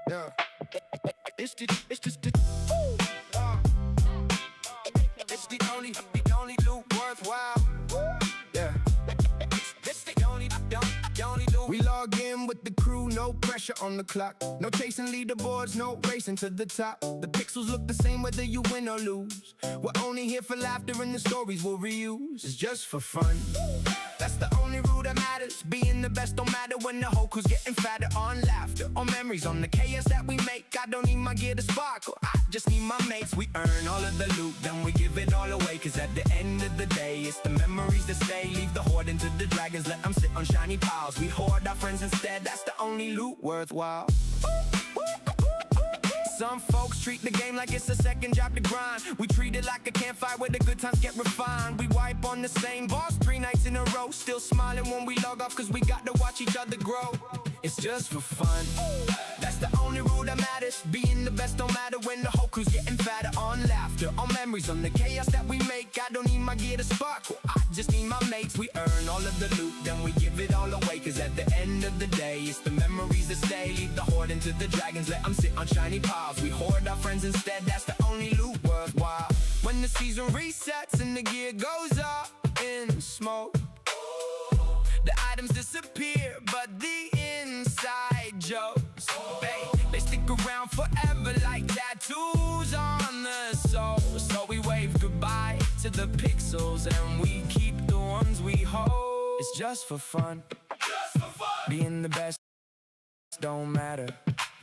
Yeah. It's just the it's the only loop worthwhile. Yeah. It's the only loop. We log in with the crew, no pressure on the clock. No chasing leaderboards, no racing to the top. The pixels look the same whether you win or lose. We're only here for laughter and the stories we'll reuse. It's just for fun. That's the only rule that matters. Being the best don't matter when the whole crew's getting fatter. On laughter, on memories, on the chaos that we make. I don't need my gear to sparkle, I just need my mates. We earn all of the loot, then we give it all away. Cause at the end of the day, it's the memories that stay. Leave the hoard into the dragons, let them sit on shiny piles. We hoard our friends instead, that's the only loot worthwhile. Some folks treat the game like it's a second job to grind. We treat it like a campfire where the good times get refined. We wipe on the same boss 3 nights in a row. Still smiling when we log off cause we got to watch each other grow. It's just for fun. That's the only rule that matters. Being the best don't matter when the whole crew's getting fatter. On laughter, on memories, on the chaos that we make. I don't need my gear to sparkle, I just need my mates. We earn all of the loot, then we give it all away. Cause at the end of the day, it's the memories that stay. Leave the hoard into the dragons, let them sit on shiny piles. We hoard our friends instead, that's the only loot worthwhile. When the season resets and the gear goes up in smoke, the items disappear, but the inside jokes, they stick around forever like tattoos on the soul. So we wave goodbye to the pixels and we keep the ones we hold. It's just for fun. Just for fun. Being the best don't matter.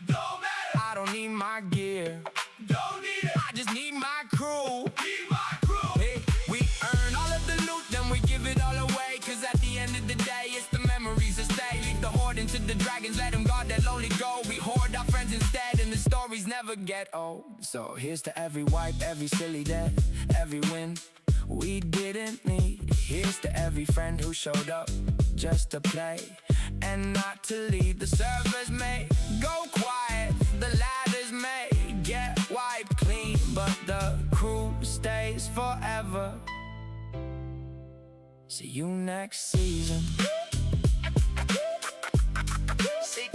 Don't matter. I don't need my gear. Don't need it. I just need my crew. Need my crew. Hey, we earn all of the loot, then we give it all away. Cause at the end of the day, it's the memories that stay. Leave the hoard into the dragons, let them guard that lonely goal. We hoard our friends instead, and the stories never get old. So here's to every wipe, every silly death, every win we didn't need. Here's to every friend who showed up just to play and not to lead. The servers may go quiet, the ladders may get wiped clean, but the crew stays forever. See you next season. See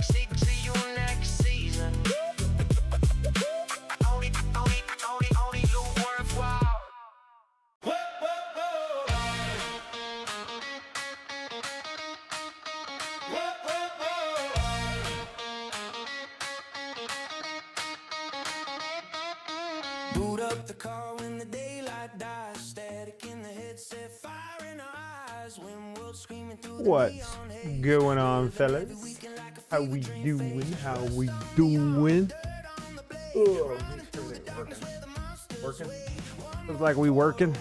you next season. Only loot worthwhile. Boot up the car when the daylight dies. Static in the headset, fire in our eyes. When world's screaming through the What's going on, fellas? How we doing? How we doing? Oh, working? Looks like we working.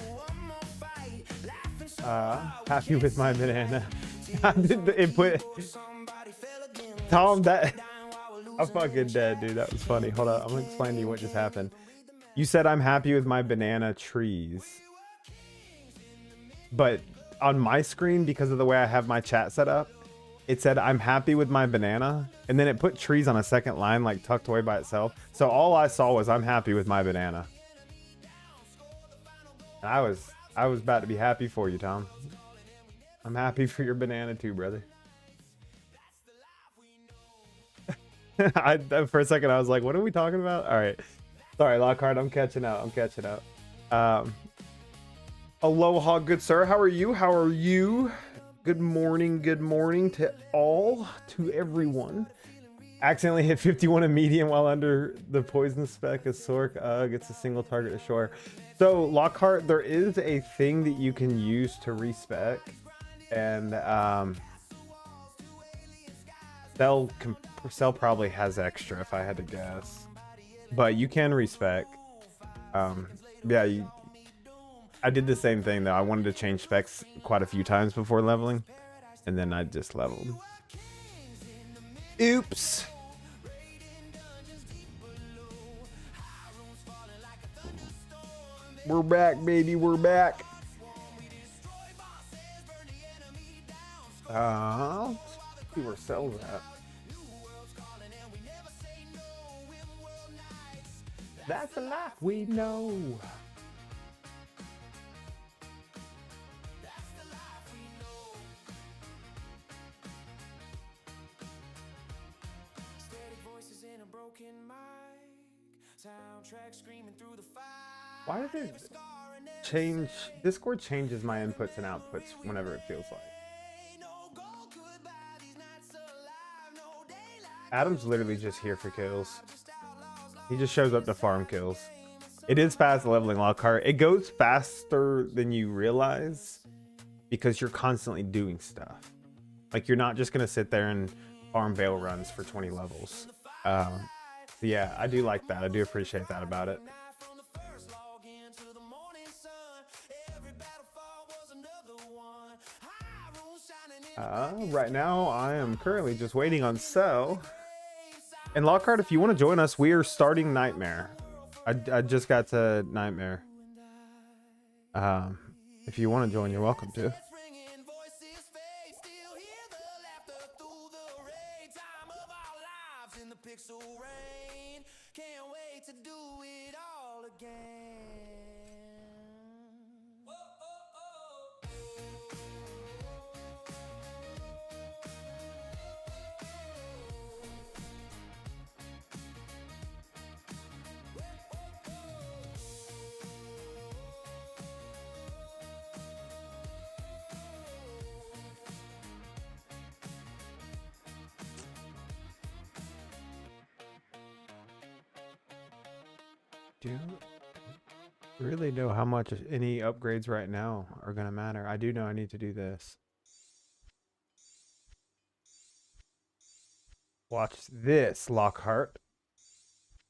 Happy with my banana. I did the input. Tom, I'm fucking dead, dude. That was funny. Hold up. I'm gonna explain to you what just happened. You said I'm happy with my banana trees. But on my screen, because of the way I have my chat set up, it said I'm happy with my banana. And then it put trees on a second line, like tucked away by itself. So all I saw was I'm happy with my banana. And I was about to be happy for you, Tom. I'm happy for your banana too, brother. For a second, I was like, what are we talking about? All right. Sorry, Lockhart, I'm catching up. Aloha, good sir. How are you? How are you? Good morning to all, to everyone. Accidentally hit 51 in medium while under the poison spec of Sork. Gets a single target ashore. So, Lockhart, there is a thing that you can use to respec. And, Cell probably has extra if I had to guess. But you can respec. Yeah, I did the same thing though. I wanted to change specs quite a few times before leveling, and then I just leveled. Oops. We're back, baby. We're back. Let's see where Cell's at. That's a life we know. Why does it change? Discord changes my inputs and outputs whenever it feels like. Adam's literally just here for kills. He just shows up to farm kills. It is fast leveling Lockhart. It goes faster than you realize because you're constantly doing stuff. Like, you're not just going to sit there and farm veil runs for 20 levels. Yeah, I do like that. I do appreciate that about it. Right now, I am currently just waiting on Cell. And Lockhart, if you want to join us, we are starting Nightmare. I just got to Nightmare. If you want to join, you're welcome to. Don't really know how much any upgrades right now are going to matter. I do know I need to do this. Watch this, Lockhart.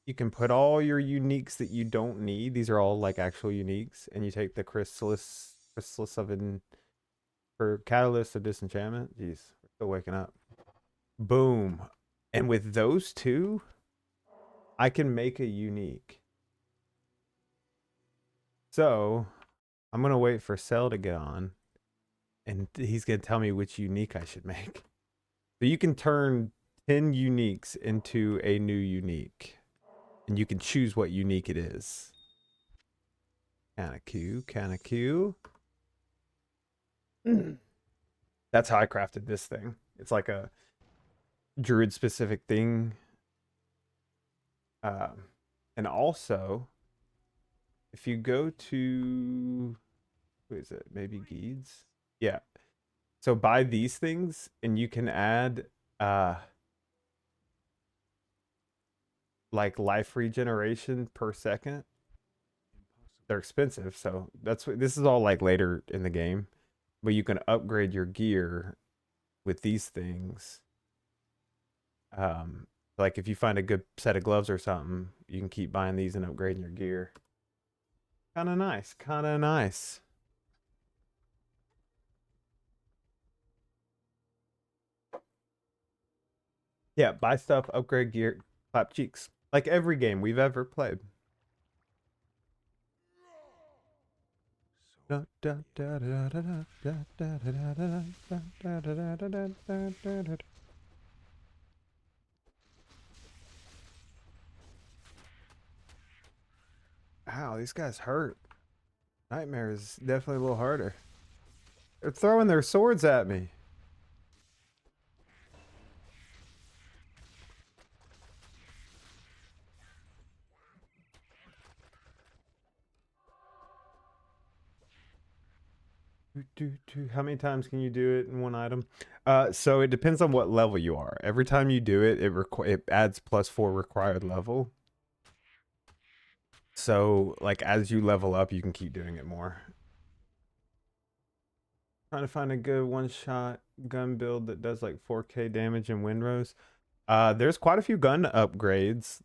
You can put all your uniques that you don't need. These are all like actual uniques. And you take the chrysalis of for catalyst of disenchantment. Jeez, we're still waking up. Boom. And with those two, I can make a unique. So I'm going to wait for Cell to get on. And he's going to tell me which unique I should make. So you can turn 10 uniques into a new unique. And you can choose what unique it is. Can a Q. That's how I crafted this thing. It's like a druid specific thing. And also, if you go to, who is it? Maybe Geeds? Yeah. So buy these things and you can add like life regeneration per second. They're expensive, so that's what this is all like later in the game. But you can upgrade your gear with these things. Like if you find a good set of gloves or something, you can keep buying these and upgrading your gear. Kind of nice, kind of nice. Yeah, buy stuff, upgrade gear, clap cheeks. Like every game we've ever played. Ow, these guys hurt. Nightmare is definitely a little harder. They're throwing their swords at me. How many times can you do it in one item? So it depends on what level you are. Every time you do it, it adds +4 required level. So like as you level up, you can keep doing it more. Trying to find a good one-shot gun build that does like 4K damage and windrows. There's quite a few gun upgrades.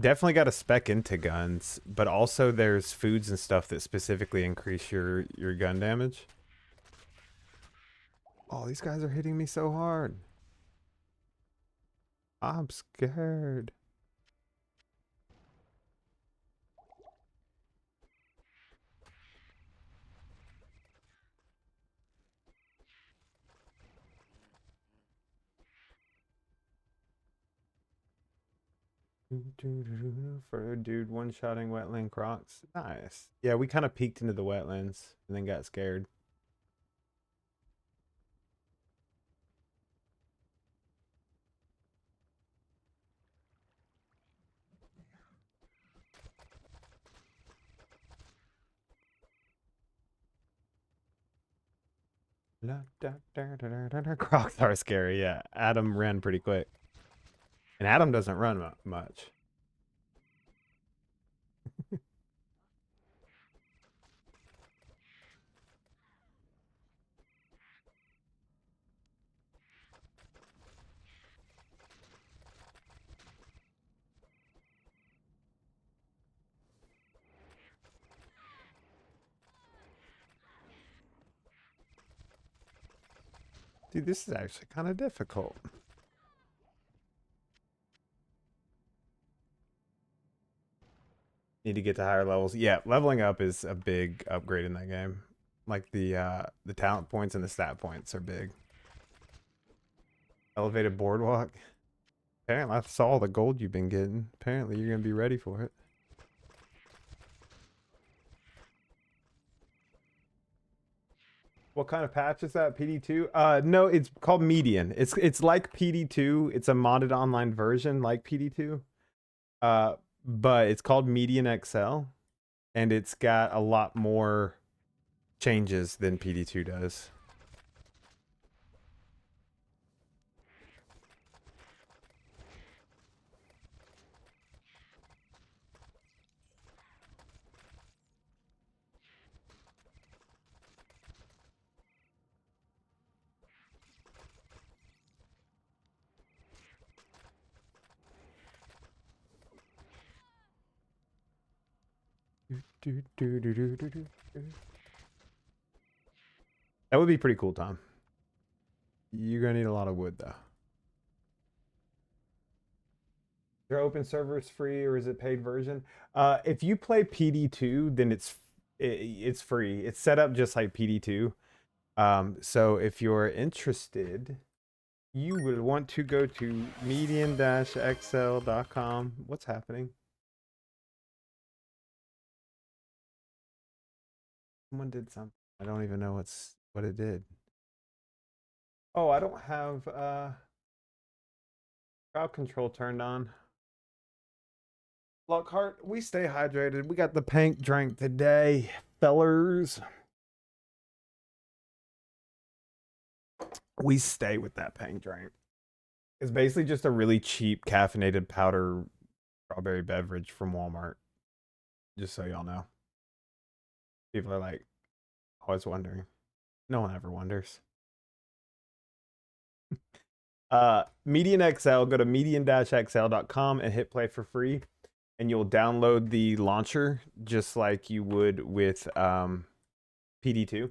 Definitely got to spec into guns, but also there's foods and stuff that specifically increase your gun damage. Oh, these guys are hitting me so hard. I'm scared. For a dude one-shotting wetland crocs. Nice. Yeah, we kind of peeked into the wetlands and then got scared. Crocs are scary, yeah. Adam ran pretty quick. And Adam doesn't run much. Dude, this is actually kind of difficult. Need to get to higher levels. Yeah, leveling up is a big upgrade in that game. Like the talent points and the stat points are big. Elevated boardwalk. Apparently, I saw all the gold you've been getting. Apparently, you're gonna be ready for it. What kind of patch is that? PD2? No, it's called Median. It's like PD2. It's a modded online version like PD2. But it's called Median XL, and it's got a lot more changes than PD2 does. That would be pretty cool, Tom. You're gonna need a lot of wood though. Are open servers free or is it paid version? If you play PD2, then it's free. It's set up just like PD2. So if you're interested, you will want to go to median-xl.com. What's happening? Someone did something. I don't even know what it did. Oh, I don't have crowd control turned on. Lockhart, we stay hydrated. We got the pink drink today, fellers. We stay with that pink drink. It's basically just a really cheap caffeinated powder strawberry beverage from Walmart. Just so y'all know. People are like always wondering. No one ever wonders. Median XL, go to median-xl.com and hit play for free. And you'll download the launcher just like you would with PD2.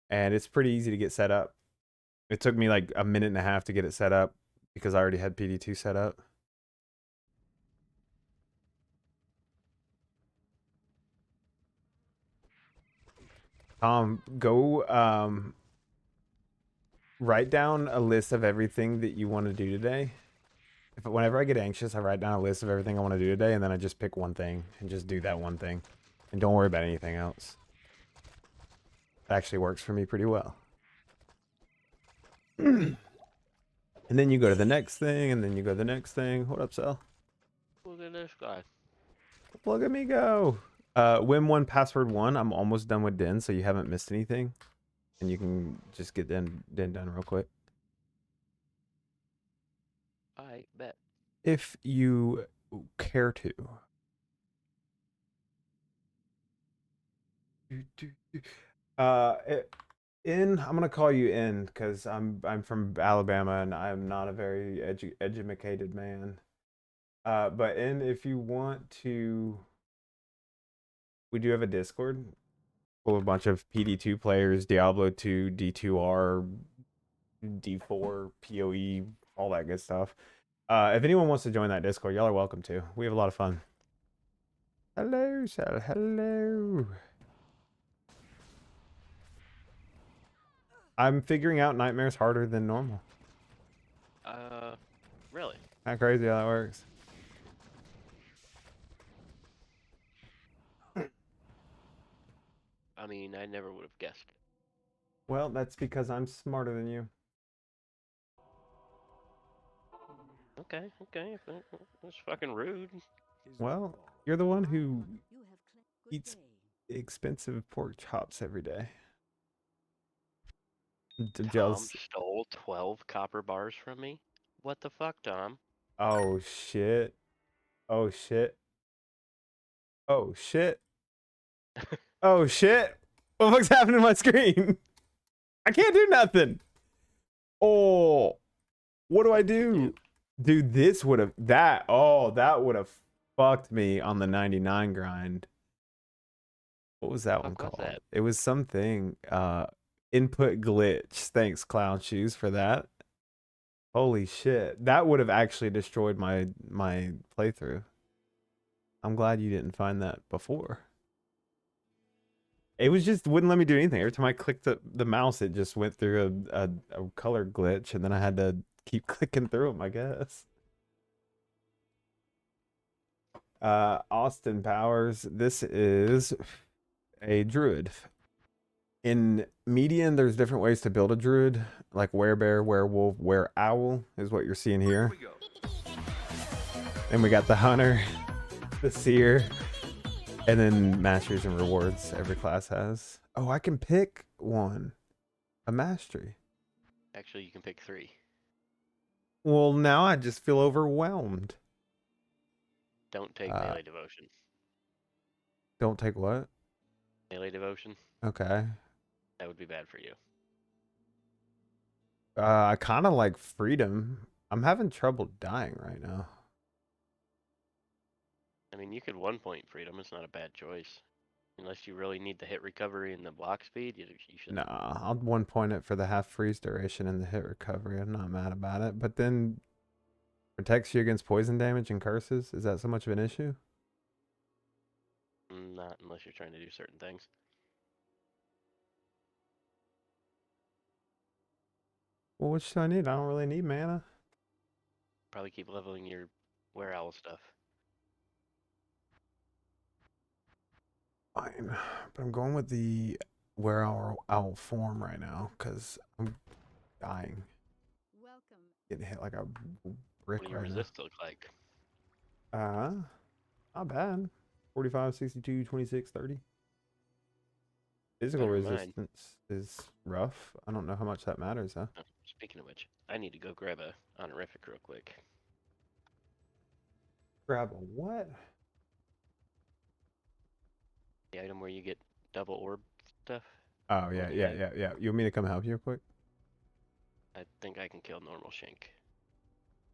And it's pretty easy to get set up. It took me like a minute and a half to get it set up because I already had PD2 set up. Go write down a list of everything that you want to do today. Whenever I get anxious, I write down a list of everything I want to do today, and then I just pick one thing and just do that one thing. And don't worry about anything else. It actually works for me pretty well. And then you go to the next thing, and then you go to the next thing. What up, Sal? Look at this guy. Look at me go. Win one, password one. I'm almost done with Den, so you haven't missed anything. And you can just get Den done real quick. I bet. If you care to. I'm gonna call you in because I'm from Alabama and I'm not a very educated man. But in if you want to, we do have a Discord full of a bunch of PD2 players, Diablo 2, D2R, D4, PoE, all that good stuff. If anyone wants to join that Discord, y'all are welcome to. We have a lot of fun. Hello, Sal. Hello. I'm figuring out nightmares harder than normal. Really? How crazy how that works. I mean, I never would have guessed. Well, that's because I'm smarter than you. Okay. That's fucking rude. Well, you're the one who eats expensive pork chops every day. Tom Jealous. stole 12 copper bars from me? What the fuck, Tom? Oh shit. Oh shit. Oh shit. Oh shit. What the fuck's happening to my screen? I can't do nothing. Oh, what do I do? Dude, this would have that would have fucked me on the 99 grind. What was that one Fuck was called? that? It was something input glitch. Thanks Clown Shoes for that. Holy shit. That would have actually destroyed my playthrough. I'm glad you didn't find that before. It was just wouldn't let me do anything. Every time I clicked the mouse, it just went through a color glitch, and then I had to keep clicking through them, I guess. Austin Powers. This is a druid. In Median, there's different ways to build a druid, like werebear, werewolf, wereowl is what you're seeing here. And we got the hunter, the seer, and then masters and rewards every class has. Oh, I can pick one. A mastery. Actually, you can pick 3. Well, now I just feel overwhelmed. Don't take melee devotion. Don't take what? Melee devotion? Okay. That would be bad for you. I kind of like freedom. I'm having trouble dying right now. I mean, you could 1-point freedom. It's not a bad choice. Unless you really need the hit recovery and the block speed, you should. Nah, I'll 1 point it for the half freeze duration and the hit recovery. I'm not mad about it. But then protects you against poison damage and curses. Is that so much of an issue? Not unless you're trying to do certain things. Well, which do I need? I don't really need mana. Probably keep leveling your wereowl stuff. Fine. But I'm going with the wereowl form right now because I'm dying. Welcome. Getting hit like a What brick do your right resist look like? now. Not bad. 45, 62, 26, 30. Physical Better than mine. resistance is rough. I don't know how much that matters, huh? Oh, speaking of which, I need to go grab a honorific real quick. Grab a what? The item where you get double orb stuff. Oh, yeah. You want me to come help you real quick? I think I can kill normal Shank.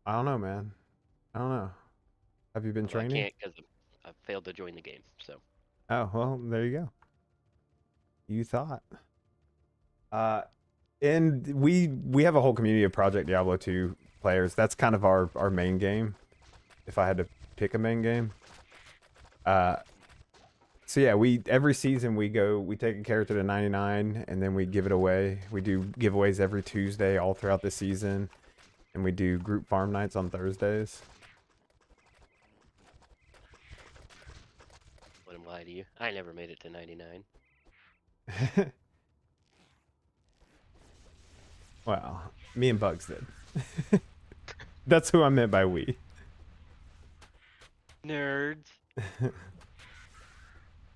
I don't know, man. I don't know. Have you been Although training? I can't because I failed to join the game. So. Oh, well, there you go. You thought. And we have a whole community of Project Diablo 2 players. That's kind of our main game. If I had to pick a main game. So yeah, every season we take a character to 99 and then we give it away. We do giveaways every Tuesday all throughout the season, and we do group farm nights on Thursdays. Let him lie to you. I never made it to 99. Well, me and Bugs did. That's who I meant by we. Nerds.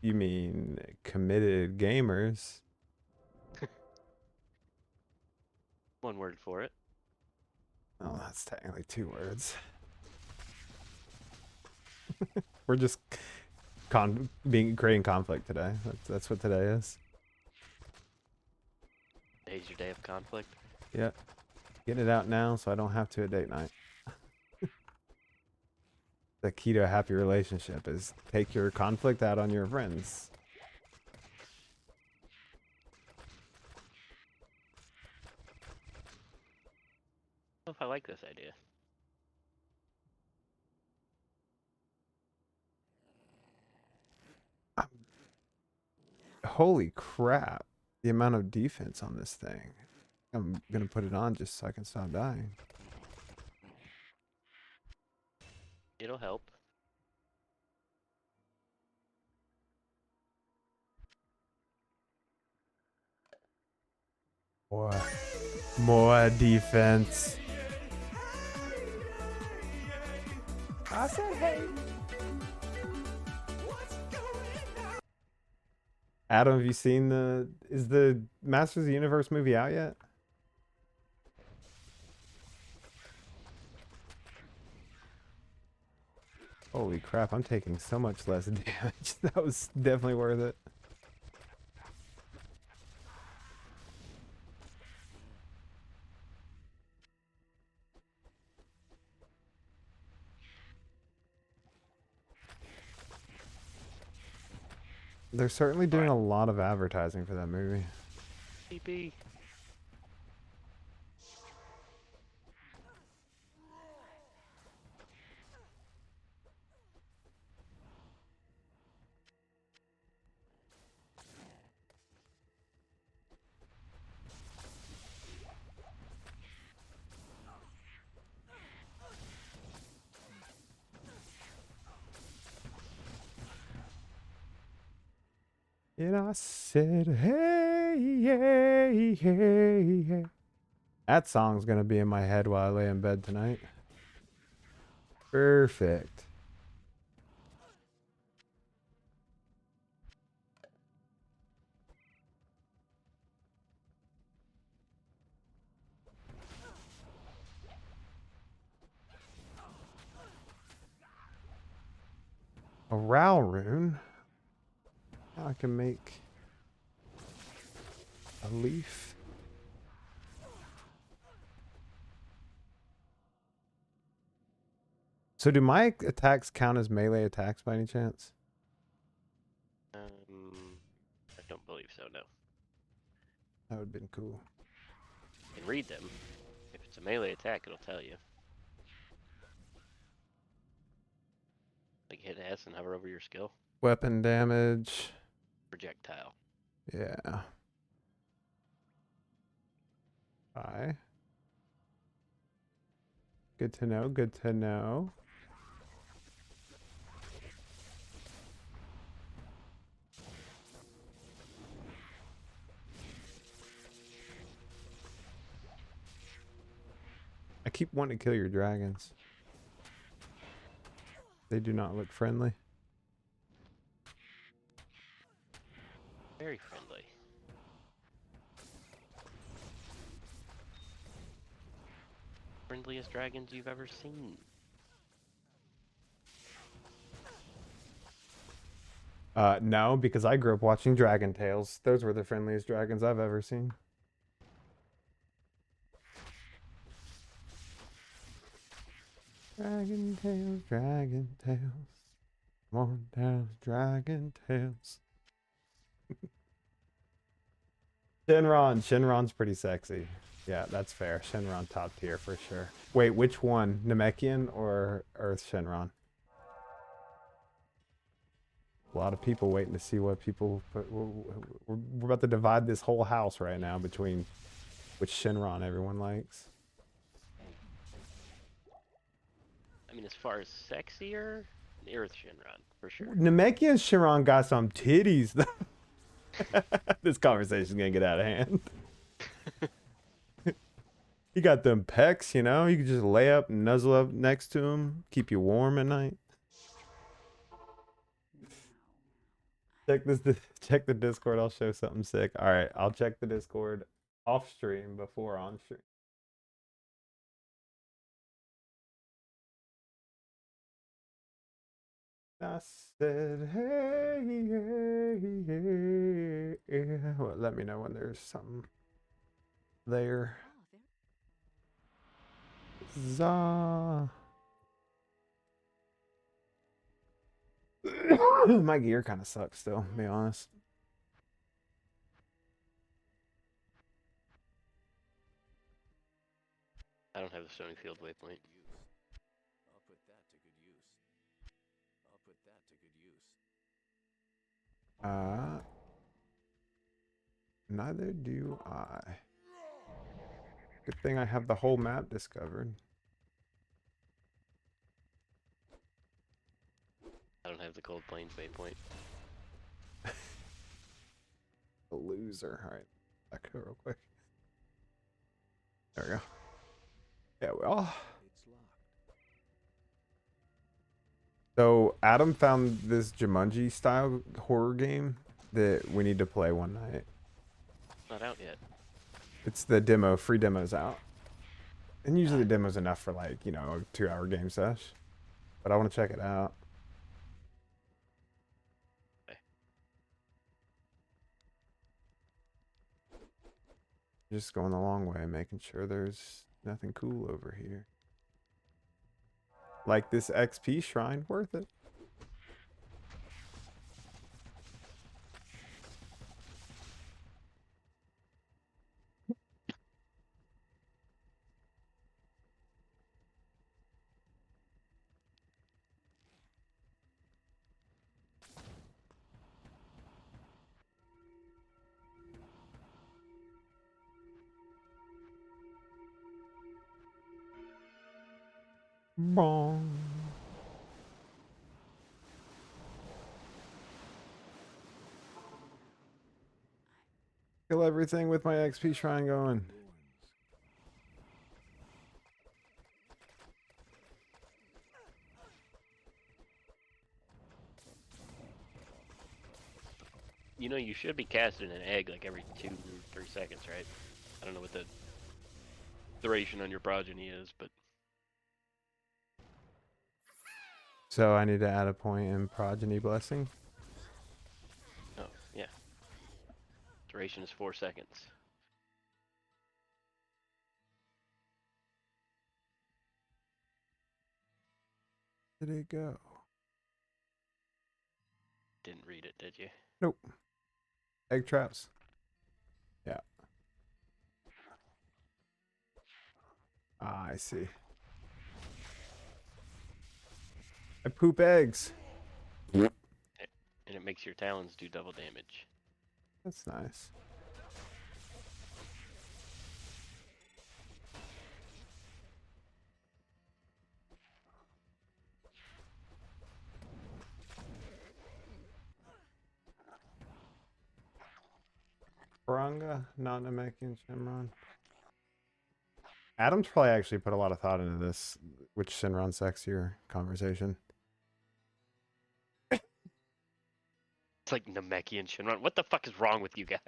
You mean committed gamers? One word for it. Oh, that's technically 2 words. We're just creating conflict today. That's what today is. Today's your day of conflict. Yeah. Getting it out now so I don't have to at date night. The key to a happy relationship is take your conflict out on your friends. I don't know if I like this idea. Holy crap. The amount of defense on this thing. I'm going to put it on just so I can stop dying. It'll help. More defense. I said hey. Adam, have you seen is the Masters of the Universe movie out yet? Holy crap, I'm taking so much less damage. That was definitely worth it. They're certainly doing a lot of advertising for that movie. TP. And I said, hey, hey, hey, hey. That song's gonna be in my head while I lay in bed tonight. Perfect. A Ral rune. Now I can make a leaf. So do my attacks count as melee attacks by any chance? I don't believe so. No. That would have been cool. You can read them. If it's a melee attack, it'll tell you. Like hit S and hover over your skill. Weapon damage. Projectile. Yeah. Bye. Good to know. Good to know. I keep wanting to kill your dragons. They do not look friendly. Very friendly. Friendliest dragons you've ever seen. No, because I grew up watching Dragon Tales. Those were the friendliest dragons I've ever seen. Dragon Tales, Dragon Tales. Come on down, Dragon Tales. Shenron's pretty sexy. Yeah, that's fair. Shenron top tier for sure. Wait, which one? Namekian or Earth Shenron? A lot of people waiting to see what people put. We're about to divide this whole house right now between which Shenron everyone likes. I mean, as far as sexier, the Earth Shinron, for sure. Namekian Shenron got some titties though. This conversation's gonna get out of hand. He got them pecs, you know? You can just lay up and nuzzle up next to him, keep you warm at night. Check the Discord. I'll show something sick. All right, I'll check the Discord off stream before on stream. I said, hey, hey, hey. Well, let me know when there's something there. Za. My gear kind of sucks still, to be honest. I don't have the Stony Field waypoint. I'll put that to good use. I'll put that to good use. Neither do I. Good thing I have the whole map discovered. I don't have the Cold Plains waypoint. A loser. All right, back here real quick. There we go. Yeah, well. It's locked. So Adam found this Jumanji style horror game that we need to play one night. Not out yet. It's the demo, free demo's out. And usually the demo's enough for like, you know, a 2-hour game sesh. But I want to check it out. Just going the long way, making sure there's nothing cool over here. Like this XP shrine, worth it. Bong. Kill everything with my XP shrine going. You know, you should be casting an egg like every 2 or 3 seconds, right? I don't know what the duration on your progeny is, but So I need to add a point in progeny blessing. oh yeah, duration is 4 seconds. Did it go? Didn't read it, did you? Nope. Egg traps. Yeah. Ah, I see. I poop eggs. And it makes your talons do double damage. That's nice. Baranga, not Namekian Shenron. Adam's probably actually put a lot of thought into this, which Shenron sexier conversation. It's like Namekian Shinron. What the fuck is wrong with you guys?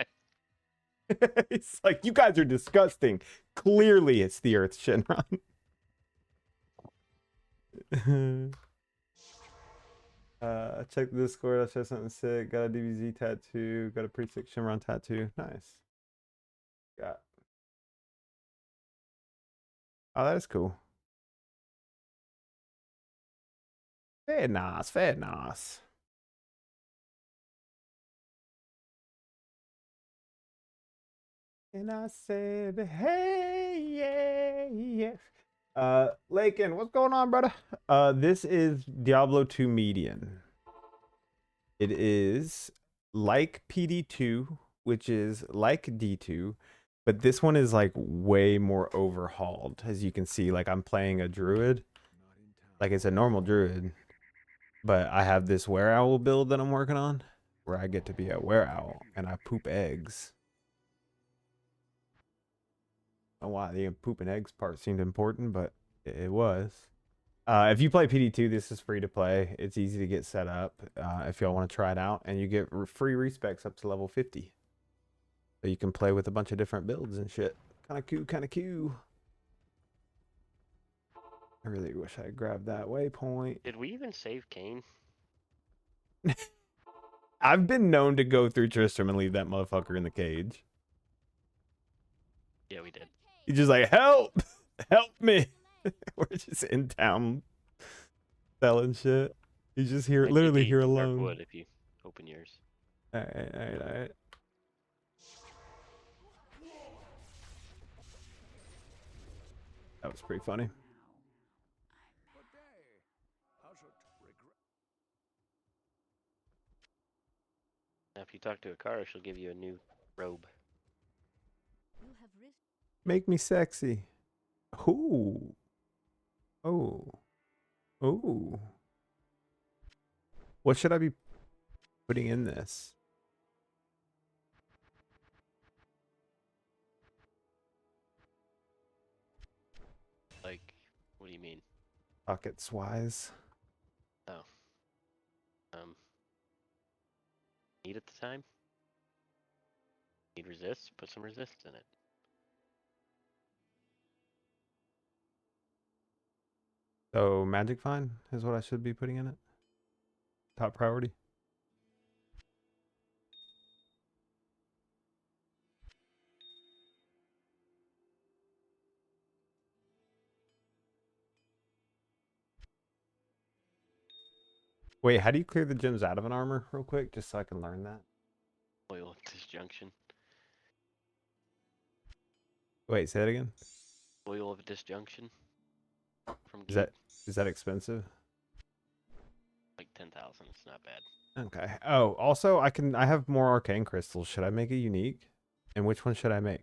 It's like, you guys are disgusting. Clearly it's the Earth Shenron. Check the Discord. I'll show something sick. Got a DBZ tattoo. Got a pretty sick Shenron tattoo. Nice. Got. Oh, that is cool. Very nice. Very nice. And I said, hey, yeah, yeah. Lakin, what's going on, brother? This is Diablo 2 Median. It is like PD2, which is like D2, but this one is like way more overhauled. As you can see, like I'm playing a druid. Like it's a normal druid, but I have this were owl build that I'm working on where I get to be a were owl and I poop eggs. I don't know why the pooping eggs part seemed important, but it was. If you play PD2, this is free to play. It's easy to get set up if y'all want to try it out, and you get free respecs up to level 50. So you can play with a bunch of different builds and shit. Kind of cool, kind of cool. I really wish I grabbed that waypoint. Did we even save Kane? I've been known to go through Tristram and leave that motherfucker in the cage. Yeah, we did. He's just like, help! Help me! We're just in town selling shit. He's just here, Might be literally gates here in alone. Darkwood if you open yours. Alright, alright, alright. That was pretty funny. Now, if you talk to Akara, she'll give you a new robe. Make me sexy. Ooh. Oh. Oh. What should I be putting in this? Like, what do you mean? Pockets wise. Oh. Need at the time? Need resist? Put some resist in it. So magic fine is what I should be putting in it. Top priority. Wait, how do you clear the gems out of an armor real quick, just so I can learn that? Oil of disjunction. Wait, say that again. Oil of disjunction from Is Geek. that expensive? Like 10,000. It's not bad. Okay. Oh, also I have more arcane crystals. Should I make a unique? And which one should I make?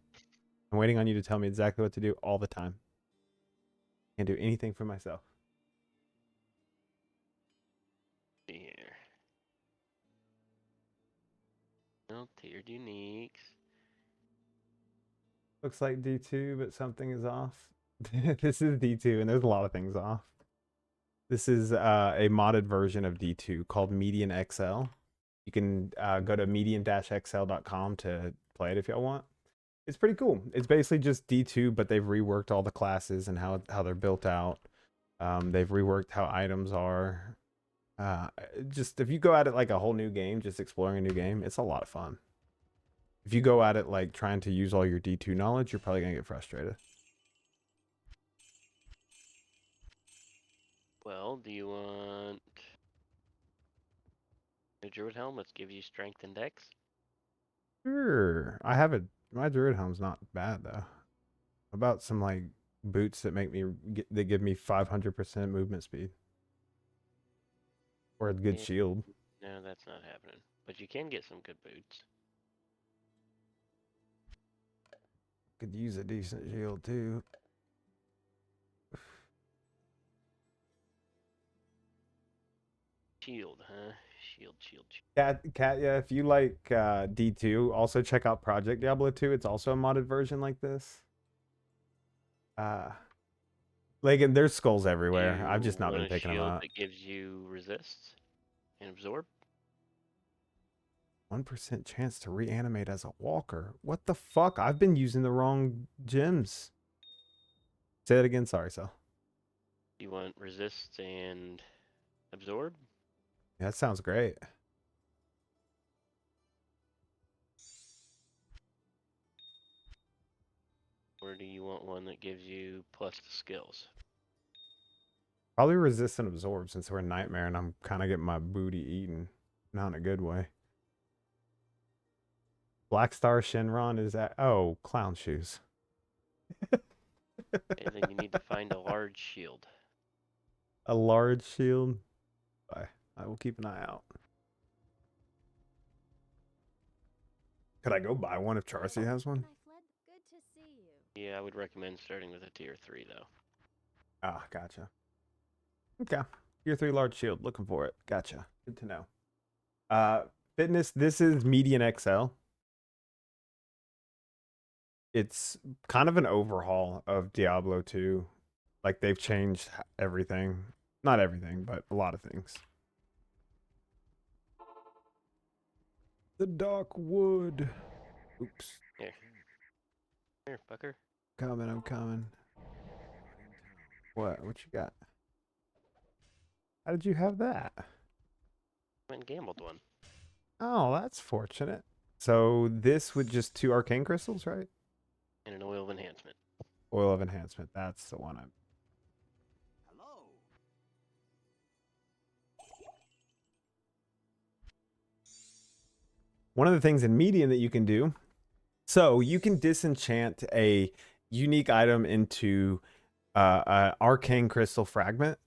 I'm waiting on you to tell me exactly what to do all the time. Can't do anything for myself. See here. No tiered uniques. Looks like D2, but something is off. This is D2, and there's a lot of things off. This is a modded version of D2 called Median XL. You can go to median-xl.com to play it if y'all want. It's pretty cool. It's basically just D2, but they've reworked all the classes and how they're built out. They've reworked how items are. Just if you go at it like a whole new game, just exploring a new game, it's a lot of fun. If you go at it like trying to use all your D2 knowledge, you're probably gonna get frustrated. Well, do you want a druid helm? Let's give you strength and dex. Sure. My druid helm's not bad though. About some like boots that that give me 500% movement speed. Or a good Yeah. shield. No, that's not happening. But you can get some good boots. Could use a decent shield too. Shield, huh? Shield. Yeah, if you like D2, also check out Project Diablo 2. It's also a modded version like this. Like, and there's skulls everywhere. I've just not want been a picking them shield up. that gives you resist and absorb. 1% chance to reanimate as a walker. What the fuck? I've been using the wrong gems. Say that again. Sorry, Sal. You want resist and absorb? Yeah, that sounds great. Or do you want one that gives you plus the skills? Probably resist and absorb since we're Nightmare and I'm kind of getting my booty eaten. Not in a good way. Black Star Shenron is at... Oh, clown shoes. Okay, then you need to find a large shield. A large shield. I will keep an eye out. Could I go buy one if Charcy has one? Good to see you. Yeah, I would recommend starting with a tier 3 though. Ah, gotcha. Okay. Tier 3 large shield. Looking for it. Gotcha. Good to know. Fitness, this is Median XL. It's kind of an overhaul of Diablo 2. Like they've changed everything. Not everything, but a lot of things. The dark wood. Oops. Here, fucker. I'm coming. What you got? How did you have that? Went and gambled one. Oh, that's fortunate. So this with just 2 arcane crystals, right? And an oil of enhancement. Oil of enhancement. That's the one I'm... Hello. One of the things in Median that you can do, so you can disenchant a unique item into an arcane crystal fragment,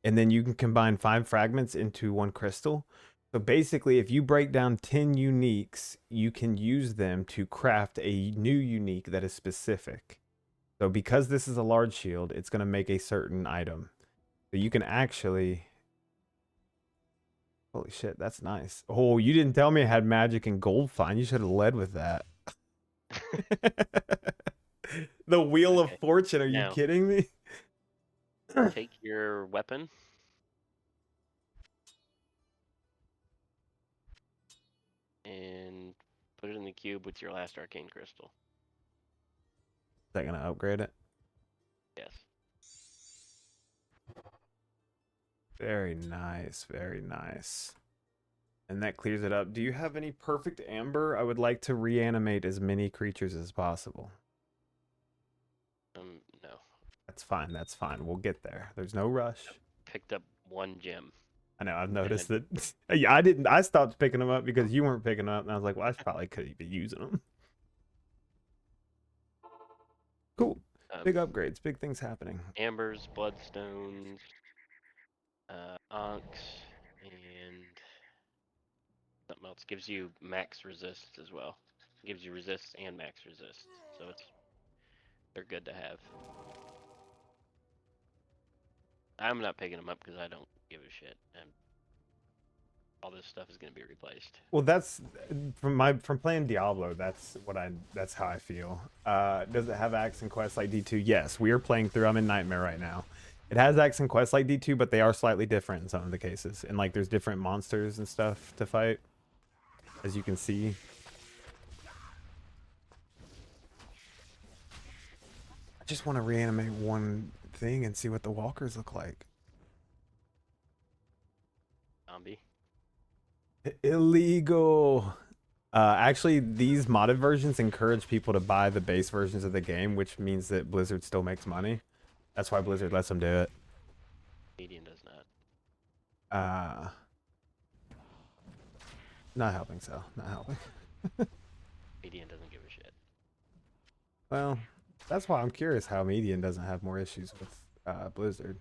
and then you can combine 5 fragments into 1 crystal. So basically, if you break down 10 uniques, you can use them to craft a new unique that is specific. So because this is a large shield, it's going to make a certain item. So you can actually... Holy shit, that's nice. Oh, you didn't tell me it had magic and gold find. You should have led with that. The Wheel of Okay. Fortune, are you Now- kidding me? Take your weapon. And put it in the cube with your last arcane crystal. Is that going to upgrade it? Yes. Very nice, very nice. And that clears it up. Do you have any perfect amber? I would like to reanimate as many creatures as possible. No. That's fine, that's fine. We'll get there. There's no rush. Picked up 1 gem. I know, I've noticed that. Yeah, I stopped picking them up because you weren't picking them up, and I was like, well, I probably could be using them. Cool. Big upgrades, big things happening. Ambers, Bloodstones, Onks, and something else. Gives you max resist as well. Gives you resist and max resist. So they're good to have. I'm not picking them up because I don't give a shit, and all this stuff is going to be replaced. Well, that's from playing Diablo. That's how I feel. Does it have acts and quests like D2? Yes, we are playing through. I'm in Nightmare right now. It has acts and quests like D2, but they are slightly different in some of the cases. And like, there's different monsters and stuff to fight, as you can see. I just want to reanimate one thing and see what the walkers look like. Zombie. Illegal. Actually, these modded versions encourage people to buy the base versions of the game, which means that Blizzard still makes money. That's why Blizzard lets them do it. Median does not. Not helping, so not helping. Median doesn't give a shit. Well, that's why I'm curious how Median doesn't have more issues with Blizzard.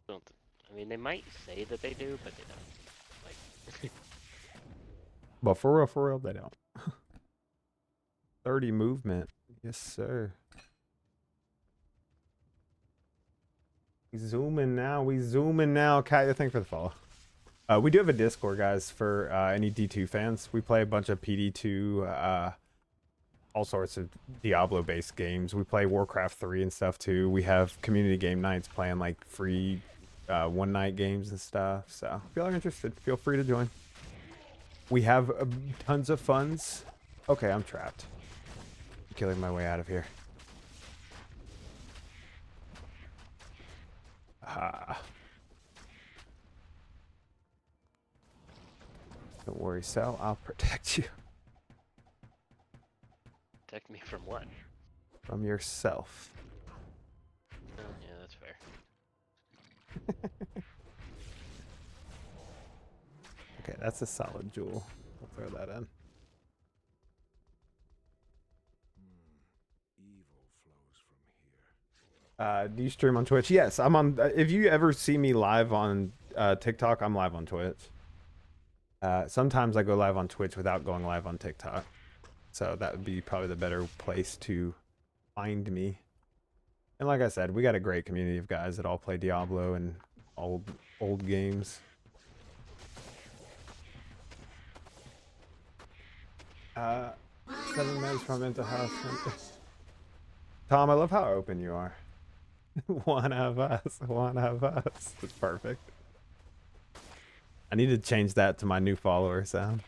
I mean, they might say that they do, but they don't. Like, But for real, they don't. 30 movement. Yes, sir. We zooming now. Katya, thanks for the follow. We do have a Discord, guys, for any D2 fans. We play a bunch of PD2, all sorts of Diablo-based games. We play Warcraft 3 and stuff, too. We have community game nights playing, like, free one-night games and stuff. So if y'all are interested, feel free to join. We have tons of funds. Okay, I'm trapped. I'm killing my way out of here. Don't worry, Sal. I'll protect you. protect me from what? From yourself. Oh, yeah, that's fair. Okay, that's a solid jewel. We'll throw that in. Evil flows from here. Do you stream on Twitch? Yes, I'm on. If you ever see me live on TikTok, I'm live on Twitch. Sometimes I go live on Twitch without going live on TikTok. So that would be probably the better place to find me. And like I said, we got a great community of guys that all play Diablo and old games. 7 minutes from into house. Tom, I love how open you are. One of us. That's perfect. I need to change that to my new follower sound.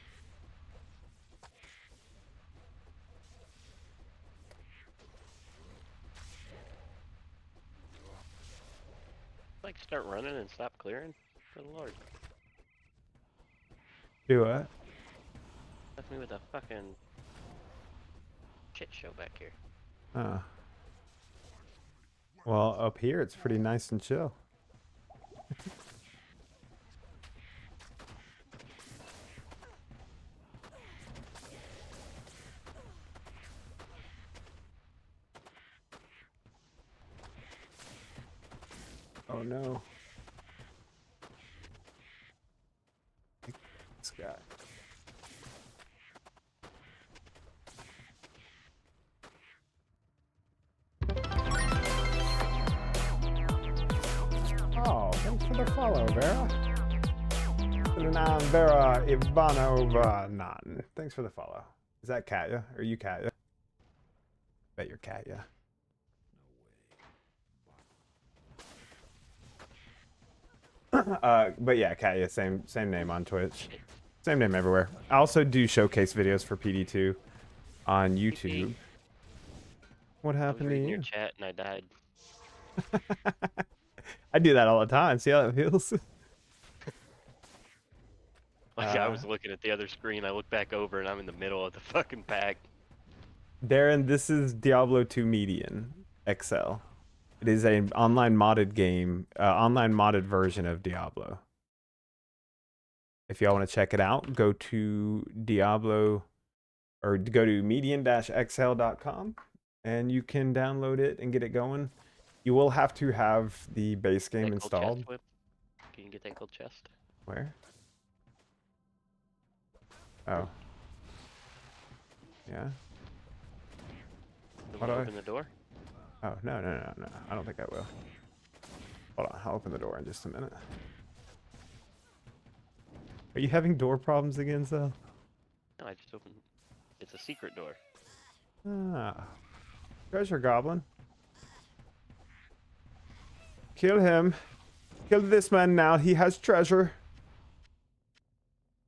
Like, start running and stop clearing? Good lord. Do what? Left me with a fucking shit show back here. Oh. Well, up here it's pretty nice and chill. Oh no. This guy. Oh, thanks for the follow, Vera. Vera Ivanova Nan. Thanks for the follow. Is that Katya? Are you Katya? Bet you're Katya. But yeah, Katya, same name on Twitch. Same name everywhere. I also do showcase videos for PD2 on YouTube. What happened to I was reading you? your chat and I died. I do that all the time. See how that feels? Like, I was looking at the other screen, I look back over and I'm in the middle of the fucking pack. Darren, this is Diablo 2 Median XL. It is an online modded game, online modded version of Diablo. If y'all want to check it out, go to Diablo or go to median-xl.com and you can download it and get it going. You will have to have the base game That gold installed. chest whip. Can you get that gold chest? Where? Oh. Yeah. You How want do to I- open the door? Oh, no. I don't think I will. Hold on, I'll open the door in just a minute. Are you having door problems again, Sal? No, I just opened. It's a secret door. Ah. Treasure goblin. Kill him. Kill this man now. He has treasure.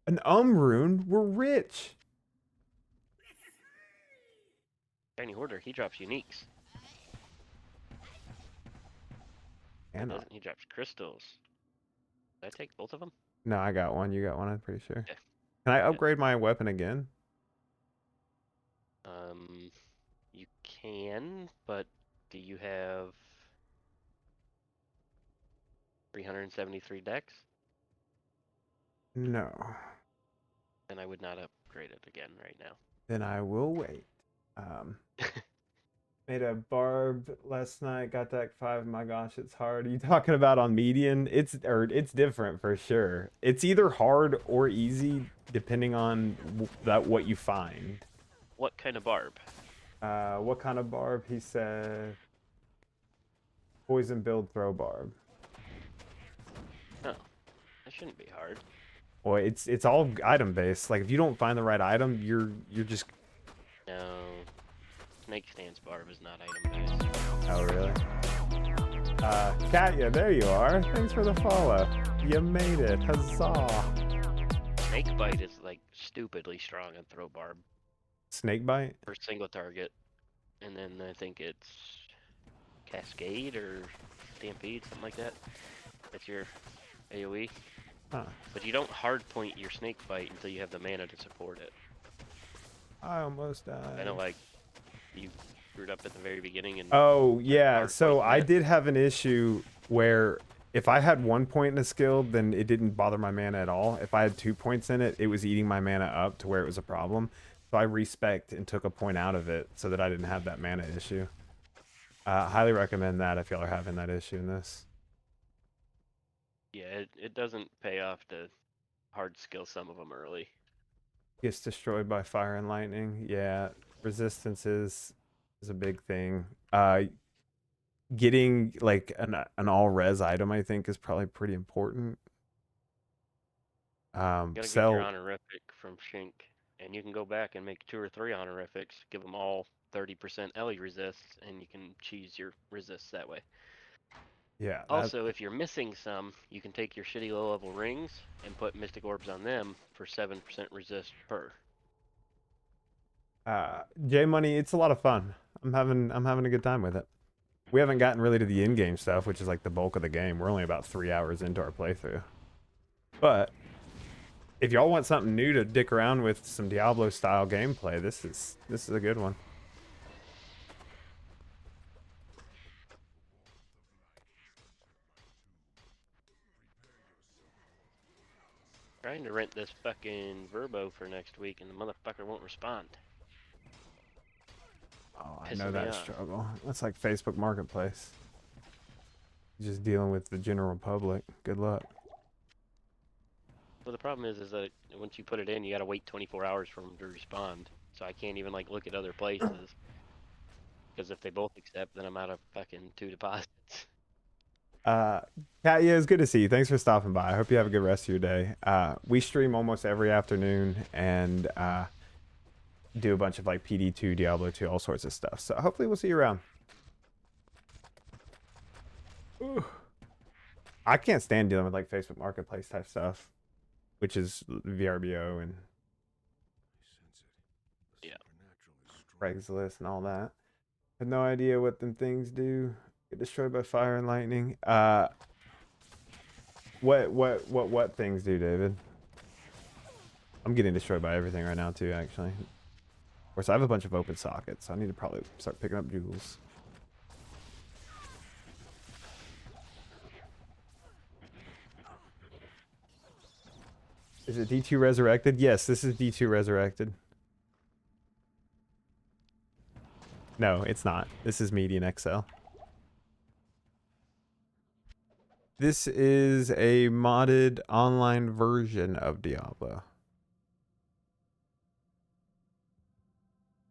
An rune. We're rich. Tiny hoarder. He drops uniques. And Doesn't he drops crystals? Did I take both of them? no, I got one. You got one, I'm pretty sure. Okay. Can I Okay. upgrade my weapon again? You can, but do you have 373 dex? No. Then I would not upgrade it again right now. Then I will wait. Made a barb last night. Got deck 5. My gosh, it's hard. Are you talking about on median? It's different for sure. It's either hard or easy depending on what you find. What kind of barb? What kind of barb? He said poison build throw barb. Oh, that shouldn't be hard. Well, it's all item based. Like if you don't find the right item, you're just. No, snake stance barb is not item based. Oh really? Katya, there you are. Thanks for the follow. You made it. Huzzah! Snake bite is like stupidly strong on throw barb Snake bite? for single target, and then I think it's cascade or stampede, something like that. That's your AOE. Huh. But you don't hard point your snake bite until you have the mana to support it. I almost died. I know, like, you screwed up at the very beginning and Oh yeah, hard so point I that. did have an issue where if I had 1 point in a skill, then it didn't bother my mana at all. If I had 2 points in it, it was eating my mana up to where it was a problem. So I respect and took a point out of it so that I didn't have that mana issue. Highly recommend that if y'all are having that issue in this. Yeah, it doesn't pay off to hard skill some of them early. Gets destroyed by fire and lightning. Yeah, resistance is a big thing. Getting like an all res item, I think, is probably pretty important. You gotta get Sell. your honorific from Shink, and you can go back and make 2 or 3 honorifics, give them all 30% Ellie resists, and you can cheese your resists that way. Yeah. Also, if you're missing some, you can take your shitty low level rings and put mystic orbs on them for 7% resist per. J Money, it's a lot of fun. I'm having a good time with it. We haven't gotten really to the in-game stuff, which is like the bulk of the game. We're only about 3 hours into our playthrough. But if y'all want something new to dick around with some Diablo style gameplay, this is a good one. Trying to rent this fucking Verbo for next week, and the motherfucker won't respond. Oh, I Pissing know me that off. struggle. That's like Facebook Marketplace. Just dealing with the general public. Good luck. Well, the problem is that once you put it in, you gotta wait 24 hours for them to respond. So I can't even like look at other places. Because if they both accept, then I'm out of fucking 2 deposits. Katya, it's good to see you. Thanks for stopping by. I hope you have a good rest of your day. We stream almost every afternoon and do a bunch of like PD2, Diablo 2, all sorts of stuff. So hopefully we'll see you around. Ooh. I can't stand dealing with like Facebook Marketplace type stuff, which is VRBO and Yeah. Craigslist and all that. Have no idea what them things do. Get destroyed by fire and lightning. What things do, David? I'm getting destroyed by everything right now too, actually. course, I have a bunch of open sockets, so I need to probably start picking up jewels. Is it D2 Resurrected? Yes, this is D2 Resurrected. No, it's not. This is Median XL. This is a modded online version of Diablo.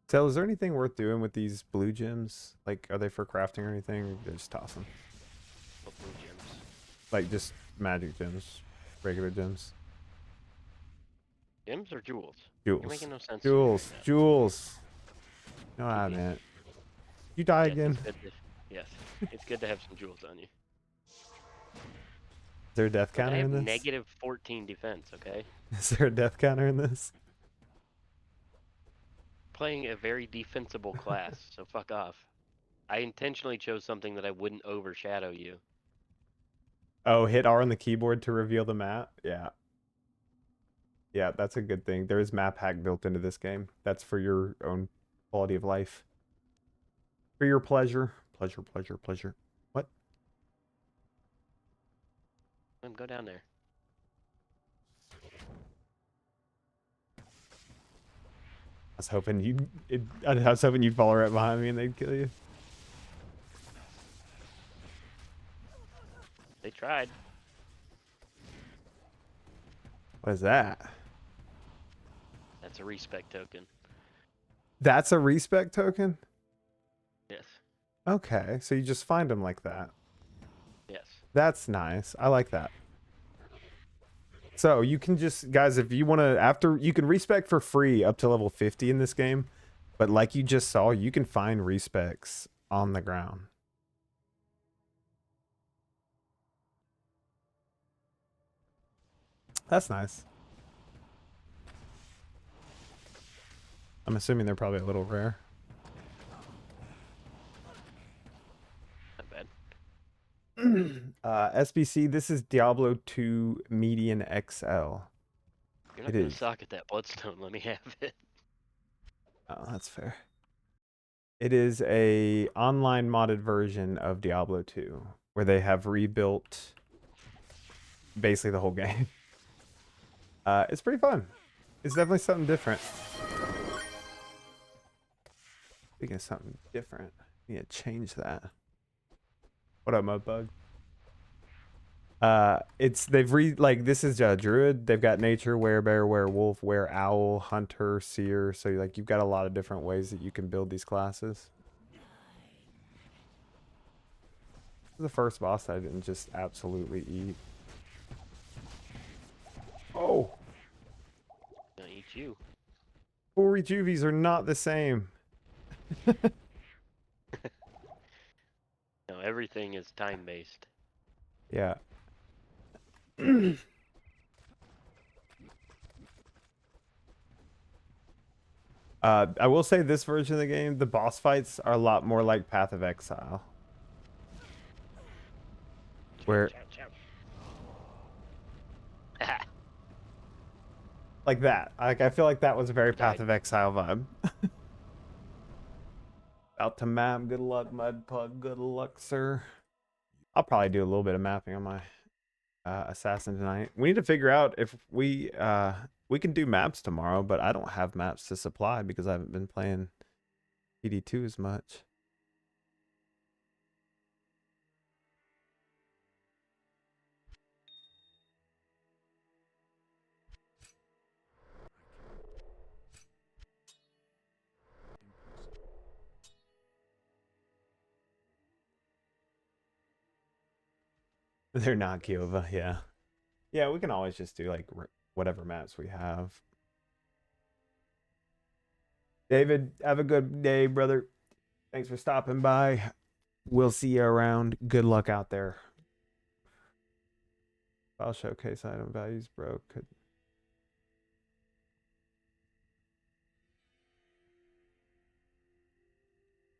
So, is there anything worth doing with these blue gems? Like, are they for crafting or anything? Or they just toss them? What blue gems? Like, just magic gems. Regular gems. Gems or jewels? Jewels. You're making no sense. to me Jewels. right now. Jewels. No, I meant. You die Yes, again. it's good to, yes, it's good to have some jewels on you. Is there a death Look, I counter have in this? negative 14 defense, okay? Is there a death counter in this? Playing a very defensible class, so fuck off. I intentionally chose something that I wouldn't overshadow you. Oh, hit R on the keyboard to reveal the map? Yeah. Yeah, that's a good thing. There is map hack built into this game. That's for your own quality of life. For your pleasure. Pleasure, pleasure, pleasure. What? Go down there. I was hoping you'd fall right behind me and they'd kill you. They tried. What is that? That's a respect token. That's a respect token? Yes. Okay, so you just find them like that. Yes. That's nice. I like that. So you can just, guys, if you want to, you can respec for free up to level 50 in this game. But like you just saw, you can find respecs on the ground. That's nice. I'm assuming they're probably a little rare. Not bad. SBC, this is Diablo 2 Median XL. You're not It gonna is. socket that bloodstone. Let me have it. Oh, that's fair. It is a online modded version of Diablo 2 where they have rebuilt basically the whole game. It's pretty fun. It's definitely something different. Speaking of something different, I need to change that. What up, Mudbug? This is Druid. They've got nature, werebear, werewolf, wereowl, hunter, seer. So like you've got a lot of different ways that you can build these classes. This is the first boss that I didn't just absolutely eat. Oh, Gonna eat you. full rejuvies are not the same. No, everything is time based. Yeah. I will say this version of the game, the boss fights are a lot more like Path of Exile. Where, like that. Like I feel like that was a very Path of Exile vibe. Out to map. Good luck, Mudpug. Good luck, sir. I'll probably do a little bit of mapping on my assassin tonight. We need to figure out if we can do maps tomorrow, but I don't have maps to supply because I haven't been playing PD2 as much. They're not Kiova, yeah. Yeah, we can always just do like whatever maps we have. David, have a good day, brother. Thanks for stopping by. We'll see you around. Good luck out there. File showcase item values, bro.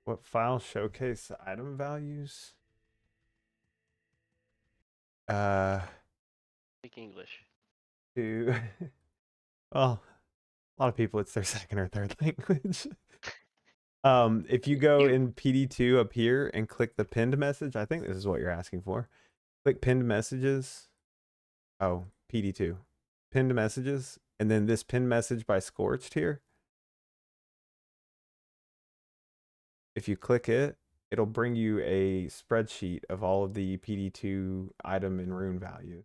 What file showcase item values? Speak English. To well, A lot of people, it's their second or third language. If you go in PD2 up here and click the pinned message, I think this is what you're asking for. Click pinned messages. Oh, PD2. Pinned messages. And then this pinned message by Scorched here. If you click it, it'll bring you a spreadsheet of all of the PD2 item and rune values.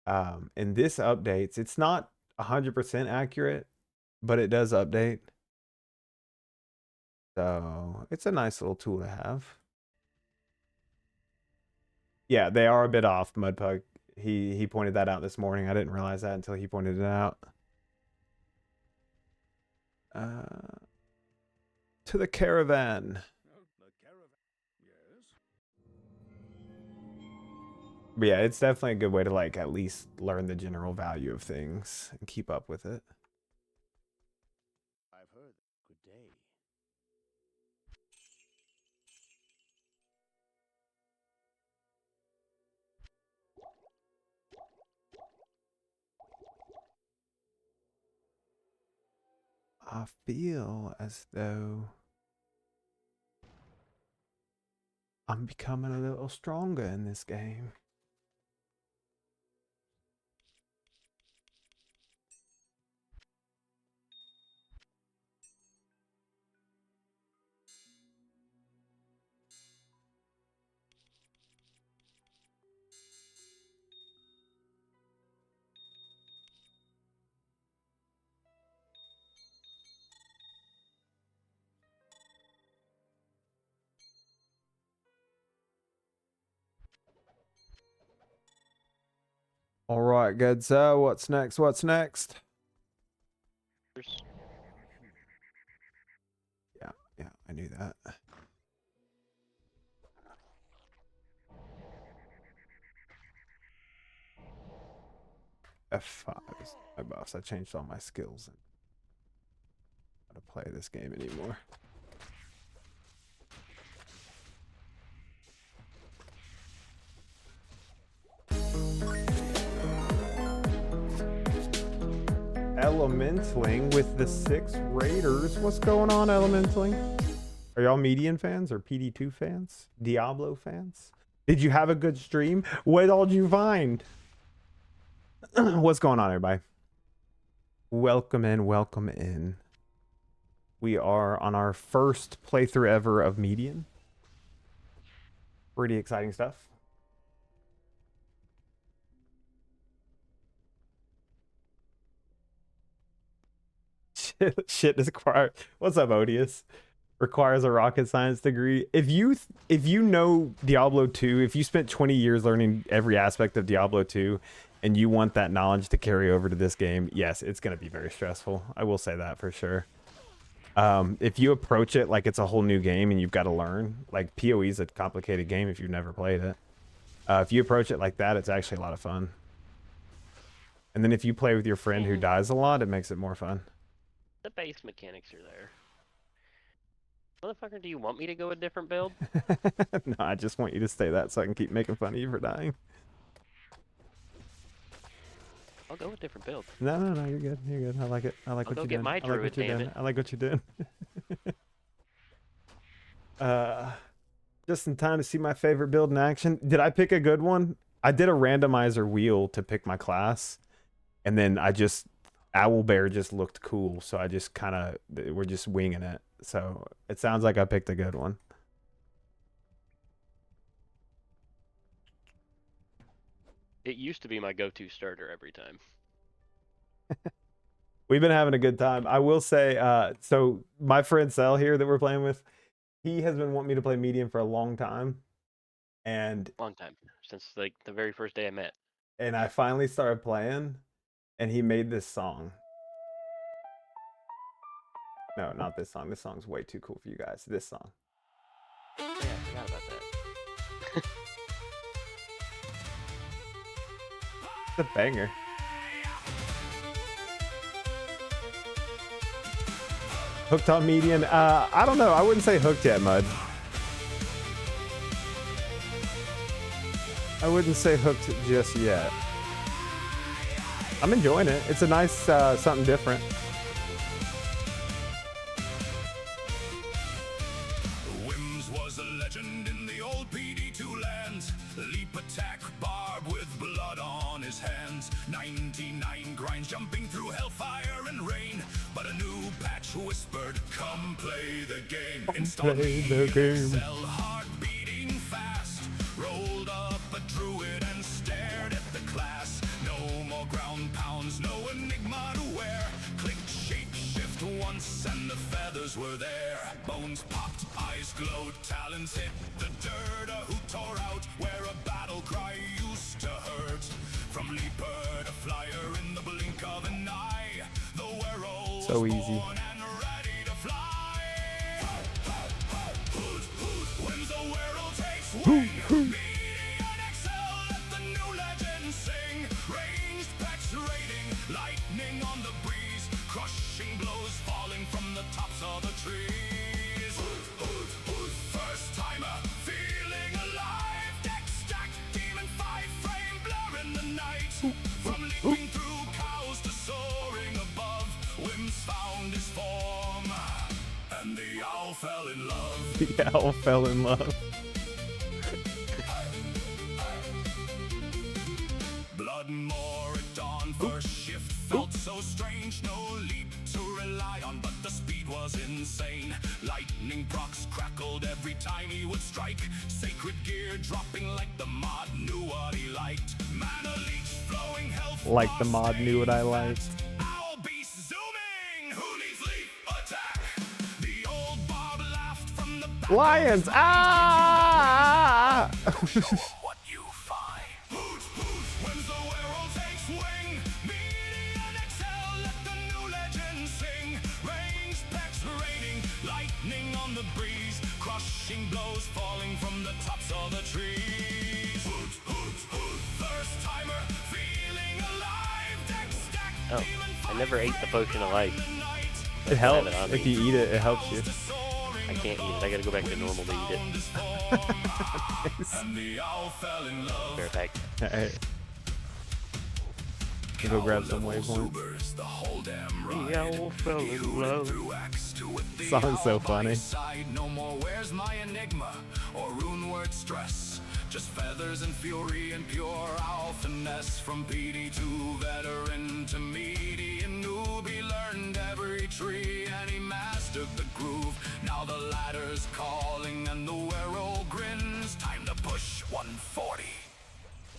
And this updates. It's not 100% accurate, but it does update. So it's a nice little tool to have. Yeah, they are a bit off, Mudpug. He pointed that out this morning. I didn't realize that until he pointed it out. To the caravan. But yeah, it's definitely a good way to like at least learn the general value of things and keep up with it. I've heard. Good day. I feel as though I'm becoming a little stronger in this game. All right, good. So what's next? What's next? Yeah, I knew that. F5 is my buffs. I changed all my skills and how to play this game anymore. Elementaling with the 6 Raiders. What's going on, Elementaling? Are y'all Median fans or PD2 fans? Diablo fans? Did you have a good stream? What all did you find? What's going on, everybody? Welcome in, welcome in. We are on our first playthrough ever of Median. Pretty exciting stuff. Shit is required. What's up, Odious? Requires a rocket science degree. If you know Diablo 2, if you spent 20 years learning every aspect of Diablo 2 and you want that knowledge to carry over to this game, yes, it's going to be very stressful. I will say that for sure. If you approach it like it's a whole new game and you've got to learn, like PoE is a complicated game if you've never played it. If you approach it like that, it's actually a lot of fun. And then if you play with your friend who dies a lot, it makes it more fun. The base mechanics are there. Motherfucker, do you want me to go a different build? No, I just want you to stay that so I can keep making fun of you for dying. I'll go with different build. No, you're good. You're good. I like it. I like what you're doing. I like what you're doing. I like what you're doing. Just in time to see my favorite build in action. Did I pick a good one? I did a randomizer wheel to pick my class, and then Owlbear just looked cool, so I just we're just winging it. So it sounds like I picked a good one. It used to be my go-to starter every time. We've been having a good time. I will say, so my friend Sel here that we're playing with, he has been wanting me to play medium for a long time. Long time. Since like the very first day I met. And I finally started playing, and he made this song. No, not this song. This song's way too cool for you guys. This song. Yeah, I forgot about that. It's a banger. Hooked on median? I don't know. I wouldn't say hooked yet, Mud. I wouldn't say hooked just yet. I'm enjoying it. It's a nice something different. Wims was a legend in the old PD2 lands. Leap attack, Barb with blood on his hands. 99 grinds jumping through hellfire and rain. But a new patch whispered, come play the game. Installed Play the game. EXL, heart beating fast. Rolled up a druid and stared at the class. No more ground pounds, no enigma to wear. Clicked shapeshift once and the feathers were there. Bones popped, eyes glowed, talons hit the dirt. A hoot tore out where a battle cry used to hurt. From leaper to flyer in the blink of an eye. The werewolf So was easy. born and ready to fly. Hoot, hoot, when the werewolf takes wing. Median excel, let the new legend sing. Ranged packs raiding, lightning on the breeze. Crushing blows falling from the tops of the trees. Hoot, hoot, hoot, first timer, feeling alive. Deck stack, demon 5-frame, blur in the night. From leaping through cows to soaring above, Wims found his form, and the owl fell in love. The owl fell in love. Bloodmore at dawn, first shift felt so strange. No leap to rely on, but the speed was insane. Lightning procs crackled every time he would strike. Sacred gear dropping like the mod knew what he liked. Mana leech flowing health. Like the mod knew what I liked. Owl beast zooming. Who needs leap attack? The old Bob laughed from the back. Lions! Ah! What you find. Hoot, hoot, when the werewolf takes wing. Median excel, let the new legend sing. Ranged packs raiding, lightning on the breeze. Crushing blows falling from the tops of the trees. Hoot, hoot, hoot, first timer, feeling alive. Deck stack, Oh, demon I never ate the potion of life. It helps. it on If me. you eat it, it helps you. I can't eat it. I gotta go back to normal to eat it. And the owl fell in love. Fair fact. Hey. Go grab some waypoints. Ubers, the whole damn ride. The owl fell in love. Through axe to with the Song's so owl by funny. his side. No more where's my enigma or rune word stress. Just feathers and fury and pure owl finesse. From PD2 veteran to median newbie, learned every tree and he mastered the groove. Now the ladder's calling and the werewolf grins. Time to push 140.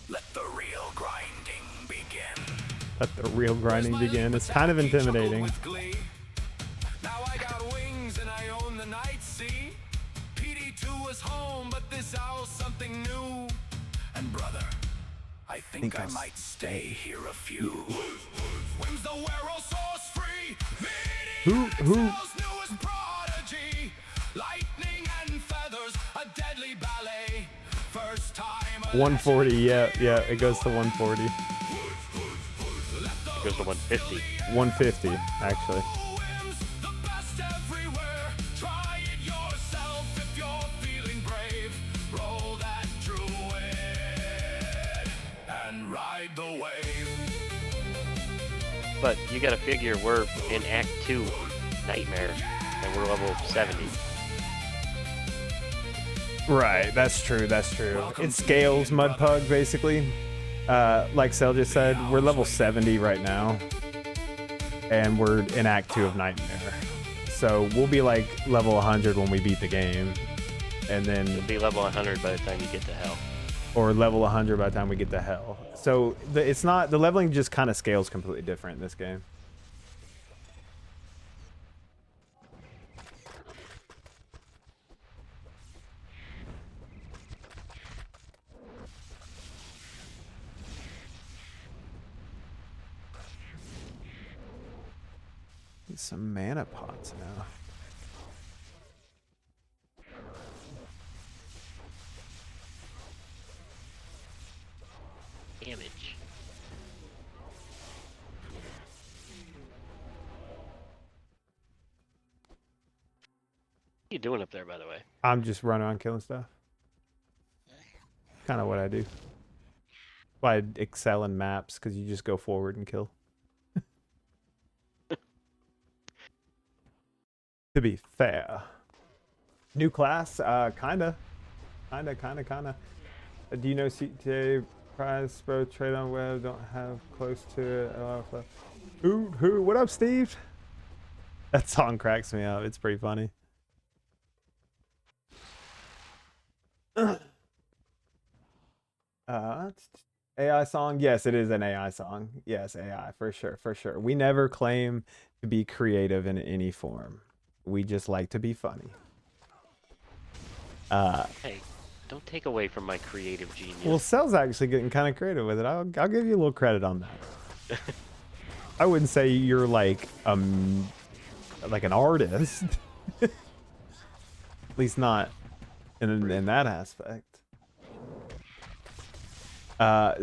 Let the real grinding begin. Let the real grinding begin. It's kind of intimidating. Now I got wings and I own the night sea. PD2 was home, but this owl's something new. And brother, I think I might stay here a few. Wings the werewolf source free. Who- Excel's newest prodigy. Lightning and feathers, a deadly ballet. First time. 140, yeah, it goes to 140. It goes to 150. 150, actually. Whims, the best everywhere. Try it yourself if you're feeling brave. Roll that druid and ride the wave. But you gotta figure we're in Act 2 Nightmare, and we're level 70. Right, that's true, that's true. It scales Mudpug, basically. Like Cell just said, we're level 70 right now. And we're in Act 2 of Nightmare. So we'll be like level 100 when we beat the game. And then, You'll be level 100 by the time you get to hell. or level 100 by the time we get to hell. So it's not, the leveling just kind of scales completely different in this game. Need some mana pots now. Damage. What are you doing up there, by the way? I'm just running around killing stuff. Kind of what I do. why I excel in maps, because you just go forward and kill. To be fair. New class? Kinda. Do you know CTA prize both trade on web don't have close to it? Who? What up, Steve? That song cracks me up. It's pretty funny. AI song? Yes, it is an AI song. Yes, AI for sure. We never claim to be creative in any form. We just like to be funny. Hey, don't take away from my creative genius. Well, Cell's actually getting kind of creative with it. I'll give you a little credit on that. I wouldn't say you're like an artist. At least not in that aspect.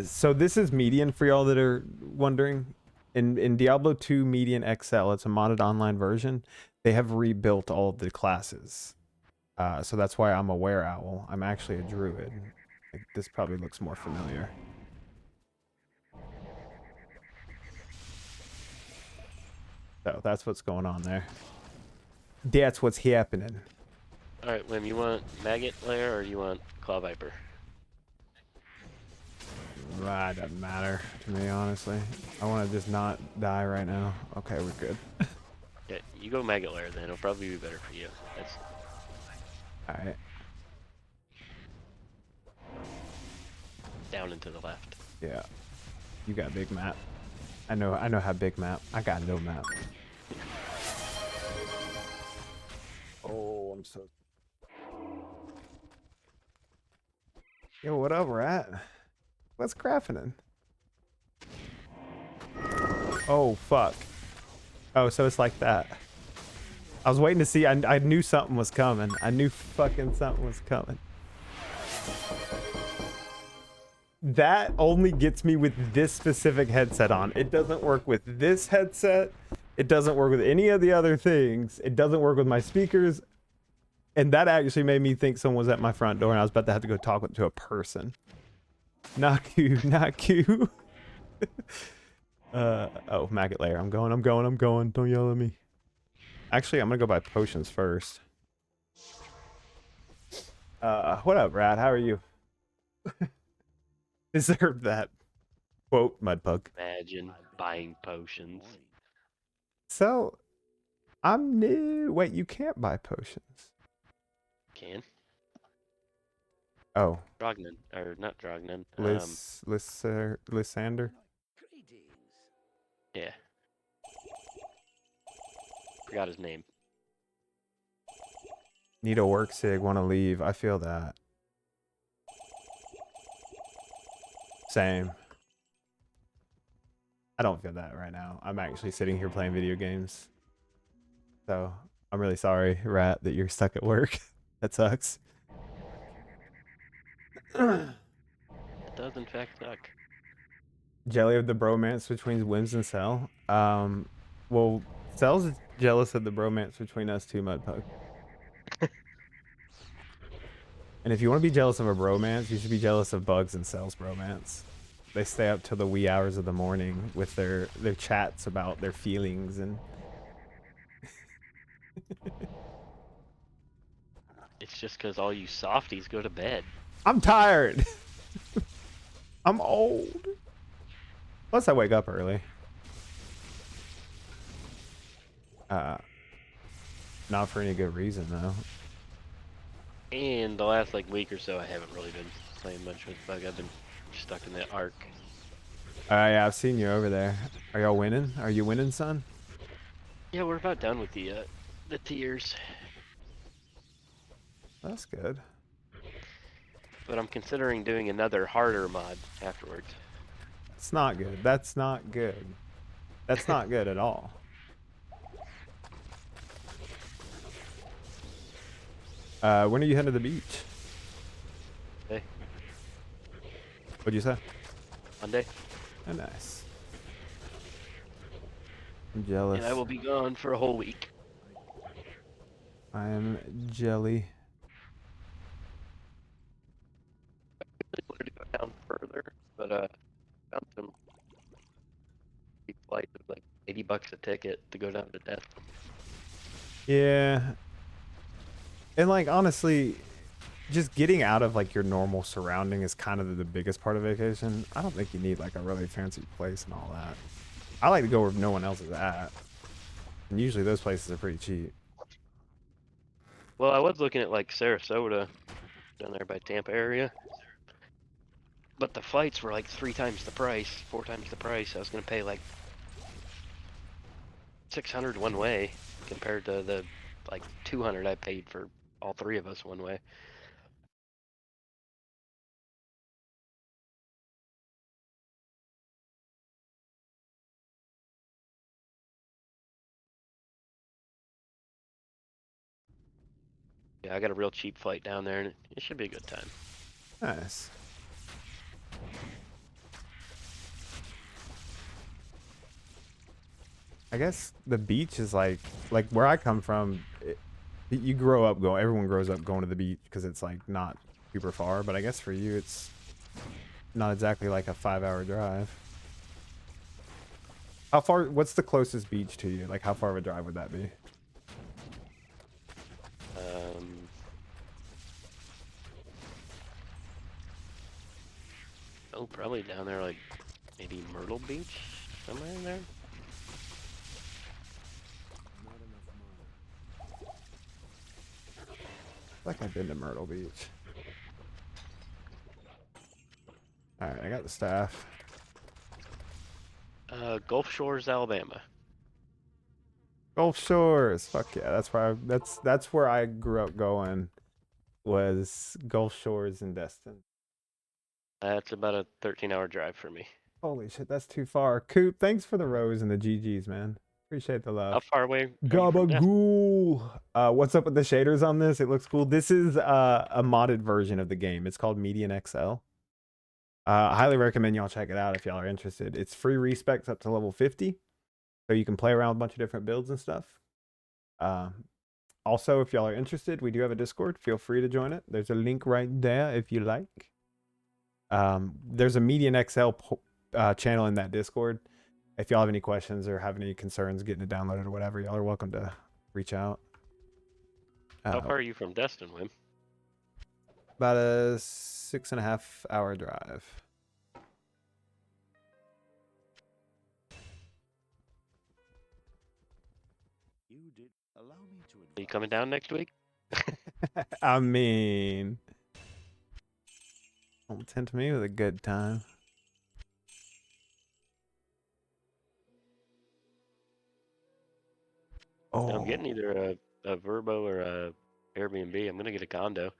So this is median for y'all that are wondering. In Diablo 2 Median XL, it's a modded online version. They have rebuilt all of the classes. So that's why I'm a were-owl. I'm actually a druid. Like, this probably looks more familiar. So that's what's going on there. That's what's happening. Alright, Wim, you want Maggot Lair or you want Claw Viper? It doesn't matter to me, honestly. I want to just not die right now. Okay, we're good. Yeah, you go Maggot Lair then. It'll probably be better for you. That's Alright. down and to the left. Yeah. You got big map. I know how big map. I got no map. Oh, I'm so... Yo, what up, Rat? What's crafting? Oh, fuck. Oh, so it's like that. I was waiting to see. I knew something was coming. I knew fucking something was coming. That only gets me with this specific headset on. It doesn't work with this headset. It doesn't work with any of the other things. It doesn't work with my speakers. And that actually made me think someone was at my front door and I was about to have to go talk to a person. Not you, not you. Oh, Maggot Lair. I'm going. Don't yell at me. Actually, I'm gonna go buy potions first. What up, Rat? How are you? Deserve that. Quote, Mudpug. Imagine buying potions. So, I'm new. Wait, you can't buy potions. Can. Oh. Drognan. Or not Drognan. Lysander? Yeah. Forgot his name. Need a work sig, want to leave. I feel that. Same. I don't feel that right now. I'm actually sitting here playing video games. So, I'm really sorry, Rat, that you're stuck at work. That sucks. It does in fact suck. Jelly of the bromance between Wims and Cell. Well, Cell's jealous of the bromance between us two, Mudpug. And if you want to be jealous of a bromance, you should be jealous of Bugs and Cell's bromance. They stay up till the wee hours of the morning with their chats about their feelings and... It's just because all you softies go to bed. I'm tired. I'm old. Plus, I wake up early. Not for any good reason, though. And the last like week or so, I haven't really been playing much with Bug. I've been stuck in that arc. Yeah, I've seen you over there. Are y'all winning? Are you winning, son? Yeah, we're about done with the tiers. That's good. But I'm considering doing another harder mod afterwards. That's not good. That's not good. That's not good at all. When are you heading to the beach? Hey. What'd you say? Monday. Oh, nice. I'm jealous. And I will be gone for a whole week. I am jelly. I wanted to go down further, but $80 a ticket to go down to Death. Yeah. And like honestly, just getting out of like your normal surrounding is kind of the biggest part of vacation. I don't think you need like a really fancy place and all that. I like to go where no one else is at. And usually those places are pretty cheap. Well, I was looking at like Sarasota down there by Tampa area. But the flights were like 3 times the price, 4 times the price. I was gonna pay like 600 one way compared to the like 200 I paid for all 3 of us one way. Yeah, I got a real cheap flight down there, and it should be a good time. Nice. I guess the beach is like where I come from. You grow up going. Everyone grows up going to the beach because it's like not super far. But I guess for you, it's not exactly like a 5-hour drive. How far? What's the closest beach to you? Like, how far of a drive would that be? Oh, probably down there, like maybe Myrtle Beach, somewhere in there. Not enough money. Like I've been to Myrtle Beach. All right, I got the staff. Gulf Shores, Alabama. Gulf Shores. Fuck yeah, that's where I grew up going. Was Gulf Shores and Destin. That's about a 13-hour drive for me. Holy shit, that's too far. Coop, thanks for the rose and the GGs, man. Appreciate the love. How far away are you from Destin? Gabagool. What's up with the shaders on this? It looks cool. This is a modded version of the game. It's called Median XL. I highly recommend y'all check it out if y'all are interested. It's free respecs up to level 50. So you can play around with a bunch of different builds and stuff. Also, if y'all are interested, we do have a Discord. Feel free to join it. There's a link right there if you like. There's a Median XL channel in that Discord. If y'all have any questions or have any concerns getting it downloaded or whatever, y'all are welcome to reach out. How far are you from Destin, Wim? About a 6.5-hour drive. You did allow me to Are you coming down next week? I mean, don't tempt me with a good time. Oh, I'm getting either a Verbo or a Airbnb. I'm gonna get a condo.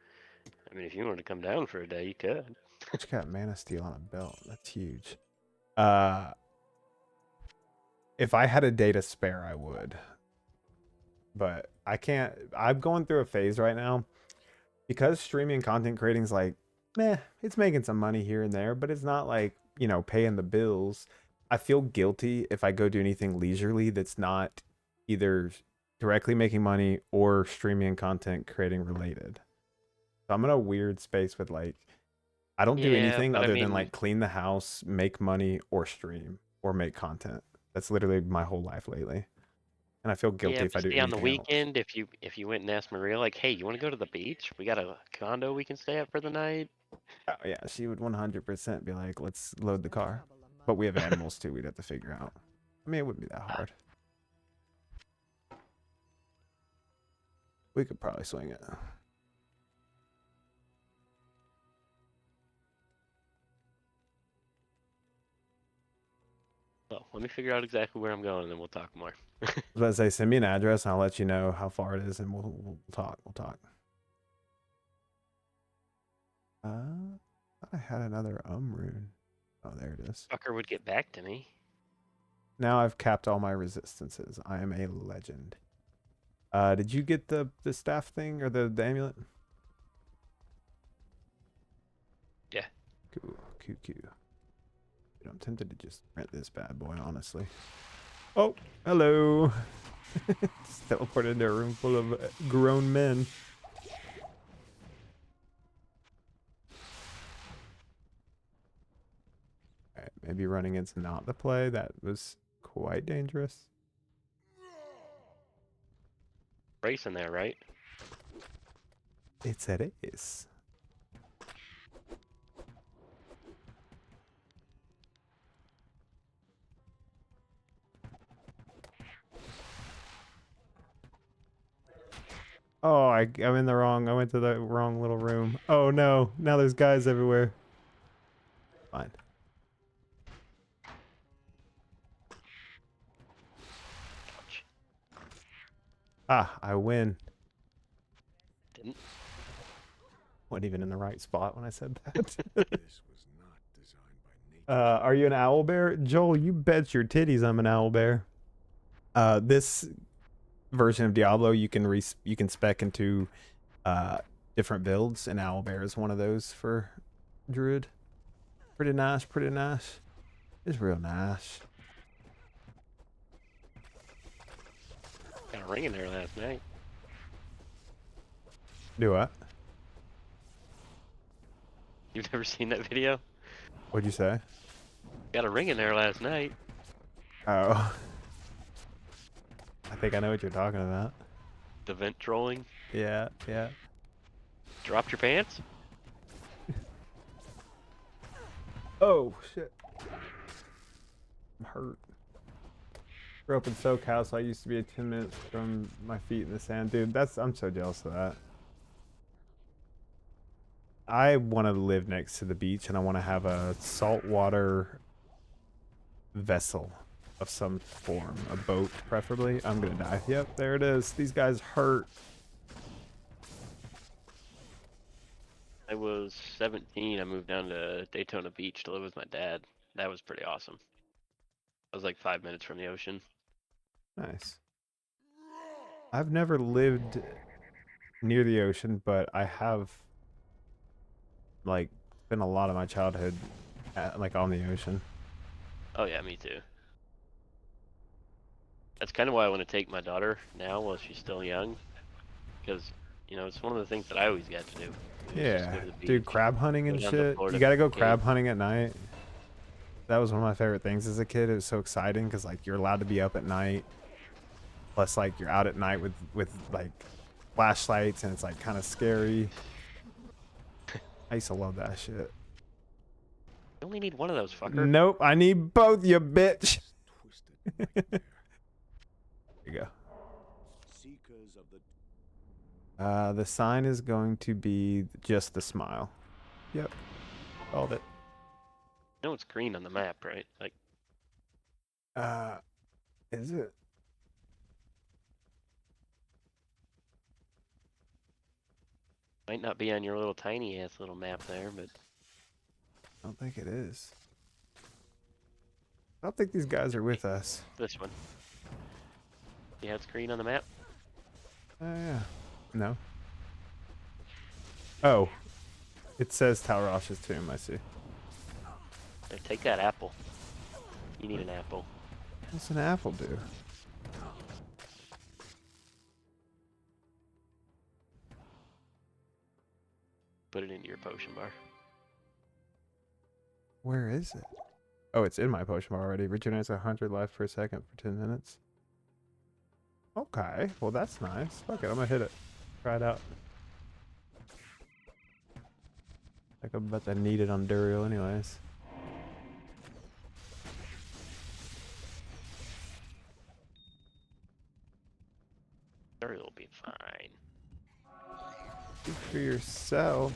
I mean, if you wanted to come down for a day, you could. Which got Mana Steel on a belt. That's huge. If I had a day to spare, I would. But I can't. I'm going through a phase right now because streaming and content creating is like, meh, it's making some money here and there, but it's not like, you know, paying the bills. I feel guilty if I go do anything leisurely that's not either directly making money or streaming and content creating related. So I'm in a weird space with like, I don't do anything other than like clean the house, make money, or stream or make content. That's literally my whole life lately. And I feel guilty if I do anything on the else. weekend, if you went and asked Maria, like, hey, you want to go to the beach? We got a condo we can stay at for the night. Oh, yeah, she would 100% be like, let's load the car. But we have animals too, we'd have to figure out. I mean, it wouldn't be that hard. We could probably swing it. Well, let me figure out exactly where I'm going, and then we'll talk more. I was about to say, send me an address, and I'll let you know how far it is, and we'll talk. We'll talk. I thought I had another rune. Oh, there it is. Fucker would get back to me. Now I've capped all my resistances. I am a legend. Did you get the staff thing or the amulet? Yeah. Cool. Dude, I'm tempted to just rent this bad boy, honestly. Oh, hello. Just teleported into a room full of grown men. Alright, maybe running it's not the play. That was quite dangerous. Race in there, right? It said it is. Oh, I'm in the wrong. I went to the wrong little room. Oh no! Now there's guys everywhere. Fine. Ouch. Ah, I win. Didn't. Wasn't even in the right spot when I said that. This was not designed by nature. Are you an owl bear? Joel, you bet your titties I'm an owl bear. This version of Diablo, you can spec into different builds, and owl bear is one of those for druid. Pretty nice, pretty nice. It's real nice. Got a ring in there last night. Do what? You've never seen that video? What'd you say? Got a ring in there last night. Oh. I think I know what you're talking about. The vent trolling. Yeah, yeah. Dropped your pants? Oh, shit. I'm hurt. Grew up in SoCal, so I used to be 10 minutes from my feet in the sand. Dude, I'm so jealous of that. I want to live next to the beach, and I want to have a saltwater vessel of some form. A boat, preferably. I'm going to die. Yep, there it is. These guys hurt. I was 17. I moved down to Daytona Beach to live with my dad. That was pretty awesome. I was like 5 minutes from the ocean. Nice. I've never lived near the ocean, but I have like spent a lot of my childhood like on the ocean. Oh yeah, me too. That's kind of why I want to take my daughter now while she's still young, because you know it's one of the things that I always got to do. Yeah, dude, crab hunting and go down to shit. Florida You gotta go Cape. crab hunting at night. That was one of my favorite things as a kid. It was so exciting because like you're allowed to be up at night. Plus, like you're out at night with like flashlights, and it's like kind of scary. I used to love that shit. You only need one of those, fucker. Nope, I need both, you bitch. Twisted. There you go. Seekers of the The sign is going to be just the smile. Yep, called it. You know it's green on the map, right? Like, Is it? might not be on your little tiny ass little map there, but I don't think it is. I don't think these guys are with us. this one. Yeah, it's green on the map. Oh, yeah. No. Oh. It says Talrosh's tomb, I see. There, take that apple. You need an apple. What's an apple do? Put it into your potion bar. Where is it? Oh, it's in my potion bar already. Regenerates 100 life per second for 10 minutes. Okay. Well, that's nice. Fuck it. I'm gonna hit it. Try it out. Like I'm about to need it on Duriel anyways. Sure, it'll be fine. Speak for yourself.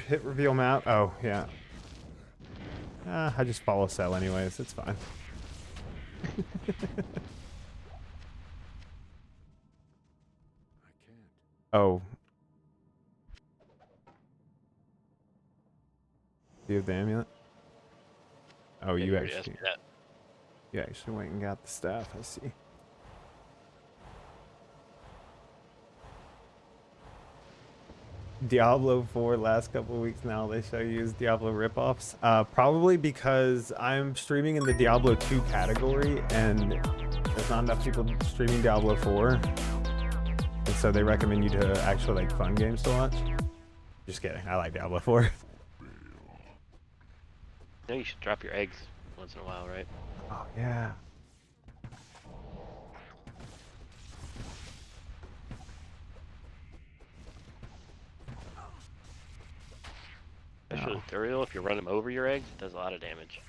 Hit reveal map. Oh, yeah. I just follow Cell anyways. It's fine. I can't. Oh. Do you have the amulet? Oh, Yeah, you already asked actually, me that. you actually went and got the staff. I see. Diablo 4 last couple of weeks now they show you as Diablo ripoffs. Probably because I'm streaming in the Diablo 2 category, and There's not enough people streaming Diablo 4, and so they recommend you to actually like fun games to watch. Just kidding. I like Diablo 4. You should drop your eggs once in a while, right? Oh yeah. Especially with Duriel, if you run them over your eggs, it does a lot of damage.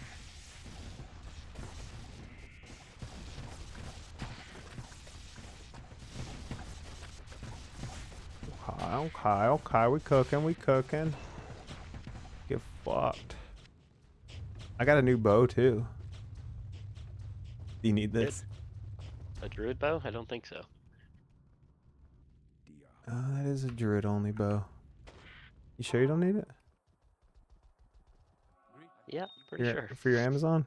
Okay, we cooking. Get fucked. I got a new bow too. Do you need this? A druid bow? I don't think so. That is a druid only bow. You sure you don't need it? Yeah, pretty sure. For your Amazon?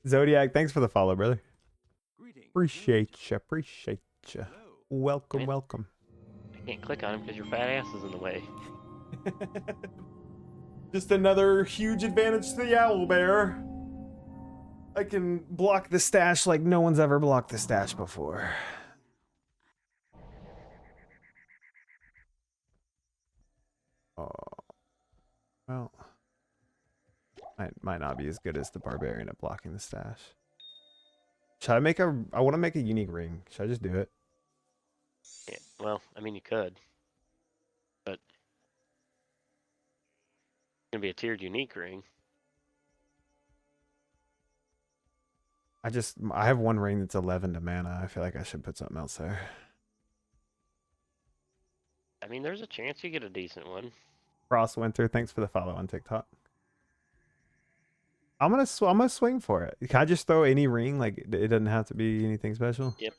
Zodiac, thanks for the follow, brother. Appreciate you. Welcome, Man. welcome. I can't click on him because your fat ass is in the way. Just another huge advantage to the owl bear. I can block the stash like no one's ever blocked the stash before. Oh, well, might not be as good as the barbarian at blocking the stash. Should I make a? I want to make a unique ring. Should I just do it? Yeah, well, I mean, you could. But it's going to be a tiered unique ring. I have one ring that's 11 to mana. I feel like I should put something else there. I mean, there's a chance you get a decent one. Frost Winter, thanks for the follow on TikTok. I'm gonna swing for it. Can I just throw any ring? Like it doesn't have to be anything special. Yep,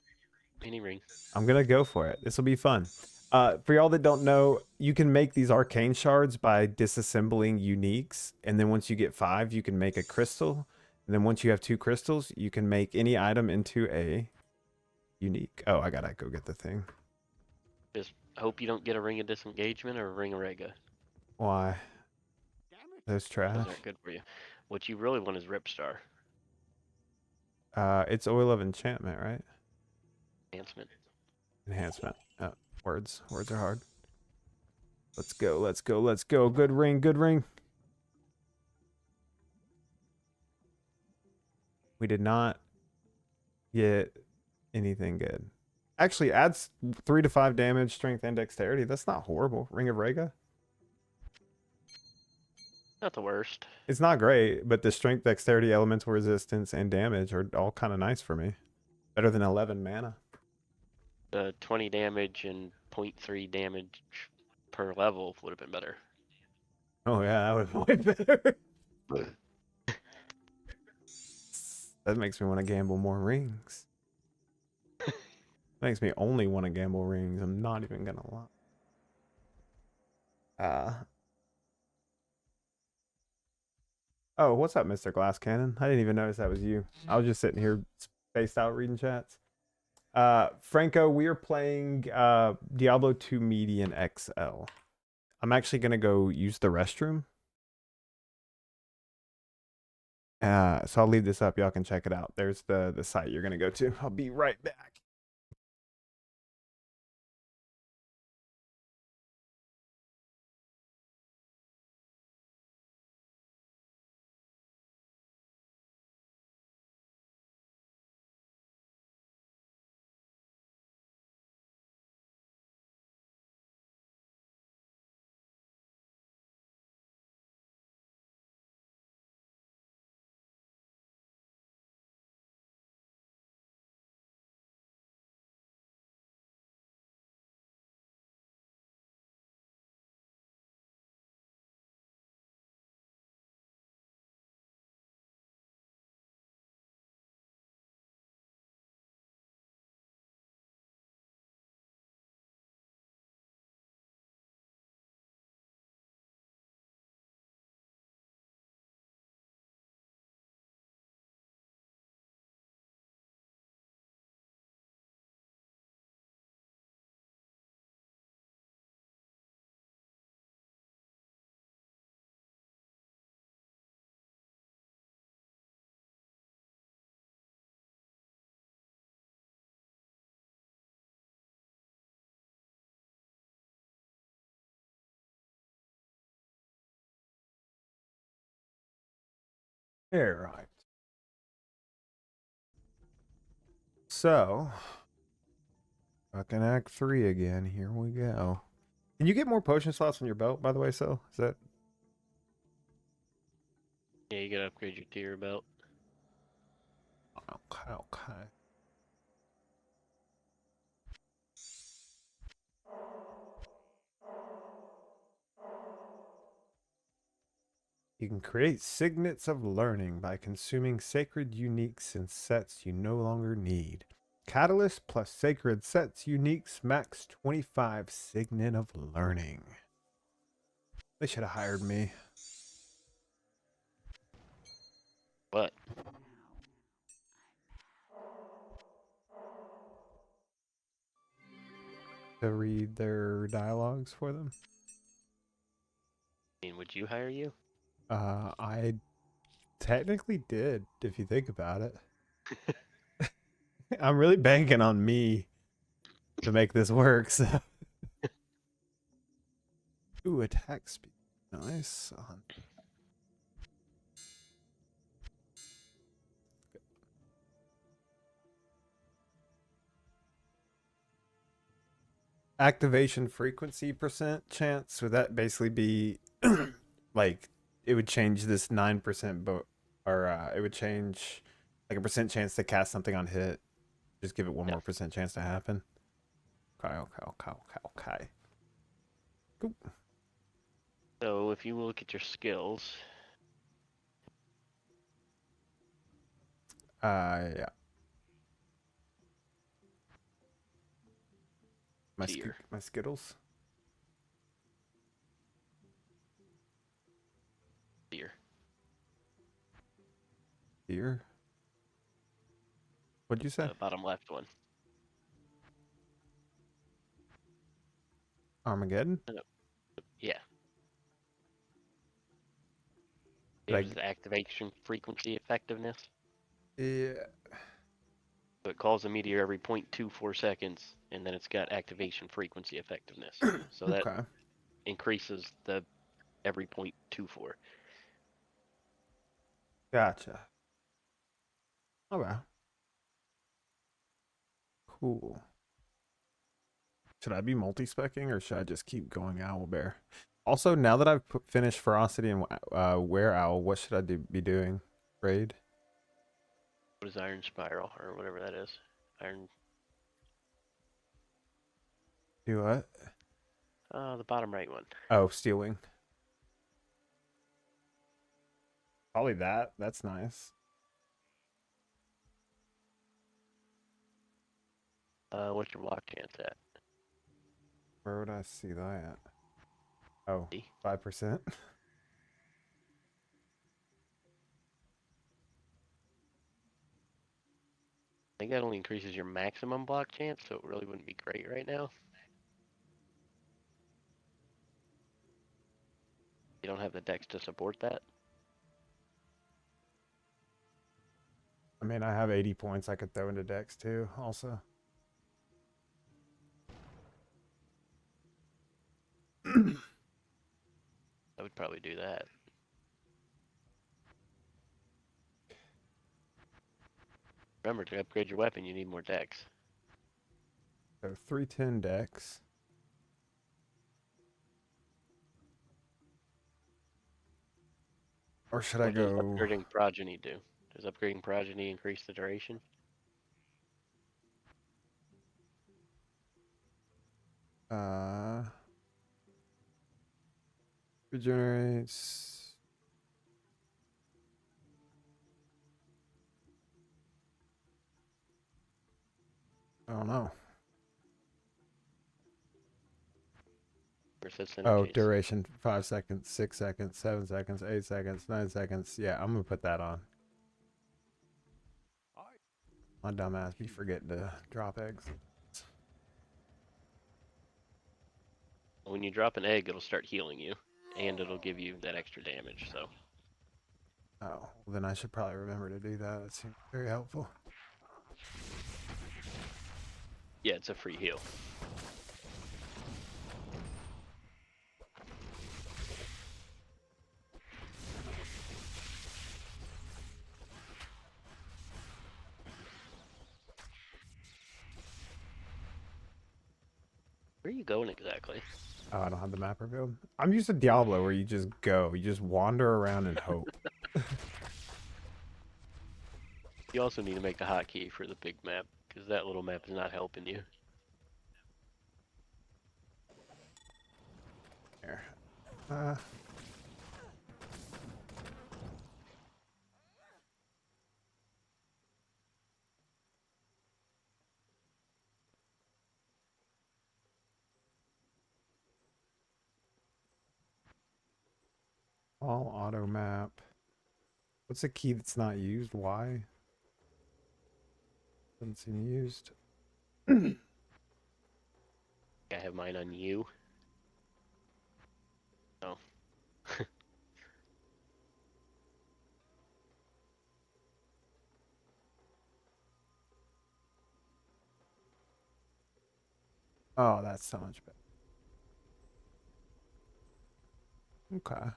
any ring. I'm gonna go for it. This will be fun. For y'all that don't know, you can make these arcane shards by disassembling uniques, and then once you get 5, you can make a crystal, and then once you have 2 crystals, you can make any item into a unique. Oh, I gotta go get the thing. Just hope you don't get a ring of disengagement or a ring of rega. Why? Those trash. Those aren't good for you. What you really want is Ripstar. It's oil of enchantment, right? Enhancement. Enhancement. Oh, words are hard. Let's go. Good ring. We did not get anything good. Actually, adds 3 to 5 damage, strength, and dexterity. That's not horrible. Ring of Rega. Not the worst. It's not great, but the strength, dexterity, elemental resistance, and damage are all kind of nice for me. Better than 11 mana. The 20 damage and 0.3 damage per level would have been better. Oh yeah, that would have been way better. That makes me want to gamble more rings. Makes me only want to gamble rings. I'm not even gonna lie. Oh, what's up, Mr. Glass Cannon? I didn't even notice that was you. I was just sitting here spaced out reading chats. Franco, we are playing Diablo 2 Median XL. I'm actually gonna go use the restroom. So I'll leave this up. Y'all can check it out. There's the site you're gonna go to. I'll be right back. Alright. So, fucking Act 3 again. Here we go. Can you get more potion slots on your belt, by the way, so? Is that... Yeah, you gotta upgrade your tier belt. Okay, okay. You can create signets of learning by consuming sacred uniques and sets you no longer need. Catalyst plus sacred sets uniques max 25 signet of learning. They should have hired me. But To read their dialogues for them. I mean, would you hire you? I technically did, if you think about it. I'm really banking on me to make this work, so. Ooh, attack speed. Nice. Activation frequency percent chance. Would that basically be like it would change this 9% or it would change like a percent chance to cast something on hit. Just give it one more percent chance to happen. Okay, okay, okay, okay, okay. Cool. So if you look at your skills, Yeah. tier. My Skittles. Tier. Here. What'd you say? The bottom left one. Armageddon? Yeah. Like, There's the activation frequency effectiveness. yeah. So it calls a meteor every 0.24 seconds, and then it's got activation frequency effectiveness. So that Okay. increases the every 0.24. Gotcha. Okay. Cool. Should I be multi-specking or should I just keep going Owlbear? Also, now that I've finished Ferocity and Were Owl, what should I be doing? Raid? What is Iron Spiral, or whatever that is? Iron. Do what? The bottom right one. Oh, Steelwing. Probably that. That's nice. What's your block chance at? Where would I see that at? Oh, See? 5%. I think that only increases your maximum block chance, so it really wouldn't be great right now. You don't have the dex to support that. I mean, I have 80 points I could throw into Dex too, also. I would probably do that. Remember, to upgrade your weapon, you need more dex. So 310 Dex. Or should I What does go? upgrading progeny do? Does upgrading progeny increase the duration? Regenerates. I don't know. Versus Oh, synergies? duration 5 seconds, 6 seconds, 7 seconds, 8 seconds, 9 seconds. Yeah, I'm gonna put that on. My dumbass be forgetting to drop eggs. When you drop an egg, it'll start healing you, and it'll give you that extra damage, so. Oh, well, then I should probably remember to do that. That seems very helpful. Yeah, it's a free heal. Where are you going exactly? Oh, I don't have the map revealed. I'm used to Diablo where you just go. You just wander around and hope. You also need to make a hotkey for the big map, because that little map is not helping you. Here. All auto map. What's the key that's not used? Why? Doesn't seem used. I have mine on you. Oh. Oh, that's so much better. Okay.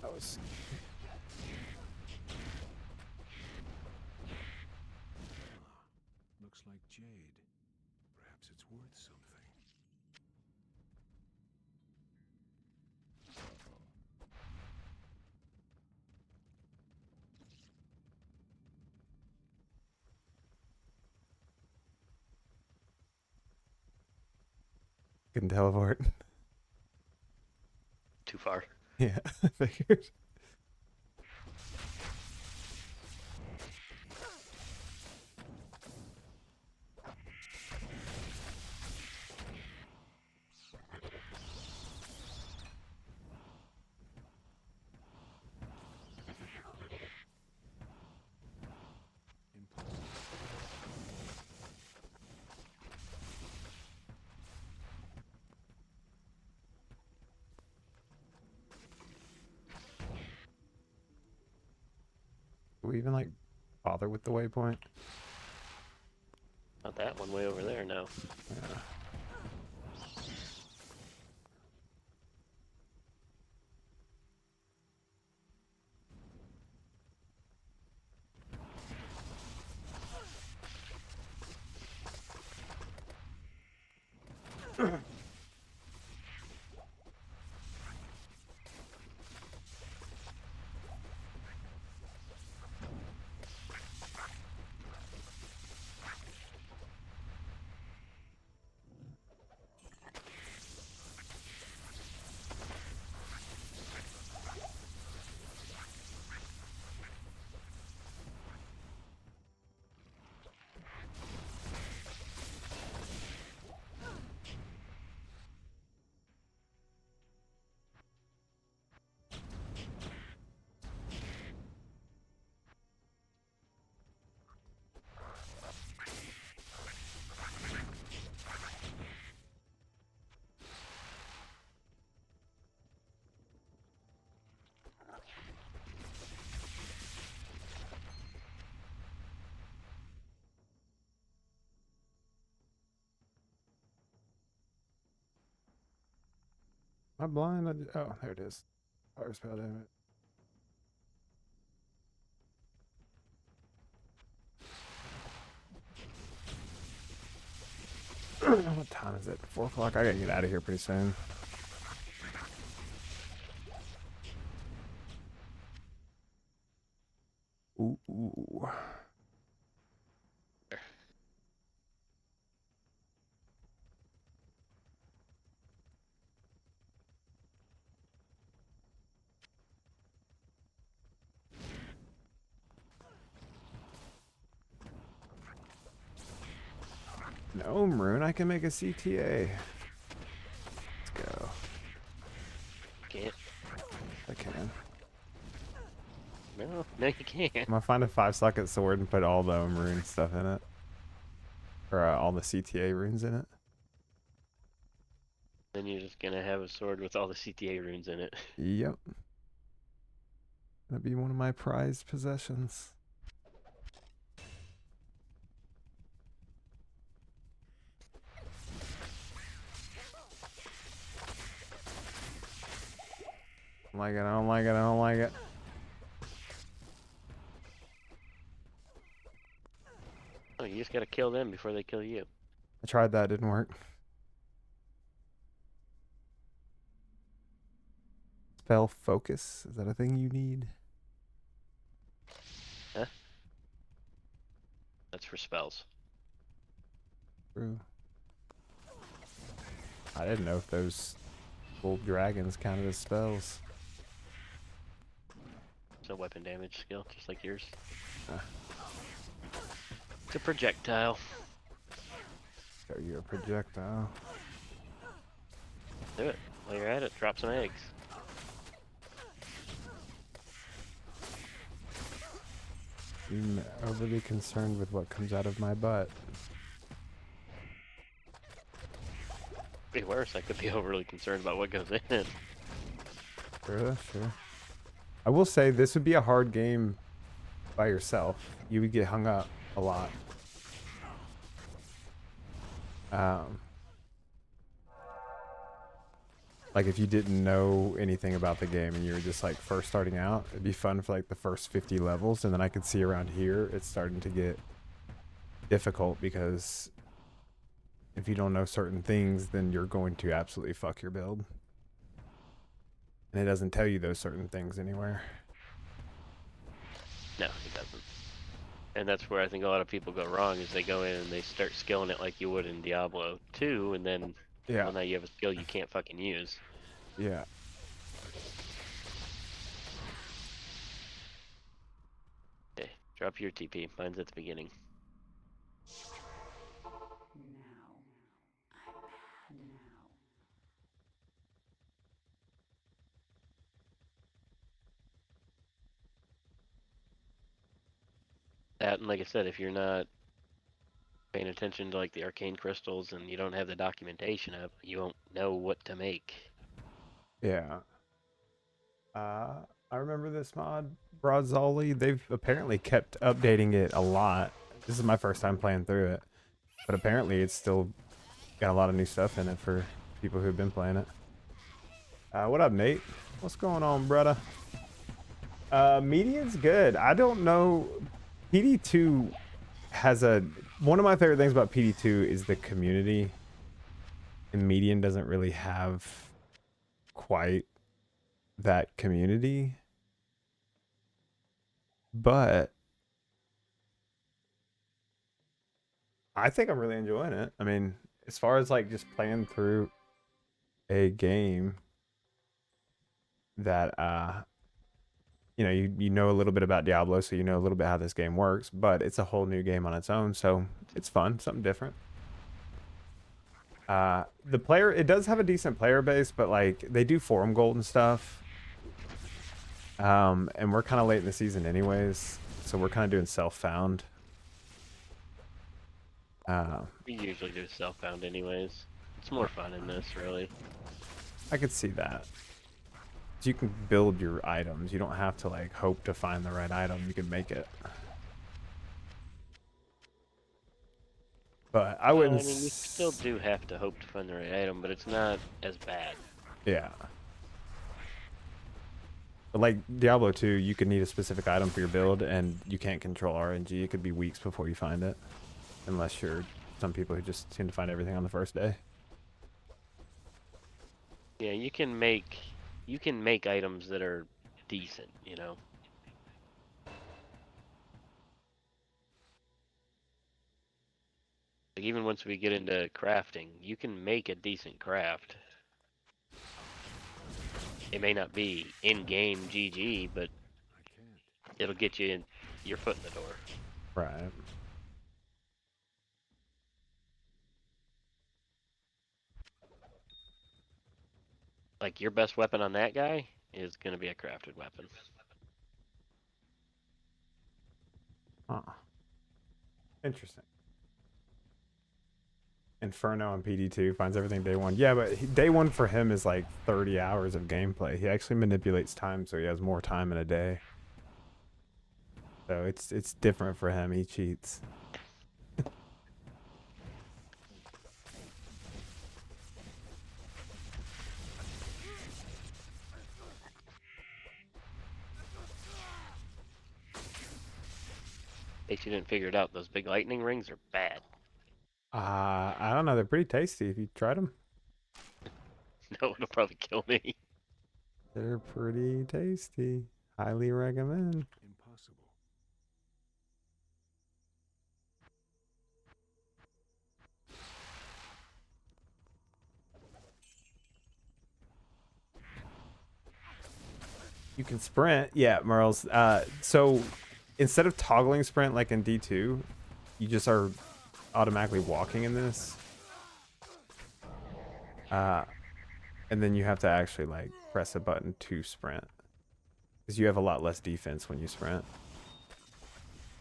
That was Looks like jade. Perhaps it's worth something. couldn't teleport. Too far. Yeah, I figured. Do we even like bother with the waypoint? Not that one way over there, no. Yeah. Am I blind? Oh, there it is. Fire spell damage. What time is it? 4 o'clock? I gotta get out of here pretty soon. Ooh. No, Maroon, I can make a CTA. Let's go. Can't. I can. No, no, you can't. I'm gonna find a 5-socket sword and put all the Maroon stuff in it. or all the CTA runes in it. Then you're just gonna have a sword with all the CTA runes in it. Yep. That'd be one of my prized possessions. I don't like it, I don't like it, I don't like it. Oh, you just gotta kill them before they kill you. I tried that, didn't work. Spell focus, is that a thing you need? Huh? That's for spells. True. I didn't know if those gold dragons counted as spells. It's a weapon damage skill, just like yours. Ah. It's a projectile. Show you a projectile. Do it. While you're at it, drop some eggs. I'm overly concerned with what comes out of my butt. Be worse, I could be overly concerned about what goes in. Sure, sure. I will say this would be a hard game by yourself. You would get hung up a lot. Like if you didn't know anything about the game and you were just like first starting out, it'd be fun for like the first 50 levels, and then I could see around here it's starting to get difficult because if you don't know certain things, then you're going to absolutely fuck your build. And it doesn't tell you those certain things anywhere. No, it doesn't. And that's where I think a lot of people go wrong, is they go in and they start skilling it like you would in Diablo 2, and then well, now you have a skill you can't fucking use. Yeah. Okay, drop your TP. Mine's at the beginning. That, and like I said, if you're not paying attention to like the arcane crystals and you don't have the documentation up, you won't know what to make. Yeah. I remember this mod, Broadzoli. They've apparently kept updating it a lot. This is my first time playing through it, but apparently it's still got a lot of new stuff in it for people who've been playing it. What up, Nate? What's going on, brother? Median's good. I don't know. PD2 has one of my favorite things about PD2 is the community, and Median doesn't really have quite that community. But I think I'm really enjoying it. I mean, as far as like just playing through a game that you know, you know a little bit about Diablo, so you know a little bit how this game works, but it's a whole new game on its own, so it's fun, something different. It does have a decent player base, but like they do forum gold and stuff. And we're kind of late in the season anyways, so we're kind of doing self-found. We usually do self-found anyways. It's more fun in this, really. I could see that. So you can build your items. You don't have to like hope to find the right item. You can make it. But I wouldn't. I mean, you still do have to hope to find the right item, but it's not as bad. Yeah. But like Diablo 2, you could need a specific item for your build, and you can't control RNG. It could be weeks before you find it, unless you're some people who just seem to find everything on the first day. Yeah, you can make items that are decent, you know. Like even once we get into crafting, you can make a decent craft. It may not be in-game GG, but it'll get you your foot in the door. Right. Like your best weapon on that guy is going to be a crafted weapon. Huh. Interesting. Inferno on PD2 finds everything day one. Yeah, but day one for him is like 30 hours of gameplay. He actually manipulates time so he has more time in a day. So it's different for him. He cheats. In case you didn't figure it out, those big lightning rings are bad. I don't know. They're pretty tasty. If you tried them, No, it'll probably kill me. they're pretty tasty. Highly recommend. Impossible. You can sprint. Yeah, Merles. So instead of toggling sprint like in D2, you just are automatically walking in this. And then you have to actually like press a button to sprint. Because you have a lot less defense when you sprint.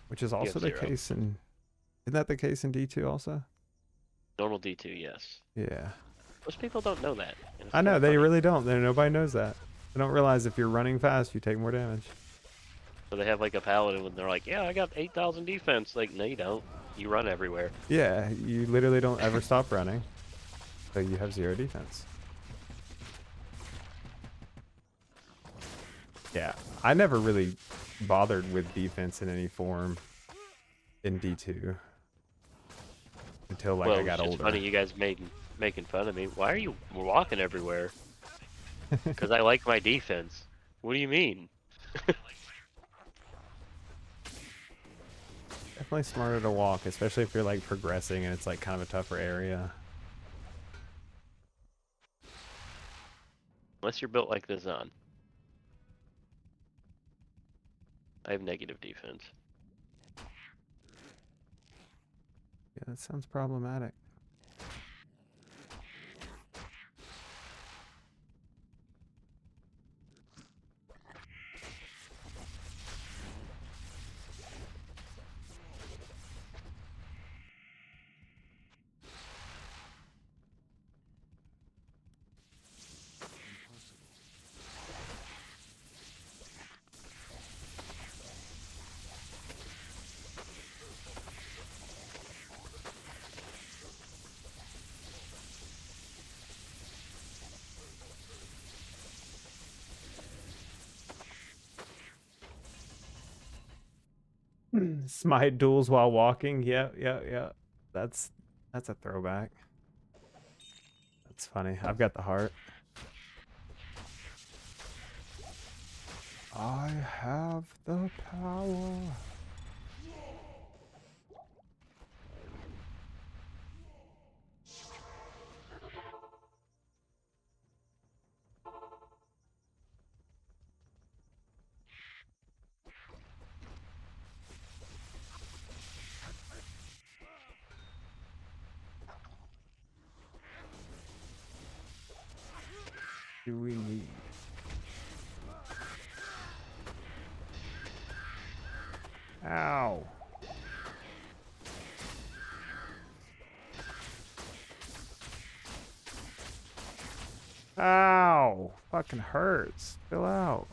Which is also the case in... Isn't that the case in D2 also? Normal D2, yes. Yeah. Most people don't know that. I know, they really don't. Nobody knows that. They don't realize if you're running fast, you take more damage. So they have like a paladin when they're like, yeah, I got 8,000 defense. Like, no, you don't. You run everywhere. Yeah, you literally don't ever stop running. So you have 0 defense. Yeah, I never really bothered with defense in any form in D2 until like I got it's older. Funny you guys making fun of me. Why are you walking everywhere? Because I like my defense. What do you mean? Definitely smarter to walk, especially if you're like progressing and it's like kind of a tougher area. Unless you're built like the Zon. I have negative defense. Yeah, that sounds problematic. Smite duels while walking. Yeah. That's a throwback. That's funny. I've got the heart. I have the power. Do we need? Ow. Ow. Fucking hurts. Chill out.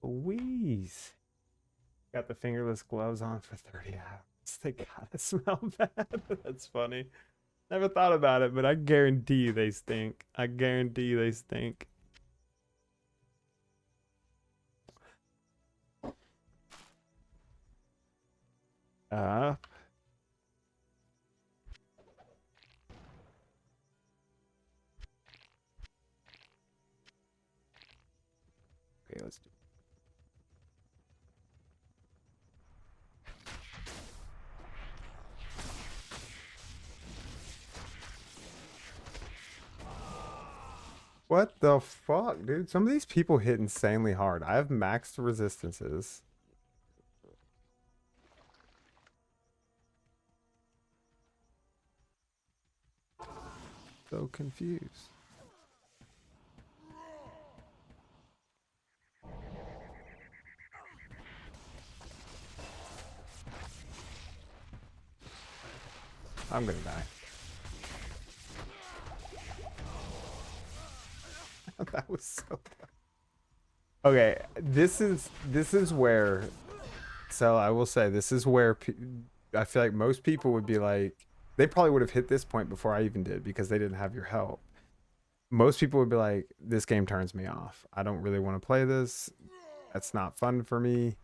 Louise. Got the fingerless gloves on for 30 hours. They gotta smell bad. That's funny. Never thought about it, but I guarantee you they stink. I guarantee you they stink. Okay, let's do. What the fuck, dude? Some of these people hit insanely hard. I have maxed resistances. So confused. I'm gonna die. That was so bad. Okay, this is where. So I will say this is where I feel like most people would be like, they probably would have hit this point before I even did because they didn't have your help. Most people would be like, this game turns me off. I don't really want to play this. That's not fun for me.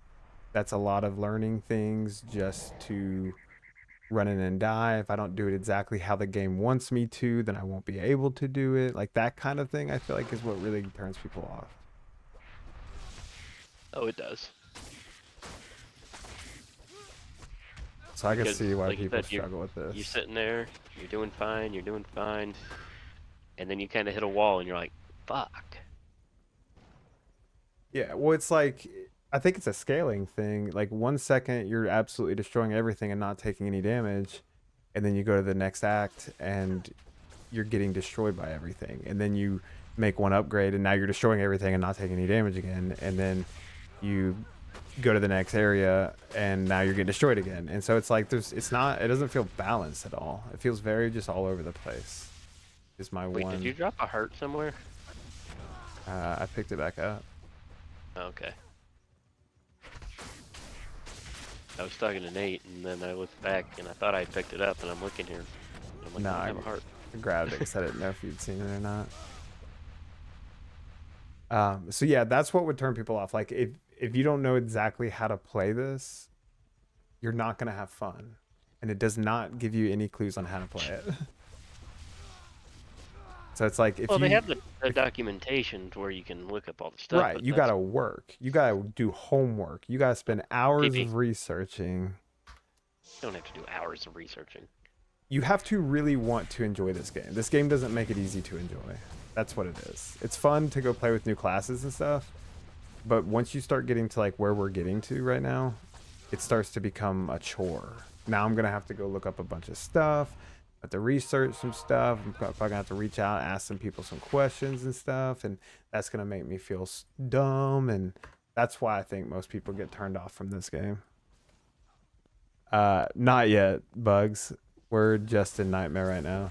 That's a lot of learning things just to run in and die. If I don't do it exactly how the game wants me to, then I won't be able to do it. Like that kind of thing, I feel like is what really turns people off. Oh, it does. So I can Because, see why like you people said, struggle with You're this. sitting there, you're doing fine, and then you kind of hit a wall, and you're like, "Fuck." Yeah, well, it's like I think it's a scaling thing. Like 1 second you're absolutely destroying everything and not taking any damage, and then you go to the next act and you're getting destroyed by everything, and then you make one upgrade and now you're destroying everything and not taking any damage again, and then you go to the next area and now you're getting destroyed again. And so it's like it doesn't feel balanced at all. It feels very just all over the place. Is my Wait, one. did you drop a heart somewhere? I picked it back up. Okay. I was talking to Nate, and then I looked back, and I thought I picked it up, and I'm looking here. And I'm like, No, I don't I have a heart. grabbed it because I didn't know if you'd seen it or not. So yeah, that's what would turn people off. Like if you don't know exactly how to play this, you're not gonna have fun, and it does not give you any clues on how to play it. So it's like Well, they have the documentation where you can look up all the stuff. right, But you gotta work, you gotta do homework, you gotta spend hours PP. of researching. You don't have to do hours of researching. You have to really want to enjoy this game. This game doesn't make it easy to enjoy. That's what it is. It's fun to go play with new classes and stuff, but once you start getting to like where we're getting to right now, it starts to become a chore. Now I'm gonna have to go look up a bunch of stuff, have to research some stuff. I'm probably gonna have to reach out, ask some people some questions and stuff, and that's gonna make me feel dumb, and that's why I think most people get turned off from this game. Not yet, Bugs. We're just in Nightmare right now.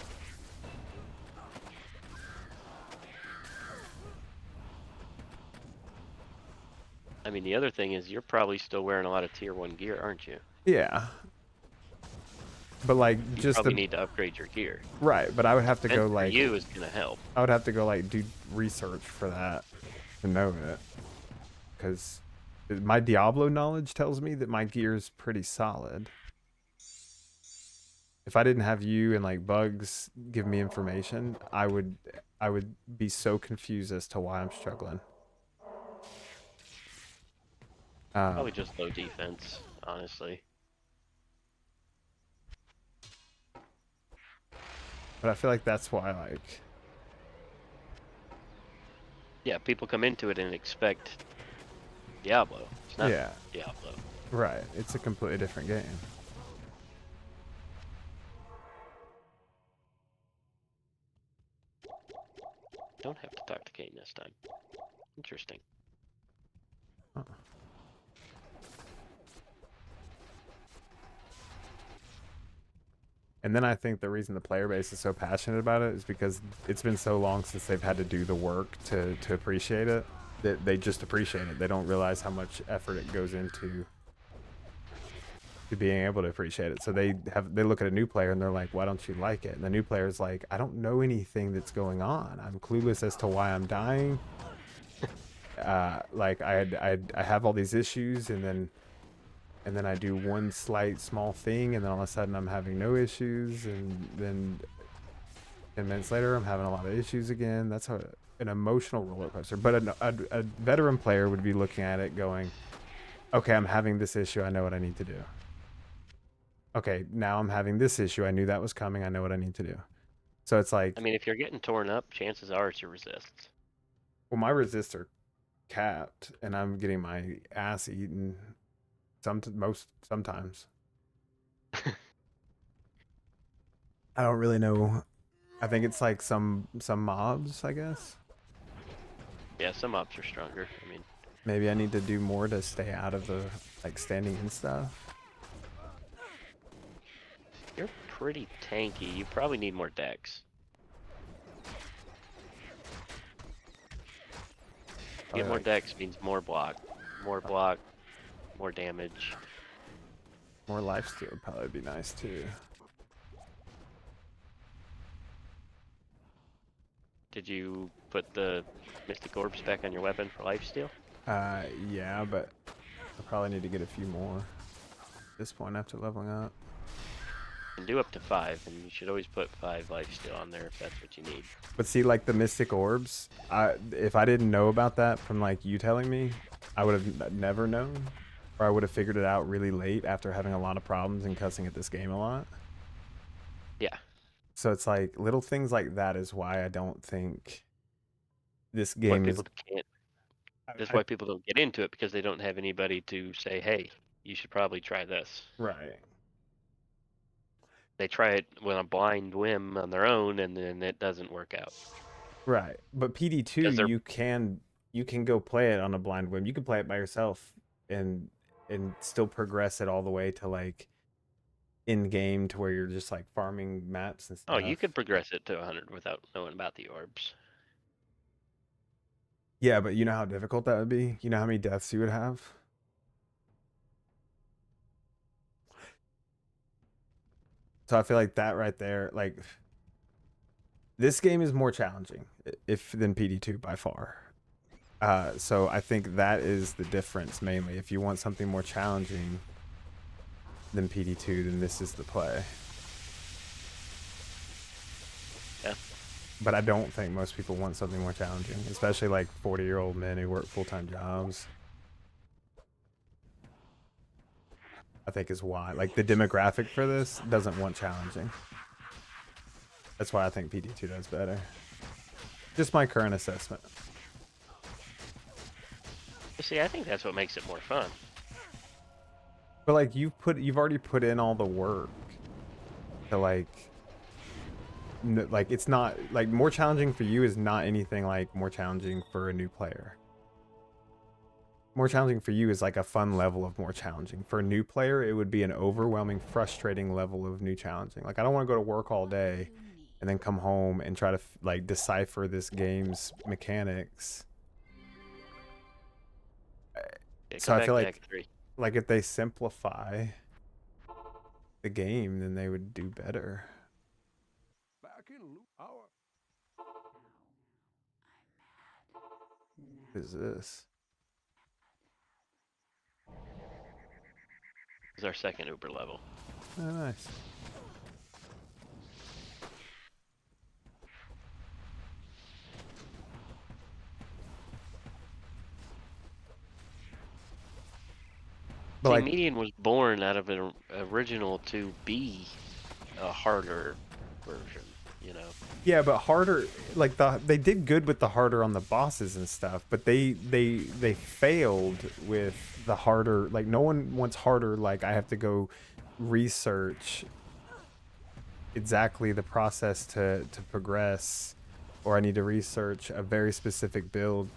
I mean, the other thing is you're probably still wearing a lot of tier 1 gear, aren't you? Yeah. But like You just probably need to upgrade your gear. right, but I would have to And go for like you is gonna help. I would have to go like do research for that to know it. Cuz my Diablo knowledge tells me that my gear is pretty solid. If I didn't have you and like Bugs give me information, I would be so confused as to why I'm struggling. Probably just low defense, honestly. But I feel like that's why like Yeah, people come into it and expect Diablo. It's not yeah, Diablo. right. It's a completely different game. Don't have to talk to Kane this time. Interesting. Huh. And then I think the reason the player base is so passionate about it is because it's been so long since they've had to do the work to appreciate it that they just appreciate it. They don't realize how much effort it goes into to being able to appreciate it. So they look at a new player and they're like, "Why don't you like it?" And the new player's like, "I don't know anything that's going on. I'm clueless as to why I'm dying. Like I have all these issues, and then I do one slight small thing, and then all of a sudden I'm having no issues, and then 10 minutes later I'm having a lot of issues again." That's an emotional roller coaster. But a veteran player would be looking at it going, "Okay, I'm having this issue. I know what I need to do. Okay, now I'm having this issue. I knew that was coming. I know what I need to do." So it's like, I mean, if you're getting torn up, chances are it's your resists. well, my resists are capped, and I'm getting my ass eaten sometimes. I don't really know I think it's like some mobs, I guess. Yeah, some ops are stronger. I mean, Maybe I need to do more to stay out of the like standing and stuff. you're pretty tanky. You probably need more dex. Probably Get more like dex means more block. More block, more damage. more lifesteal would probably be nice too. Did you put the Mystic Orbs back on your weapon for lifesteal? Yeah, but I probably need to get a few more at this point after leveling up. You can do up to 5, and you should always put 5 lifesteal on there if that's what you need. But see, like the Mystic Orbs, if I didn't know about that from like you telling me, I would have never known, or I would have figured it out really late after having a lot of problems and cussing at this game a lot. Yeah. So it's like little things like that is why I don't think this Why game is. people can't. That's I- why people don't get into it, because they don't have anybody to say, "Hey, you should probably try this." right. They try it with a blind whim on their own, and then it doesn't work out. Right. But PD2, Because they're you can go play it on a blind whim. You can play it by yourself and still progress it all the way to like in game to where you're just like farming maps and stuff. oh, you could progress it to 100 without knowing about the orbs. Yeah, but you know how difficult that would be? You know how many deaths you would have? So I feel like that right there, like this game is more challenging if than PD2 by far. So I think that is the difference mainly. If you want something more challenging than PD2, then this is the play. Yeah. But I don't think most people want something more challenging, especially like 40-year-old men who work full-time jobs. I think is why. Like the demographic for this doesn't want challenging. That's why I think PD2 does better. Just my current assessment. See, I think that's what makes it more fun. But like you've already put in all the work to like it's not like more challenging for you is not anything like more challenging for a new player. More challenging for you is like a fun level of more challenging. For a new player, it would be an overwhelming, frustrating level of new challenging. Like I don't want to go to work all day and then come home and try to like decipher this game's mechanics. Yeah, So come I back feel to like Act 3. like if they simplify the game, then they would do better. Back in loop hour. What is this? This is our second Uber level. Oh, nice. But See, like, Median was born out of an original to be a harder version, you know? yeah, but harder. Like they did good with the harder on the bosses and stuff, but they failed with the harder. Like no one wants harder. Like I have to go research exactly the process to progress, or I need to research a very specific build.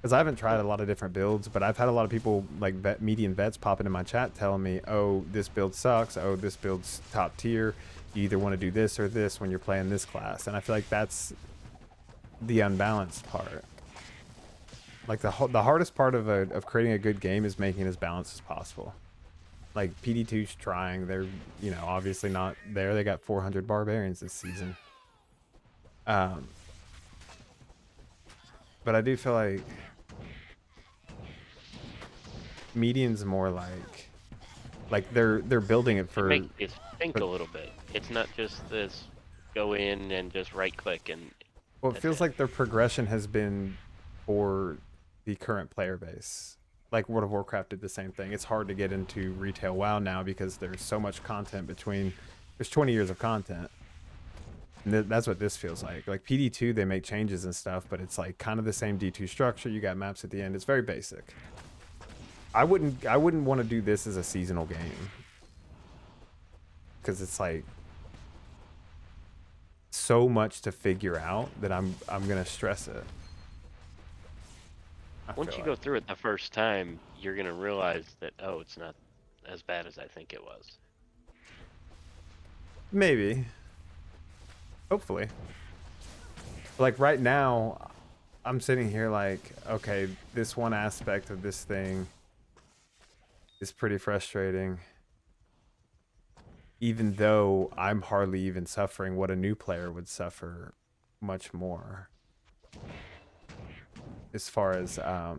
Because I haven't tried a lot of different builds, but I've had a lot of people like median vets popping in my chat telling me, oh, this build sucks. Oh, this build's top tier. You either want to do this or this when you're playing this class. And I feel like that's the unbalanced part. Like the hardest part of creating a good game is making it as balanced as possible. Like PD2's trying. They're, you know, obviously not there. They got 400 barbarians this season. But I do feel like median's more like they're building it for Make it think a little bit. It's not just this go in and just right click and well, it that's feels it. like their progression has been for the current player base. Like World of Warcraft did the same thing. It's hard to get into retail WoW now because there's so much content between. There's 20 years of content. And that's what this feels like. Like PD2, they make changes and stuff, but it's like kind of the same D2 structure. You got maps at the end. It's very basic. I wouldn't want to do this as a seasonal game. Because it's like so much to figure out that I'm gonna stress it. Once you go through it the first time, you're gonna realize that, oh, it's not as bad as I think it was. Maybe. Hopefully. Like right now, I'm sitting here like, okay, this one aspect of this thing is pretty frustrating. Even though I'm hardly even suffering what a new player would suffer much more. As far as I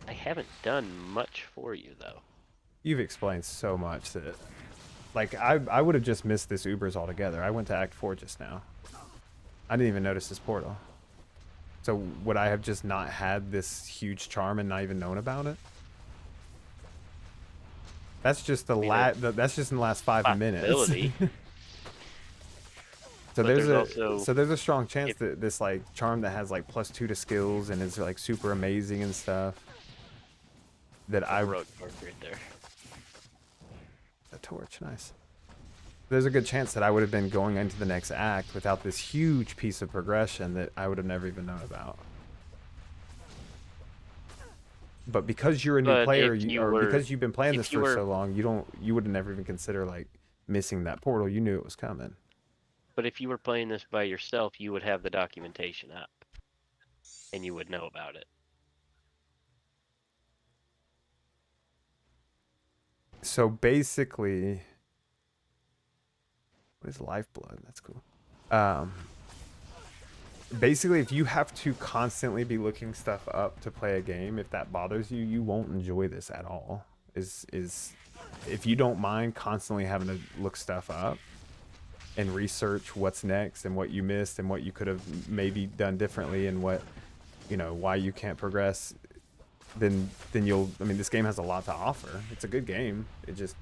haven't done much for you though. you've explained so much that like I would have just missed this Ubers altogether. I went to Act 4 just now. I didn't even notice this portal. So would I have just not had this huge charm and not even known about it? That's just that's just in the last 5 minutes. So there's a strong chance that this like charm that has like +2 to skills and is like super amazing and stuff that I wrote right there. A torch, nice. There's a good chance that I would have been going into the next act without this huge piece of progression that I would have never even known about. But because you're a new player, because you've been playing this for so long, you would have never even consider like missing that portal. You knew it was coming. But if you were playing this by yourself, you would have the documentation up, and you would know about it. So basically, what is lifeblood? That's cool. Basically, if you have to constantly be looking stuff up to play a game, if that bothers you, you won't enjoy this at all. If you don't mind constantly having to look stuff up and research what's next and what you missed and what you could have maybe done differently and what, you know, why you can't progress, then you'll, I mean, this game has a lot to offer. It's a good game. It just,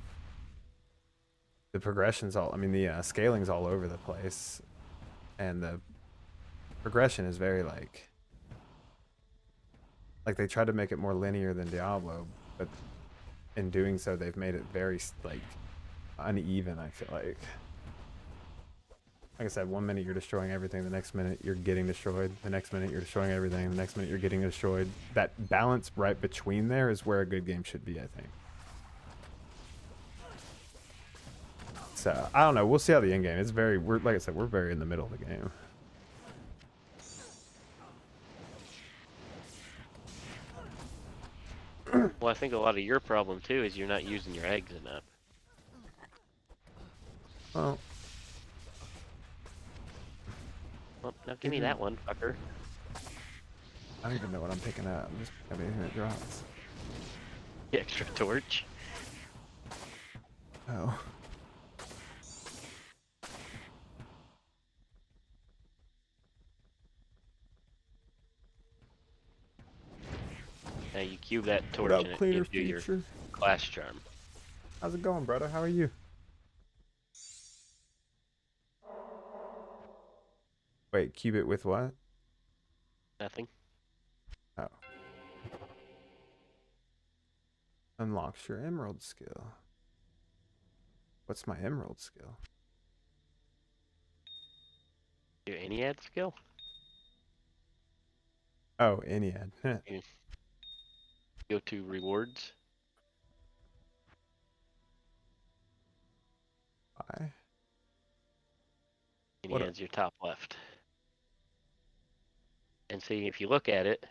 the progression's all, I mean, the scaling's all over the place, and the progression is very like they tried to make it more linear than Diablo, but in doing so they've made it very like uneven. I feel like I said, 1 minute you're destroying everything, the next minute you're getting destroyed, the next minute you're destroying everything, the next minute you're getting destroyed. That balance right between there is where a good game should be, I think. So I don't know, we'll see how the end game. It's very, like I said, we're very in the middle of the game. Well, I think a lot of your problem too is you're not using your eggs enough. Well, now give me that one, fucker. I don't even know what I'm picking up. I'm just picking up anything that drops. The extra torch. Oh. Now you cube that torch and it gives you your class charm. How's it going, brother? How are you? Wait, cube it with what? Nothing. Oh. Unlocks your emerald skill. What's my emerald skill? Your Ennead skill? Oh, Ennead. Go to rewards. Why? Ennead's your top left. And see, if you look at it,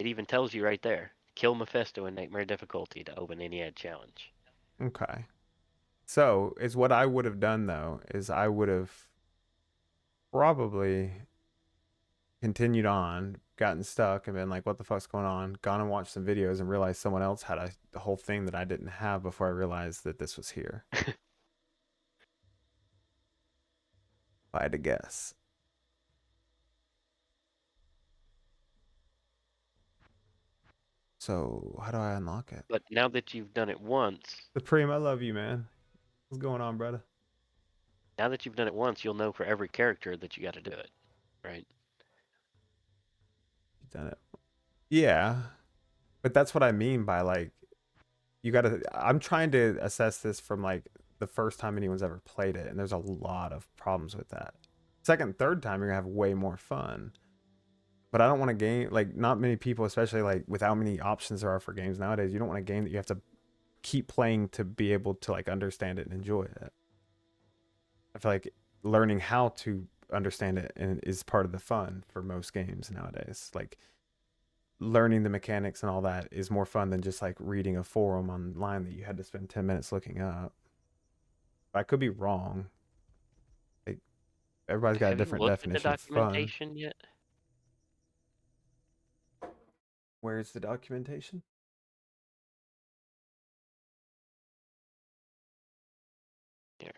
it even tells you right there. Kill Mephisto in Nightmare difficulty to open Ennead challenge. Okay. So, is what I would have done, though, is I would have probably continued on, gotten stuck, and been like, what the fuck's going on? Gone and watched some videos and realized someone else had a whole thing that I didn't have before I realized that this was here. If I had to guess. So, how do I unlock it? But now that you've done it once... Supreme, I love you, man. What's going on, brother? Now that you've done it once, you'll know for every character that you got to do it, right? You've done it. Yeah. But that's what I mean by, like, you gotta... I'm trying to assess this from, like, the first time anyone's ever played it, and there's a lot of problems with that. Second, third time, you're gonna have way more fun. But I don't want a game like not many people, especially like with how many options there are for games nowadays. You don't want a game that you have to keep playing to be able to like understand it and enjoy it. I feel like learning how to understand it and is part of the fun for most games nowadays. Like learning the mechanics and all that is more fun than just like reading a forum online that you had to spend 10 minutes looking up. I could be wrong. Like everybody's got a Have you different looked at the definition of fun. documentation yet? Where's the documentation? Here.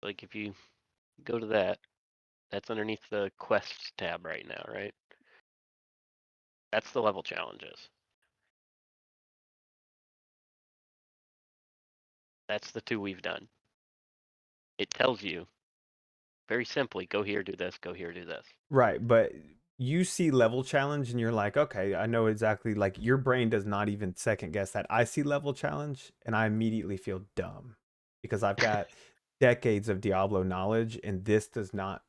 Like if you go to that, that's underneath the quests tab right now, right? That's the level challenges. That's the 2 we've done. It tells you very simply, go here, do this, go here, do this. Right, but you see level challenge and you're like, okay, I know exactly. Like your brain does not even second guess that. I see level challenge and I immediately feel dumb because I've got decades of Diablo knowledge and this does not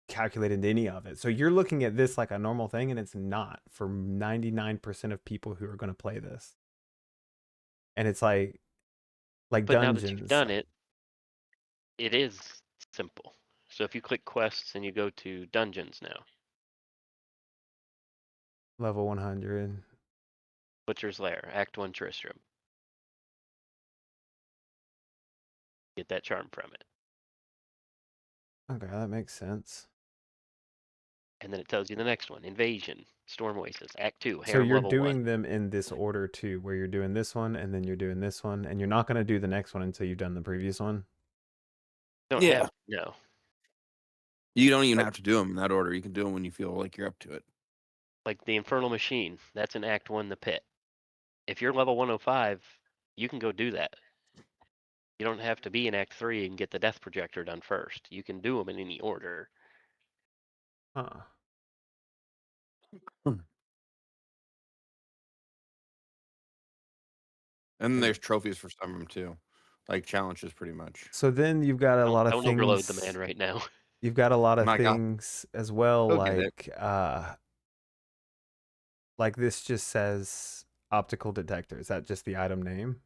calculate into any of it. So you're looking at this like a normal thing and it's not for 99% of people who are going to play this. And it's like But now that you've dungeons, done it, it is simple. So if you click quests and you go to dungeons now, level 100. Butcher's Lair, Act 1 Tristram. Get that charm from it. Okay, that makes sense. And then it tells you the next one, Invasion, Storm Oasis, Act 2, So Harem you're level 1. doing them in this order too, where you're doing this one and then you're doing this one, and you're not going to do the next one until you've done the previous one. Don't Yeah. have no. You don't even Like- have to do them in that order. You can do them when you feel like you're up to it. Like the Infernal Machine, that's in Act 1, the pit. If you're level 105, you can go do that. You don't have to be in Act 3 and get the Death Projector done first. You can do them in any order. Huh. And then there's trophies for some of them too, like challenges, pretty much. So then you've got a lot of Don't things. overload the man right now. You've got a lot of My God. things as well, He'll get it. like this just says optical detector. Is that just the item name?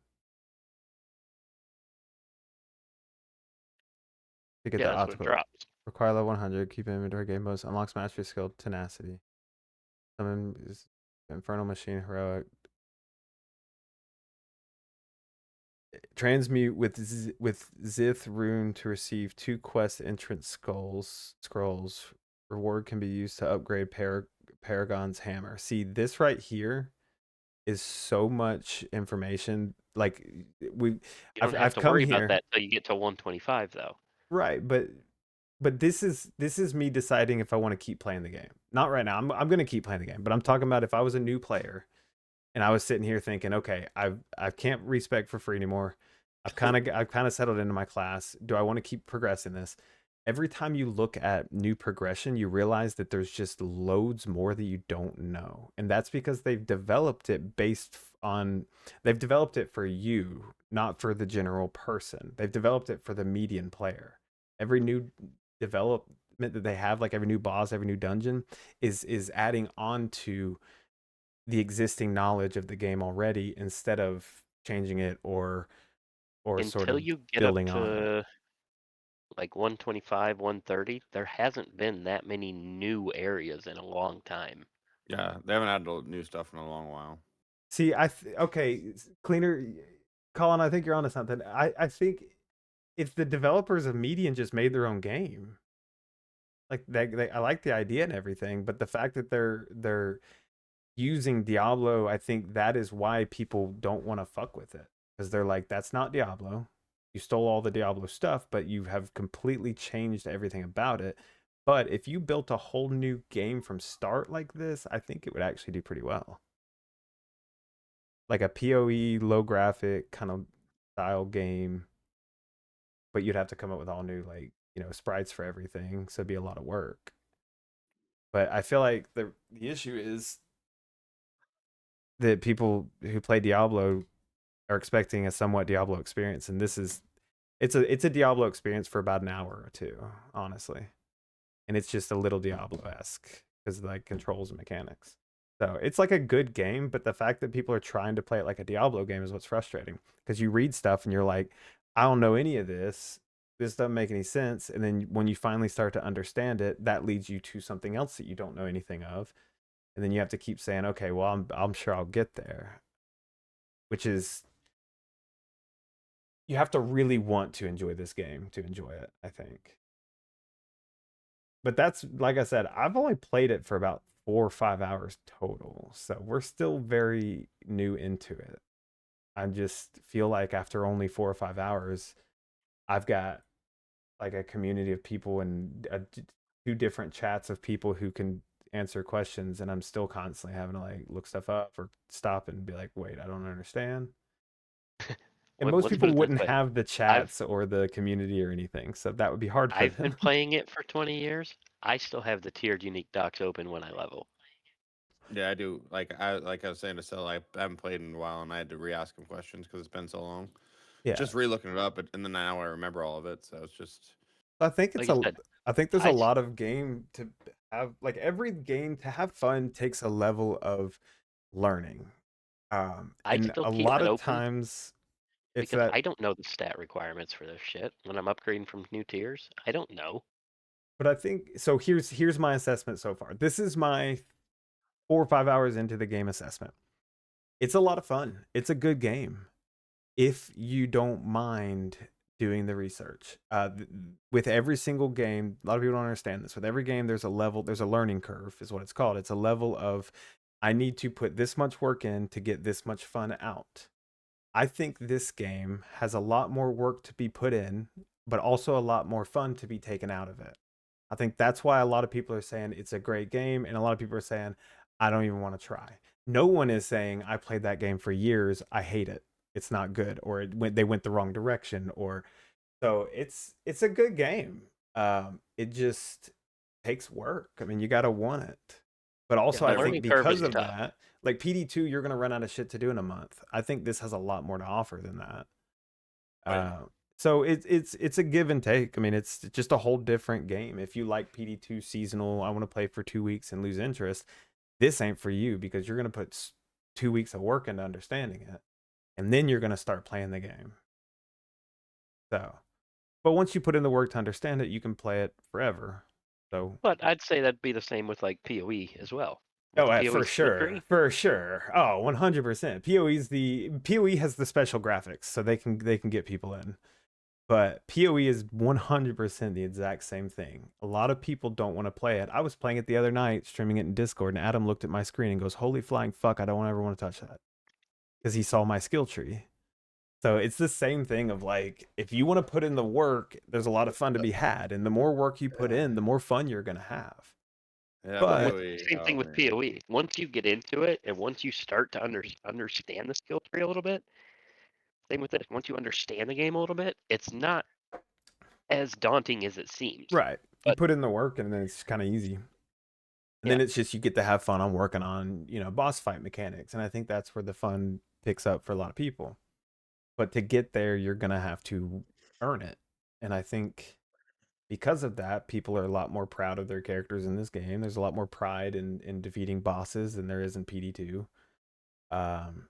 To get Yeah, the that's what it optical drops. require level 100, keep inventory game modes, unlocks mastery skill tenacity. Summon is infernal machine heroic. Transmute with Zith rune to receive 2 quest entrance scrolls. Reward can be used to upgrade Paragon's hammer. See, this right here is so much information. Like You don't have I've to come worry here. about that until you get to 125, though. Right, but this is me deciding if I want to keep playing the game. Not right now. I'm going to keep playing the game, but I'm talking about if I was a new player and I was sitting here thinking, okay, I can't respec for free anymore. I've kind of settled into my class. Do I want to keep progressing this? Every time you look at new progression, you realize that there's just loads more that you don't know. And that's because they've developed it they've developed it for you, not for the general person. They've developed it for the median player. Every new development that they have, like every new boss, every new dungeon is adding on to the existing knowledge of the game already instead of changing it or sort Until of you get up building on it. to like 125, 130, there hasn't been that many new areas in a long time. Yeah, they haven't added new stuff in a long while. See, okay, cleaner, Colin. I think you're onto something. I think if the developers of Median just made their own game, like I like the idea and everything, but the fact that they're using Diablo, I think that is why people don't want to fuck with it because they're like, that's not Diablo. You stole all the Diablo stuff, but you have completely changed everything about it. But if you built a whole new game from start like this, I think it would actually do pretty well. Like a PoE low graphic kind of style game, but you'd have to come up with all new like sprites for everything, so it'd be a lot of work. But I feel like the issue is that people who play Diablo are expecting a somewhat Diablo experience, and it's a Diablo experience for about an hour or two, honestly, and it's just a little Diablo-esque because of like controls and mechanics. So it's like a good game, but the fact that people are trying to play it like a Diablo game is what's frustrating, because you read stuff and you're like, I don't know any of this. This doesn't make any sense. And then when you finally start to understand it, that leads you to something else that you don't know anything of. And then you have to keep saying, okay, well, I'm sure I'll get there, which is, you have to really want to enjoy this game to enjoy it, I think. But that's, like I said, I've only played it for about 4 or 5 hours total, so we're still very new into it. I just feel like after only 4 or 5 hours, I've got like a community of people and two different chats of people who can answer questions, and I'm still constantly having to like look stuff up or stop and be like, wait, I don't understand. And most Let's put people it this wouldn't way. have the I've chats or the community or anything, so that would be hard for I've been them. playing it for 20 years. I still have the tiered unique docs open when I level. Yeah, I do. Like I was saying to Sel, I haven't played in a while, and I had to re-ask him questions because it's been so long. Yeah, Just re-looking it up, and then now I remember all of it. So it's just I think Like you said, I think there's a I s- lot of game to have, like every game to have fun takes a level of learning. I And still a keep lot it of open times if because that I don't know the stat requirements for this shit when I'm upgrading from new tiers. I don't know. but I think so here's my assessment so far. This is my 4 or 5 hours into the game assessment. It's a lot of fun. It's a good game if you don't mind doing the research. With every single game, a lot of people don't understand this. With every game, there's a level, there's a learning curve, is what it's called. It's a level of, I need to put this much work in to get this much fun out. I think this game has a lot more work to be put in, but also a lot more fun to be taken out of it. I think that's why a lot of people are saying it's a great game, and a lot of people are saying, I don't even want to try. No one is saying, I played that game for years, I hate it, it's not good, or they went the wrong direction, or so it's a good game. It just takes work. I mean, you got to want it. But Yeah, also, the I think learning curve because is of tough. that, like PD2, you're gonna run out of shit to do in a month. I think this has a lot more to offer than that. oh yeah. Uh, so it's a give and take. I mean, it's just a whole different game. If you like PD2 seasonal, I want to play for 2 weeks and lose interest. This ain't for you because you're gonna put 2 weeks of work into understanding it, and then you're gonna start playing the game. So, but once you put in the work to understand it, you can play it forever. So, But I'd say that'd be the same with like PoE as well. With oh, the PoE for skill sure, tree. for sure. Oh, 100%. PoE has the special graphics, so they can get people in. But PoE is 100% the exact same thing. A lot of people don't want to play it. I was playing it the other night, streaming it in Discord, and Adam looked at my screen and goes, "Holy flying fuck, I don't ever want to touch that," because he saw my skill tree. So it's the same thing of like, if you want to put in the work, there's a lot of fun to be had, and the more work you put in, the more fun you're gonna have. Yeah, But with But PoE. same thing Oh with man. PoE. Once you get into it, and once you start to understand the skill tree a little bit, same with this. Once you understand the game a little bit, it's not as daunting as it seems. right, you But put in the work, and then it's kind of easy. And yeah, then it's just you get to have fun on working on, boss fight mechanics, and I think that's where the fun picks up for a lot of people. But to get there, you're gonna have to earn it, and I think because of that, people are a lot more proud of their characters in this game. There's a lot more pride in defeating bosses than there is in PD2. Um,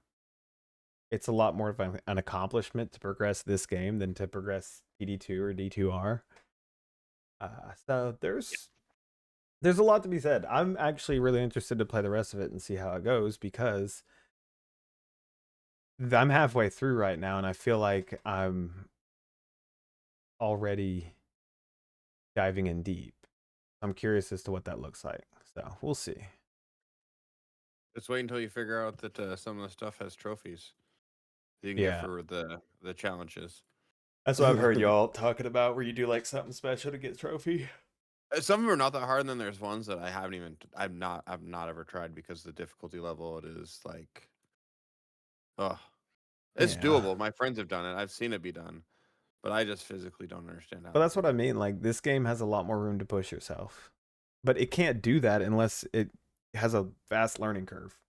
it's a lot more of an accomplishment to progress this game than to progress PD2 or D2R. So there's a lot to be said. I'm actually really interested to play the rest of it and see how it goes, because I'm halfway through right now and I feel like I'm already diving in deep. I'm curious as to what that looks like. So we'll see. Just wait until you figure out that some of the stuff has trophies that you can get Yeah. for the challenges. That's what I've heard y'all talking about, where you do like something special to get a trophy. Some of them are not that hard, and then there's ones that I've not ever tried because the difficulty level it is like, oh, it's Yeah. doable. My friends have done it. I've seen it be done, but I just physically don't understand how. But they that's what do I it. mean. Like this game has a lot more room to push yourself, but it can't do that unless it has a vast learning curve.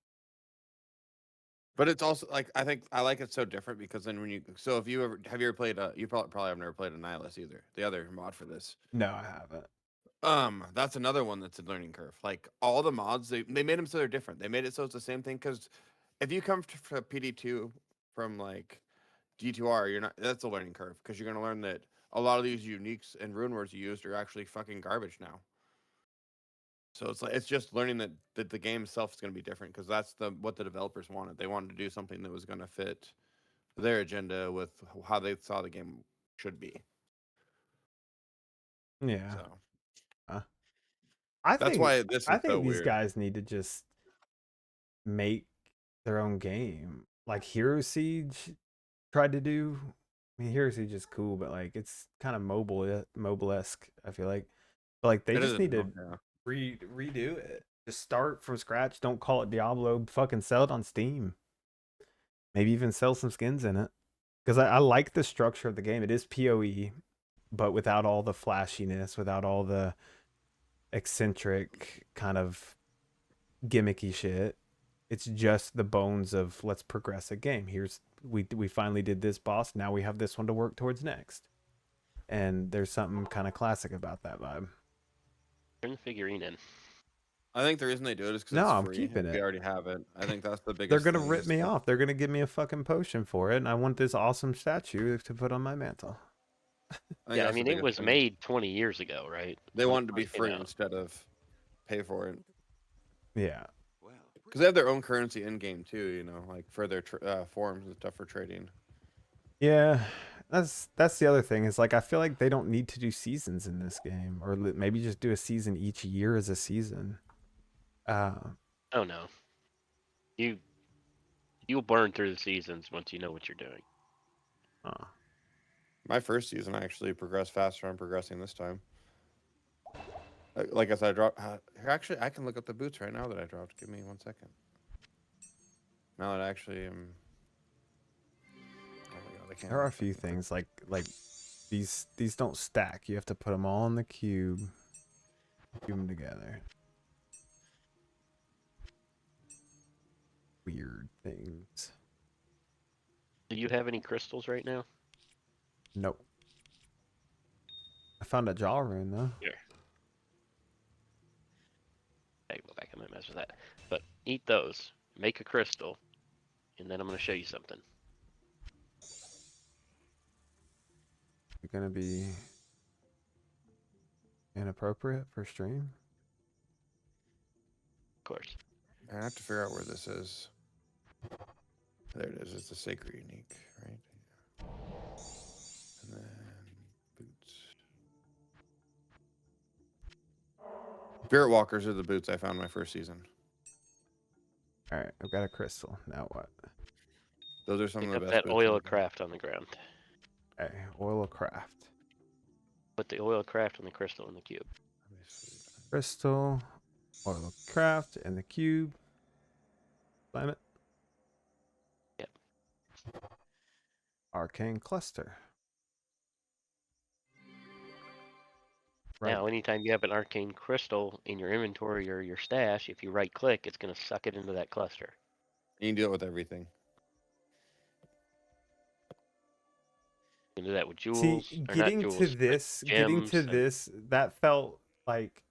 But it's also like I think I like it so different because then when you if you ever have you ever played you probably have never played a Nihilus either. The other mod for this. No, I haven't. That's another one that's a learning curve. Like all the mods, they made them so they're different. They made it so it's the same thing. Because if you come to PD2 from like D2R, you're not. That's a learning curve because you're gonna learn that a lot of these uniques and rune words you used are actually fucking garbage now. So it's just learning that the game itself is gonna be different because that's what the developers wanted. They wanted to do something that was gonna fit their agenda with how they saw the game should be. Yeah. So Uh, I that's think why this I is so think these weird. guys need to just make their own game. Like Hero Siege tried to do. I mean, Hero Siege is cool, but like it's kind of mobile-esque, I feel like. But like they It just isn't. need to Yeah. redo it. Just start from scratch. Don't call it Diablo. Fucking sell it on Steam. Maybe even sell some skins in it. Because I like the structure of the game. It is PoE, but without all the flashiness, without all the eccentric kind of gimmicky shit. It's just the bones of let's progress a game. Here's we finally did this boss. Now we have this one to work towards next. And there's something kind of classic about that vibe. Turn the figurine in. I think the reason they do it is because No, it's I'm free. keeping We it. already have it. I think that's the They're biggest gonna thing. rip Is me off. They're gonna give me a fucking potion for it, and I want this awesome statue to put on my mantle. I think Yeah, I that's the mean, it biggest was thing. made 20 years ago, right? They When it want it to be first came free out. instead of pay for it Yeah. Well, because they have their own currency in game too. You know, like for their forms and stuff for trading. Yeah. That's the other thing is like I feel like they don't need to do seasons in this game, or maybe just do a season each year as a season. Uh, Oh no, you'll burn through the seasons once you know what you're doing. oh. My first season, I actually progressed faster. I'm progressing this time. Like I said, I dropped. Actually, I can look up the boots right now that I dropped. Give me 1 second. Now that I actually am. Oh my god, I can't. There are Even a few fucking click. things like these don't stack. You have to put them all in the cube them together. Weird things. Do you have any crystals right now? Nope. I found a jaw rune though. Here. Okay, go back. I might mess with that. But eat those. Make a crystal, and then I'm going to show you something. You're gonna be inappropriate for stream. Of course. I have to figure out where this is. There it is. It's a sacred unique, right? And then boots. Spirit Walkers are the boots I found my first season. All right, I've got a crystal. Now what? Those are some Pick of the up best that boots. oil in the of game. craft on the ground. Okay, oil of craft. Put the oil of craft and the crystal in the cube. Crystal, oil of craft, and the cube. Slam it. Yep. Arcane cluster. Right. Now, anytime you have an arcane crystal in your inventory or your stash, if you right click, it's going to suck it into that cluster. You can do it with everything. You can do that with See, jewels, or not jewels, but getting gems. to this, that felt like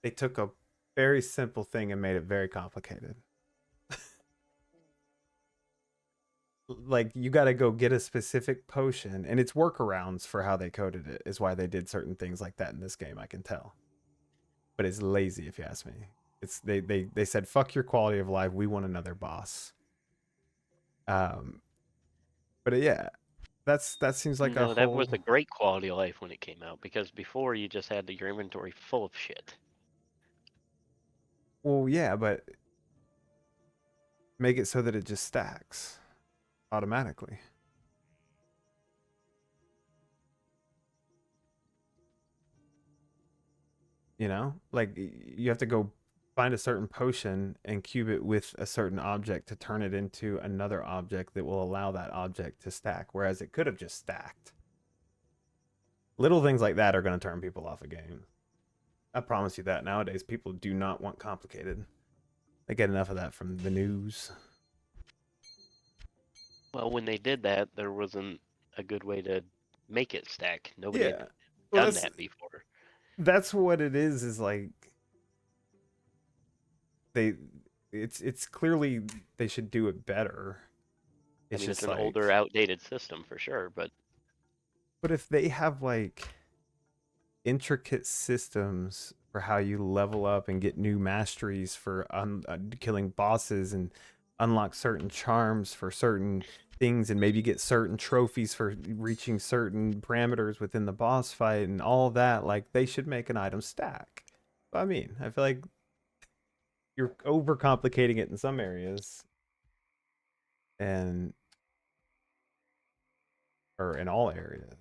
they took a very simple thing and made it very complicated. Like you got to go get a specific potion, and it's workarounds for how they coded it is why they did certain things like that in this game. I can tell, but it's lazy if you ask me. It's they said fuck your quality of life. We want another boss. But yeah, that seems like a No, that whole. was a great quality of life when it came out, because before you just had your inventory full of shit. Well, yeah, but make it so that it just stacks automatically. You know, like you have to go find a certain potion and cube it with a certain object to turn it into another object that will allow that object to stack, whereas it could have just stacked. Little things like that are going to turn people off a game. I promise you that. Nowadays, people do not want complicated. They get enough of that from the news. Well, when they did that, there wasn't a good way to make it stack. Nobody Yeah. had Well, done that before. that's what it is like they it's clearly they should do it better. It's I mean, it's just an like, older, outdated system for sure, but but if they have like intricate systems for how you level up and get new masteries for killing bosses and unlock certain charms for certain things and maybe get certain trophies for reaching certain parameters within the boss fight and all that, like they should make an item stack. I mean, I feel like you're overcomplicating it in some areas and or in all areas,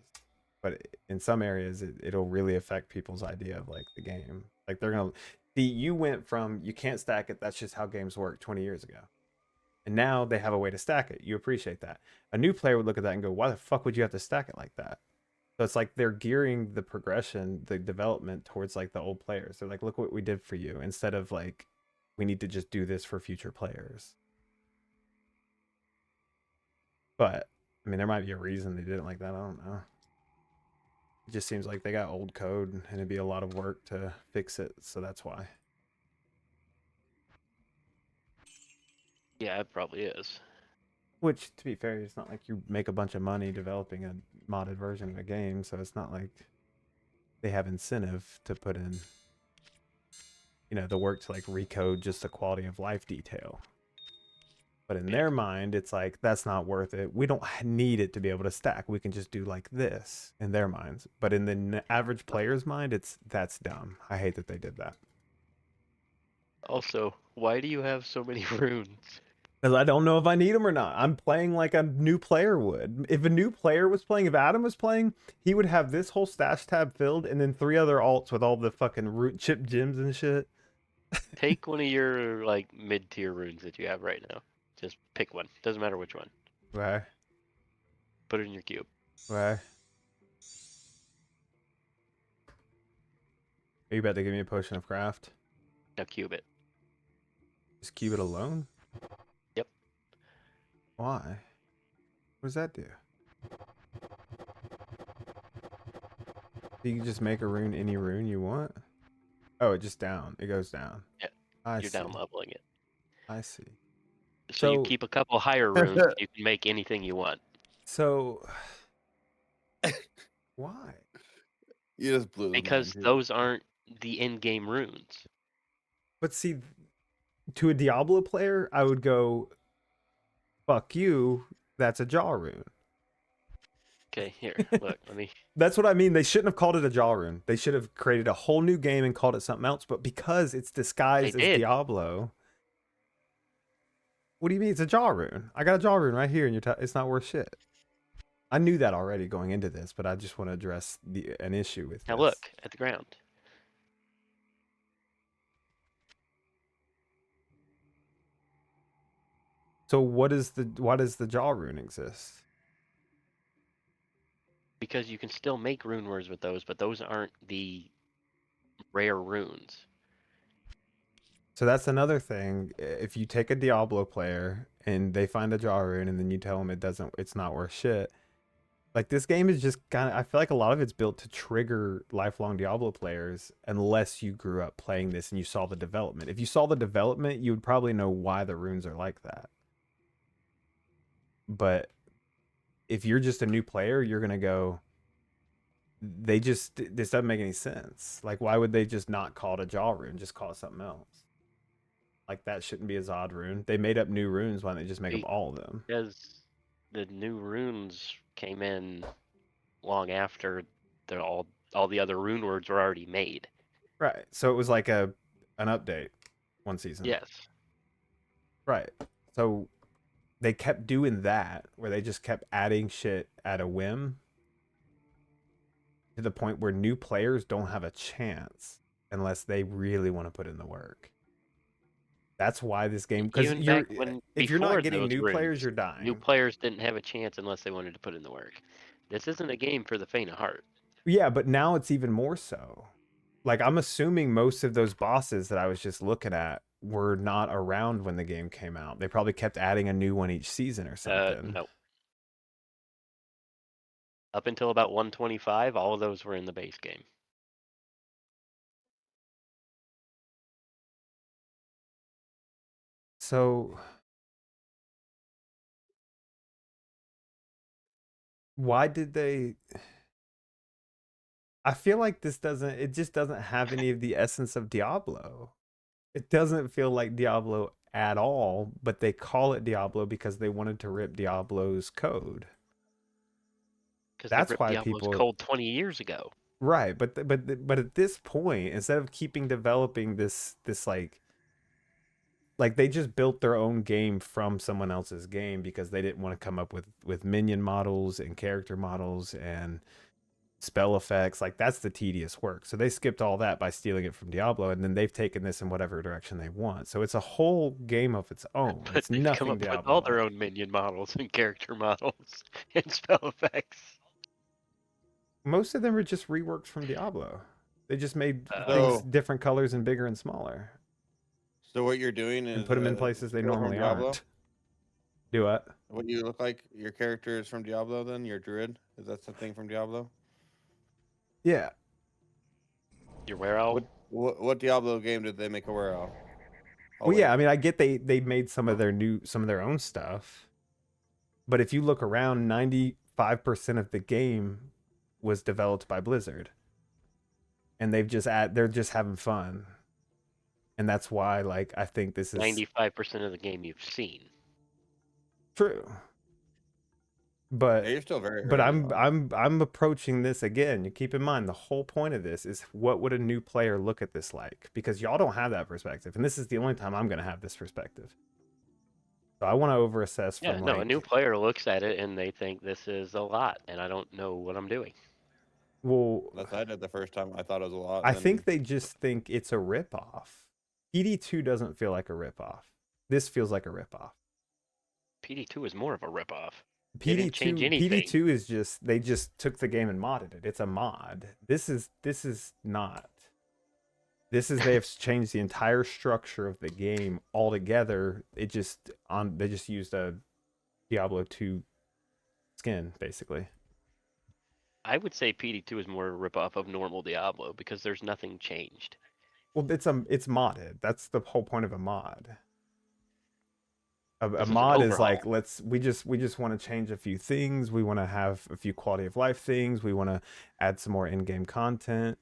but in some areas it'll really affect people's idea of like the game. Like they're gonna see, you went from you can't stack it, that's just how games work 20 years ago, and now they have a way to stack it. You appreciate that. A new player would look at that and go, why the fuck would you have to stack it like that? So it's like they're gearing the progression, the development towards like the old players. They're like, look what we did for you, instead of like, we need to just do this for future players. But I mean, there might be a reason they did it like that. I don't know. It just seems like they got old code and it'd be a lot of work to fix it, so that's why. yeah, it probably is. Which, to be fair, it's not like you make a bunch of money developing a modded version of a game, so it's not like they have incentive to put in, the work to like recode just the quality of life detail. But in their mind, it's like, that's not worth it. We don't need it to be able to stack. We can just do like this in their minds. But in the average player's mind, that's dumb. I hate that they did that. Also, why do you have so many runes? Because I don't know if I need them or not. I'm playing like a new player would. If a new player was playing, if Adam was playing, he would have this whole stash tab filled and then 3 other alts with all the fucking root chip gems and shit. Take one of your like mid-tier runes that you have right now. Just pick one. Doesn't matter which one. Why? Put it in your cube. Why? Are you about to give me a potion of craft? Now cube it. Just keep it alone? Yep. Why? What does that do? You can just make a rune any rune you want? Oh, it just down. It goes down. Yeah. I You're see. down leveling it. I see. So you So- keep a couple higher runes, you can make anything you want. So, why? You just blew the Because mind. those aren't the in-game runes. But see, to a Diablo player, I would go, fuck you, that's a jaw rune. Okay, here, look, let me. That's what I mean. They shouldn't have called it a jaw rune. They should have created a whole new game and called it something else. But because it's disguised as They did. Diablo, what do you mean it's a jaw rune? I got a jaw rune right here, and it's not worth shit. I knew that already going into this, but I just want to address an issue with Now this. look at the ground. So why does the jaw rune exist? Because you can still make rune words with those, but those aren't the rare runes. So that's another thing. If you take a Diablo player and they find a jaw rune and then you tell them it's not worth shit. Like, this game is just kind of, I feel like a lot of it's built to trigger lifelong Diablo players unless you grew up playing this and you saw the development. If you saw the development, you would probably know why the runes are like that. But if you're just a new player, you're going to go, this doesn't make any sense. Like, why would they just not call it a jaw rune? Just call it something else. Like, that shouldn't be a Zod rune. They made up new runes. Why don't they just make up all of them? Because the new runes came in long after all the other rune words were already made. Right. So it was like an update one season. Yes. Right. So they kept doing that where they just kept adding shit at a whim to the point where new players don't have a chance unless they really want to put in the work. That's why this game, because if you're not getting new players, you're dying. New players didn't have a chance unless they wanted to put in the work. This isn't a game for the faint of heart. Yeah, but now it's even more so. Like, I'm assuming most of those bosses that I was just looking at were not around when the game came out. They probably kept adding a new one each season or something. No. Up until about 125, all of those were in the base game. So why did they? I feel like it just doesn't have any of the essence of Diablo. It doesn't feel like Diablo at all, but they call it Diablo because they wanted to rip Diablo's code. Because they That's ripped why Diablo's people, code 20 years ago. right, but at this point, instead of keeping developing this like they just built their own game from someone else's game because they didn't want to come up with minion models and character models and spell effects. Like, that's the tedious work, so they skipped all that by stealing it from Diablo, and then they've taken this in whatever direction they want, so it's a whole game of its own. But It's they've come nothing up with all Diablo their like. own minion models and character models and spell effects. Most of them are just reworks from Diablo. They just made things So, different colors and bigger and smaller so what you're doing and is put them in places they steal from normally Diablo. aren't. Do what? What you look like? Your character is from Diablo. Then your druid is that something from Diablo? Yeah. Your werewolf. What Diablo game did they make a werewolf? Oh Well, wait, yeah, I mean, I get they made some of their own stuff, but if you look around, 95% of the game was developed by Blizzard, and they're just having fun, and that's why, like, I think this is 95% of the game you've seen. true. yeah, But you're still very but early I'm on. I'm I'm approaching this again. You keep in mind the whole point of this is what would a new player look at this like? Because y'all don't have that perspective, and this is the only time I'm gonna have this perspective. So I want to overassess Yeah, from no, a new like, player looks at it and they think this is a lot, and I don't know what I'm doing. well, That's what I did the first time. I thought it was a lot, I and think then they just think it's a ripoff. PD2 doesn't feel like a ripoff. This feels like a ripoff. PD2 is more of a ripoff. They didn't change PD2 anything. PD2 is just they just took the game and modded it. It's a mod. This is not. This is they have changed the entire structure of the game altogether. They just used a Diablo 2 skin basically. I would say PD2 is more a ripoff of normal Diablo because there's nothing changed. Well, it's modded. That's the whole point of a mod. A This is an mod is like, overhaul. we just want to change a few things. We want to have a few quality of life things. We want to add some more in-game content.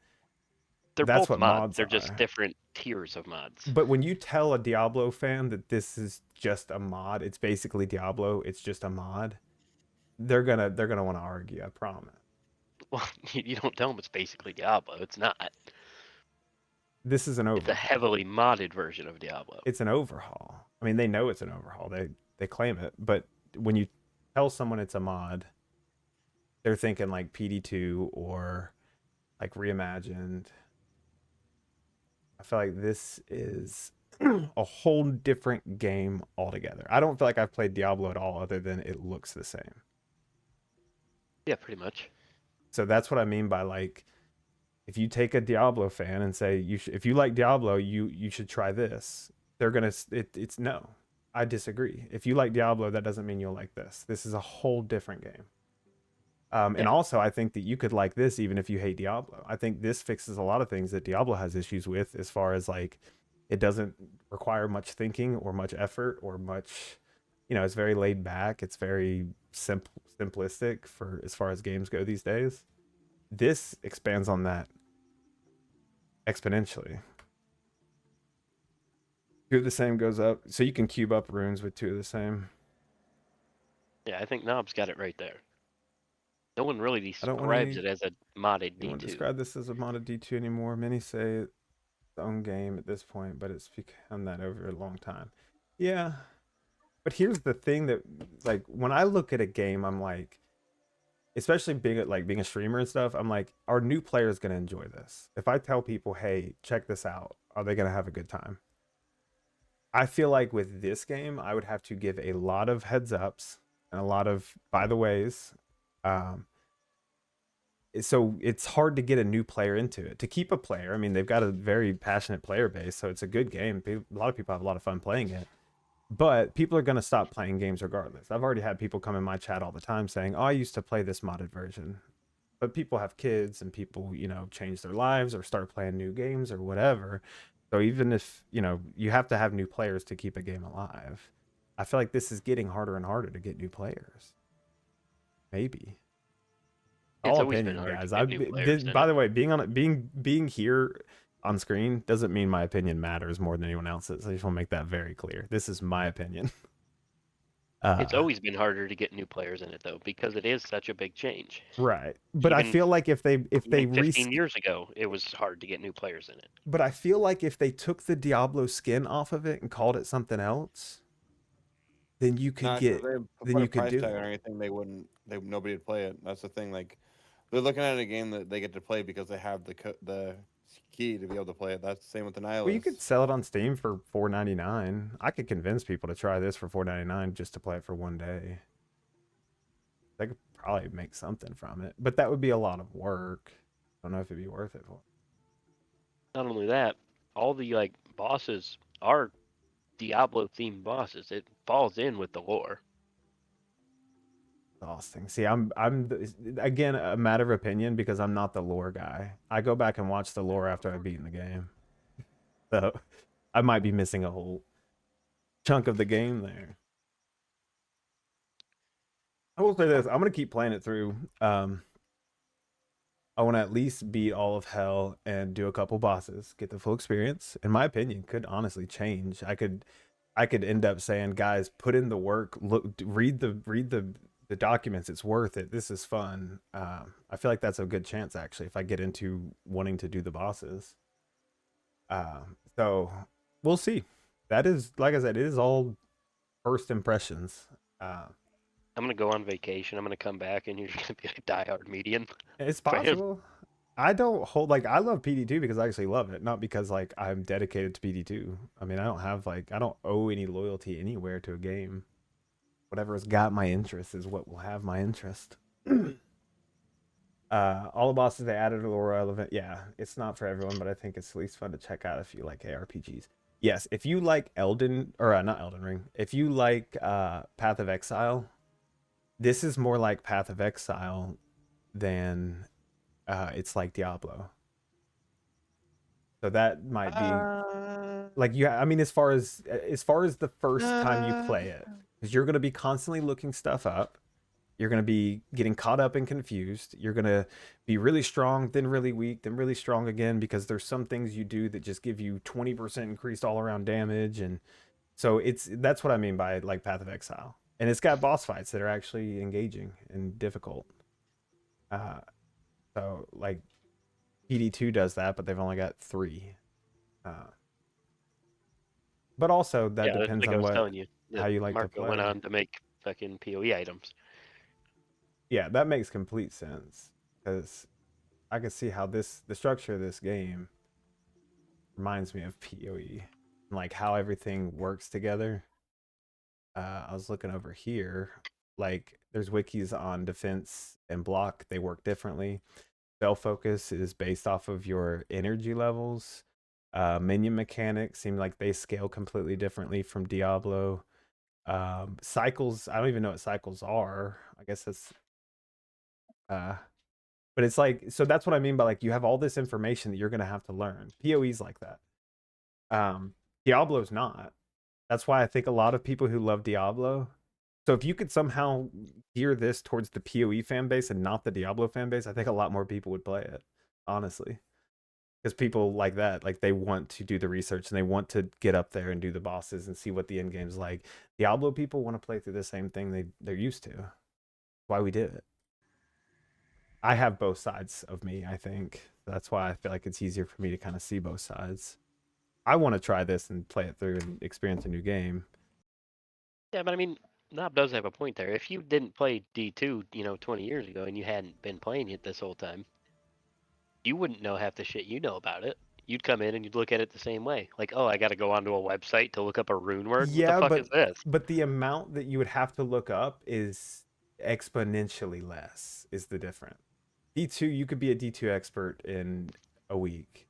They're That's both what mods. mods They're just are. different tiers of mods. But when you tell a Diablo fan that this is just a mod, it's basically Diablo, it's just a mod, they're gonna want to argue, I promise. Well, you don't tell them it's basically Diablo. It's not. This is an It's a overhaul. heavily modded version of Diablo. It's an overhaul. I mean, they know it's an overhaul. They claim it, but when you tell someone it's a mod, they're thinking like PD2 or like reimagined. I feel like this is a whole different game altogether. I don't feel like I've played Diablo at all other than it looks the same. Yeah, pretty much. So that's what I mean by, like, if you take a Diablo fan and say if you like Diablo, you should try this. They're gonna it's no. I disagree. If you like Diablo, that doesn't mean you'll like this. This is a whole different game. And Yeah. also, I think that you could like this even if you hate Diablo. I think this fixes a lot of things that Diablo has issues with, as far as like it doesn't require much thinking or much effort or much, it's very laid back. It's very simplistic for as far as games go these days. This expands on that exponentially. Two of the same goes up, so you can cube up runes with two of the same. Yeah, I think Knob's got it right there. No one really I don't want describes it as a modded you want to D2. describe this as a modded D2 anymore. Many say it's its own game at this point, but it's become that over a long time. Yeah, but here's the thing that, like, when I look at a game, I'm like, especially being a streamer and stuff, I'm like, are new players gonna enjoy this? If I tell people, hey, check this out, are they gonna have a good time? I feel like with this game, I would have to give a lot of heads ups and a lot of by the ways. Um, so it's hard to get a new player into it. To keep a player, I mean, they've got a very passionate player base, so it's a good game. A lot of people have a lot of fun playing it. But people are going to stop playing games regardless. I've already had people come in my chat all the time saying, "Oh, I used to play this modded version." But people have kids and people, change their lives or start playing new games or whatever. So even if, you have to have new players to keep a game alive. I feel like this is getting harder and harder to get new players. Maybe. It's All always been opinion, hard to guys. get new players in By it. the way, being here on screen doesn't mean my opinion matters more than anyone else's. I just want to make that very clear. This is my opinion. It's always been harder to get new players in it though, because it is such a big change. Right. But I Even feel like if they even 15 years ago, it was hard to get new players in it. but I feel like if they took the Diablo skin off of it and called it something else, then you could Not because get they then put a you could price do tag on it. anything. They wouldn't. Nobody would play it. That's the thing. Like they're looking at a game that they get to play because they have the key to be able to play it. That's the same with the Well, you Nihilist. could sell it on Steam for $4.99. I could convince people to try this for $4.99 just to play it for one day. They could probably make something from it, but that would be a lot of work. I don't know if it'd be worth it for. Not only that, all the bosses are Diablo themed bosses. It falls in with the lore. Exhausting. See, again a matter of opinion because I'm not the lore guy. I go back and watch the lore after I've beaten the game, so I might be missing a whole chunk of the game there. I will say this: I'm gonna keep playing it through. I want to at least beat all of hell and do a couple bosses, get the full experience. In my opinion, could honestly change. I could end up saying, guys, put in the work. Look, read the documents. It's worth it. This is fun. I feel like that's a good chance actually if I get into wanting to do the bosses. So we'll see. That is, like I said, it is all first impressions. I'm gonna go on vacation. I'm gonna come back, and you're gonna be a diehard median It's fan. possible. I don't hold like I love PD2 because I actually love it, not because like I'm dedicated to PD2. I mean, I don't owe any loyalty anywhere to a game. Whatever's got my interest is what will have my interest. All the bosses they added to the Royal event. Yeah, it's not for everyone, but I think it's at least fun to check out if you like ARPGs. Yes, if you like not Elden Ring, if you like Path of Exile, this is more like Path of Exile than it's like Diablo. So that might be like I mean, as far as the first time you play it, because you're gonna be constantly looking stuff up. You're gonna be getting caught up and confused. You're gonna be really strong, then really weak, then really strong again because there's some things you do that just give you 20% increased all around damage, and so that's what I mean by like Path of Exile. And it's got boss fights that are actually engaging and difficult. Uh, so like PD2 does that, but they've only got 3. But also that Yeah, that's depends like I on was telling you. how That you like to Marco went play. on to make fucking PoE items. Yeah, that makes complete sense because I can see how the structure of this game reminds me of PoE and like how everything works together. I was looking over here, like there's wikis on defense and block. They work differently. Spell focus is based off of your energy levels. Minion mechanics seem like they scale completely differently from Diablo. Cycles, I don't even know what cycles are. I guess that's but it's like, so that's what I mean by like you have all this information that you're gonna have to learn. PoE's like that. Diablo's not. That's why I think a lot of people who love Diablo. So if you could somehow gear this towards the PoE fan base and not the Diablo fan base, I think a lot more people would play it, honestly. Because people like that, like they want to do the research and they want to get up there and do the bosses and see what the end game's like. Diablo people want to play through the same thing they're used to. That's why we did it. I have both sides of me, I think. That's why I feel like it's easier for me to kind of see both sides. I want to try this and play it through and experience a new game. Yeah, but I mean, Knob does have a point there. If you didn't play D2, 20 years ago, and you hadn't been playing it this whole time, you wouldn't know half the shit you know about it. You'd come in and you'd look at it the same way. Like, oh, I got to go onto a website to look up a rune word. What the Yeah, fuck is this? but the amount that you would have to look up is exponentially less is the difference. D2, you could be a D2 expert in a week.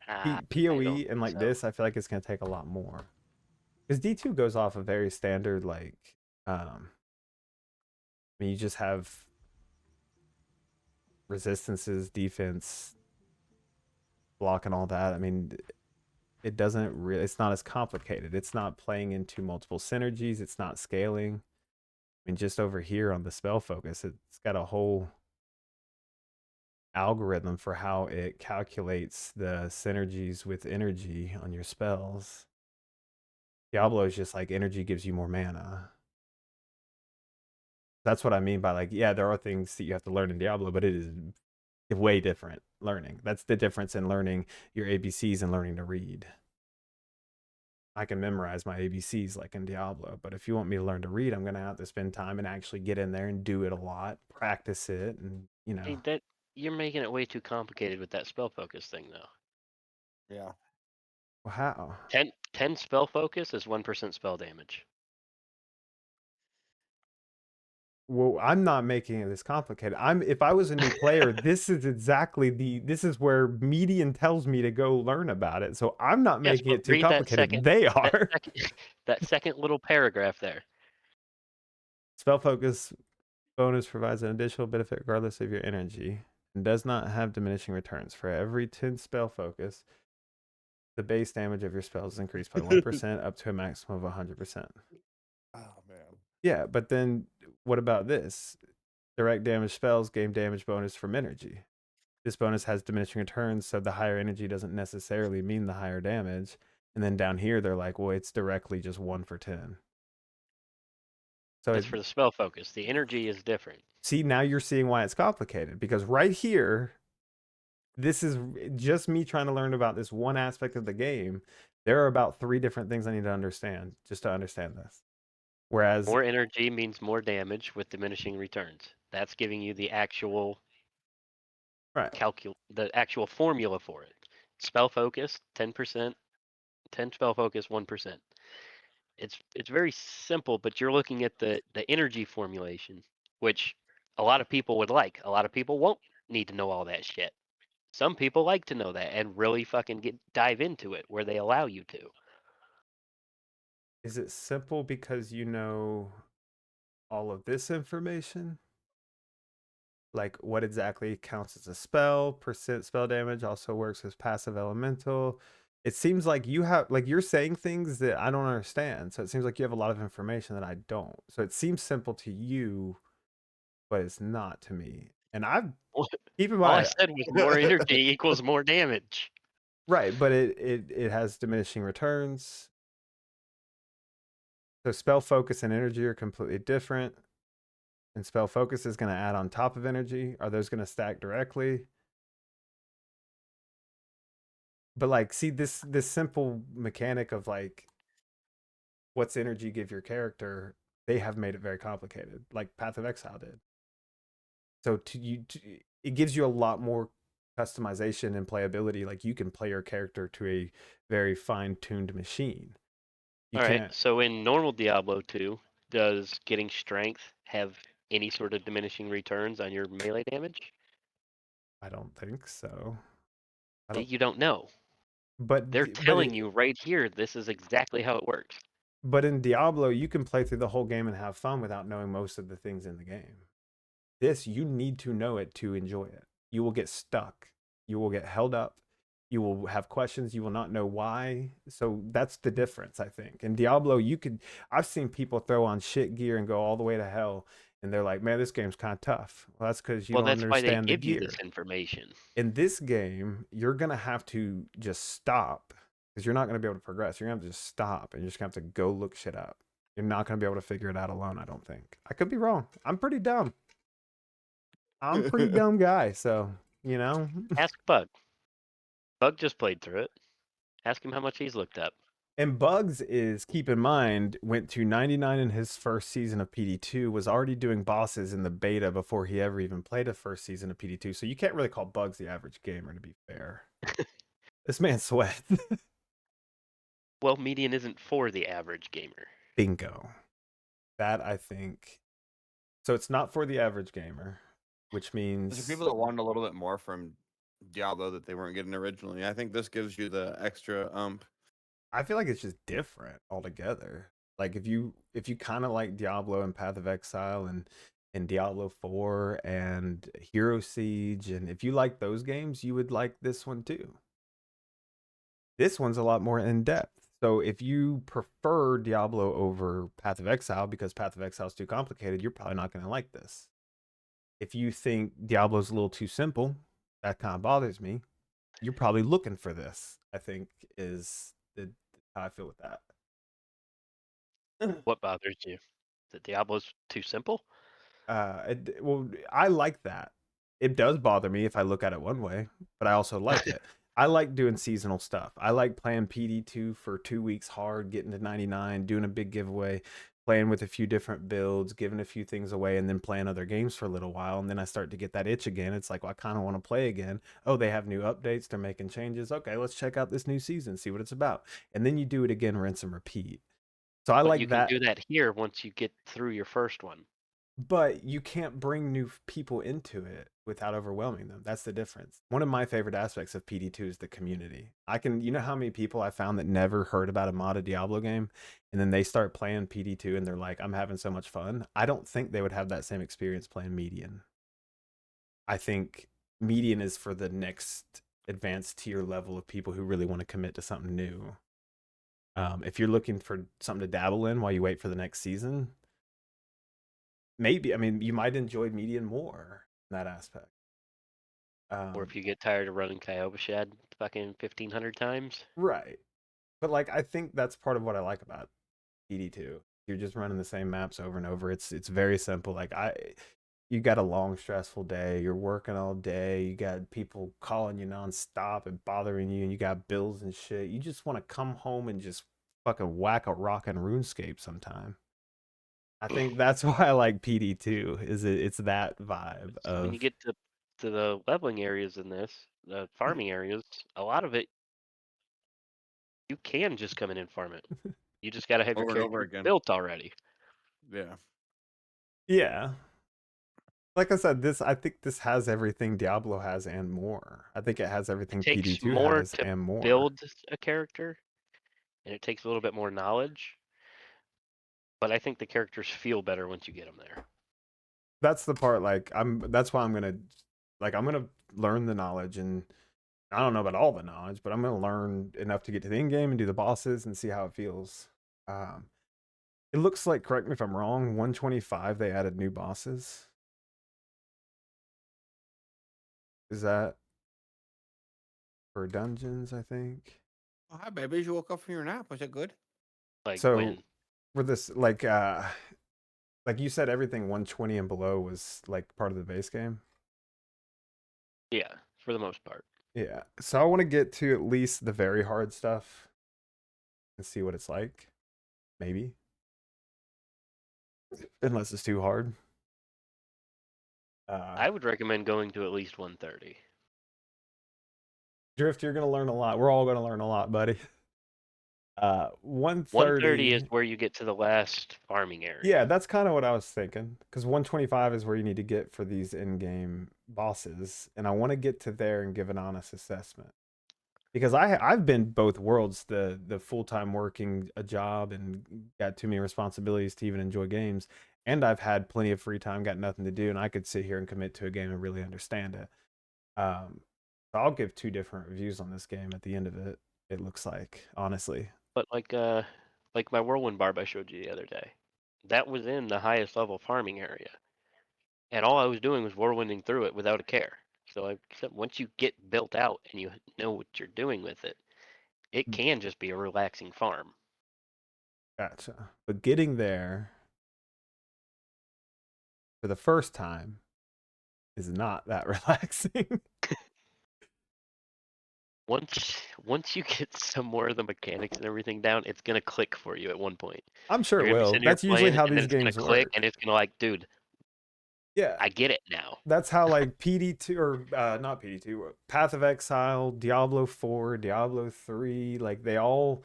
I PoE don't and think like so. this, I feel like it's gonna take a lot more. Because D2 goes off a very standard like I mean you just have resistances, defense, block and all that. I mean it doesn't really it's not as complicated. It's not playing into multiple synergies, it's not scaling. I mean just over here on the spell focus, it's got a whole algorithm for how it calculates the synergies with energy on your spells. Diablo is just like energy gives you more mana. That's what I mean by like, yeah, there are things that you have to learn in Diablo, but it is way different learning. That's the difference in learning your ABCs and learning to read. I can memorize my ABCs like in Diablo, but if you want me to learn to read, I'm gonna have to spend time and actually get in there and do it a lot, practice it, and Hey, that you're making it way too complicated with that spell focus thing, though. Yeah. well, how? 10 spell focus is 1% spell damage. Well, I'm not making it this complicated. If I was a new player, this is where median tells me to go learn about it. So I'm not Yes, making but it too read complicated. They that are. second, that second little paragraph there. Spell focus bonus provides an additional benefit regardless of your energy and does not have diminishing returns. For every 10 spell focus, the base damage of your spells is increased by 1% up to a maximum of 100%. Oh man. Yeah, but then what about this? Direct damage spells gain damage bonus from energy. This bonus has diminishing returns, so the higher energy doesn't necessarily mean the higher damage. And then down here, they're like, well, it's directly just 1 for 10. So That's for the spell focus. The energy is different. see, now you're seeing why it's complicated because right here, this is just me trying to learn about this one aspect of the game. There are about 3 different things I need to understand just to understand this. Whereas, More energy means more damage with diminishing returns. That's giving you the actual right, the actual formula for it. Spell focus, 10%, 10 spell focus, 1%. It's very simple, but you're looking at the energy formulation, which a lot of people would like. A lot of people won't need to know all that shit. Some people like to know that and really fucking dive into it where they allow you to. is it simple because you know all of this information? Like what exactly counts as a spell, percent spell damage also works as passive elemental. It seems like you have like you're saying things that I don't understand. So it seems like you have a lot of information that I don't. So it seems simple to you, but it's not to me. And I've keep in All I mind, said was more energy equals more damage. right, but it has diminishing returns. So spell focus and energy are completely different. And spell focus is going to add on top of energy. Are those going to stack directly? But like, see this simple mechanic of like, what's energy give your character? They have made it very complicated, like Path of Exile did. So it gives you a lot more customization and playability. Like you can play your character to a very fine-tuned machine. You All right, can't. so in normal Diablo 2, does getting strength have any sort of diminishing returns on your melee damage? I don't think so. I don't. You don't know. But They're but telling it, you right here, this is exactly how it works. but in Diablo, you can play through the whole game and have fun without knowing most of the things in the game. This, you need to know it to enjoy it. You will get stuck. You will get held up. You will have questions. You will not know why. So that's the difference, I think. In Diablo, I've seen people throw on shit gear and go all the way to hell. And they're like, man, this game's kind of tough. Well, that's because you Well, don't that's why they understand the give you this gear. information. In this game, you're going to have to just stop because you're not going to be able to progress. You're going to have to just stop and you're just going to have to go look shit up. You're not going to be able to figure it out alone, I don't think. I could be wrong. I'm pretty dumb. I'm a pretty dumb guy, so you know. Ask Bug. Bug just played through it. Ask him how much he's looked up. And Bugs is keep in mind went to 99 in his first season of PD2, was already doing bosses in the beta before he ever even played a first season of PD2. So you can't really call Bugs the average gamer to be fair. This man sweat. Well, median isn't for the average gamer. Bingo. That I think. So it's not for the average gamer. which There's means people that wanted a little bit more from Diablo that they weren't getting originally. I think this gives you the extra I feel like it's just different altogether. Like if you kind of like Diablo and Path of Exile and Diablo 4 and Hero Siege, and if you like those games, you would like this one too. This one's a lot more in depth. So if you prefer Diablo over Path of Exile because Path of Exile is too complicated, you're probably not going to like this. If you think Diablo's a little too simple, that kind of bothers me. You're probably looking for this. I think is how I feel with that. What bothers you? That Diablo's too simple? Well, I like that. It does bother me if I look at it one way, but I also like it. I like doing seasonal stuff. I like playing PD2 for 2 weeks hard, getting to 99, doing a big giveaway, playing with a few different builds, giving a few things away, and then playing other games for a little while. And then I start to get that itch again. It's like, well, I kind of want to play again. Oh, they have new updates. They're making changes. Okay, let's check out this new season, see what it's about. And then you do it again, rinse and repeat. So I But you like can that. do that here once you get through your first one. But you can't bring new people into it without overwhelming them. That's the difference. One of my favorite aspects of PD2 is the community. You know how many people I found that never heard about a modded Diablo game, and then they start playing PD2 and they're like, I'm having so much fun. I don't think they would have that same experience playing Median. I think Median is for the next advanced tier level of people who really want to commit to something new. If you're looking for something to dabble in while you wait for the next season, maybe. I mean, you might enjoy Median more in that aspect. Or if you get tired of running Kyobashad fucking 1,500 times. Right. But like, I think that's part of what I like about PD2. You're just running the same maps over and over. It's very simple. Like you got a long stressful day. You're working all day. You got people calling you nonstop and bothering you, and you got bills and shit. You just want to come home and just fucking whack a rock in RuneScape sometime. I think that's why I like PD2. It's that vibe When you of get to the leveling areas in this, the farming areas, a lot of it you can just come in and farm it. You just gotta have your over and over character again. built already. Yeah. yeah. Like I said, I think this has everything Diablo has and more. I think it has It everything takes PD2 more has to and more. build a character, and it takes a little bit more knowledge. But I think the characters feel better once you get them there. That's the part like that's why I'm gonna learn the knowledge, and I don't know about all the knowledge, but I'm gonna learn enough to get to the end game and do the bosses and see how it feels. Um it looks like, correct me if I'm wrong, 125 they added new bosses. Is that for dungeons, I think? Oh, hi, baby. You woke up from your nap. Was it good? Like So when? for this like you said, everything 120 and below was like part of the base game. Yeah, for the most part. Yeah. So I want to get to at least the very hard stuff and see what it's like. Maybe. Unless it's too hard. I would recommend going to at least 130. Drift, you're gonna learn a lot. We're all gonna learn a lot, buddy. 130 is 130. where you get to the last farming Yeah, area. that's kind of what I was thinking. Because 125 is where you need to get for these in-game bosses, and I want to get to there and give an honest assessment. Because I've been both worlds, the full-time working a job and got too many responsibilities to even enjoy games, and I've had plenty of free time, got nothing to do, and I could sit here and commit to a game and really understand it. Um, so I'll give two different reviews on this game at the end of it. It looks like, honestly. But like my whirlwind barb I showed you the other day, that was in the highest level farming area, and all I was doing was whirlwinding through it without a care. So I said, once you get built out and you know what you're doing with it, it can just be a relaxing farm. Gotcha. But getting there for the first time is not that relaxing. Once you get some more of the mechanics and everything down, it's gonna click for you at one point. I'm sure You're it gonna be will. sitting here That's usually playing, how and then these it's gonna games click, work. and it's gonna like, dude, Yeah. I get it now. That's how like PD2 or not PD2, Path of Exile, Diablo 4, Diablo 3, like they all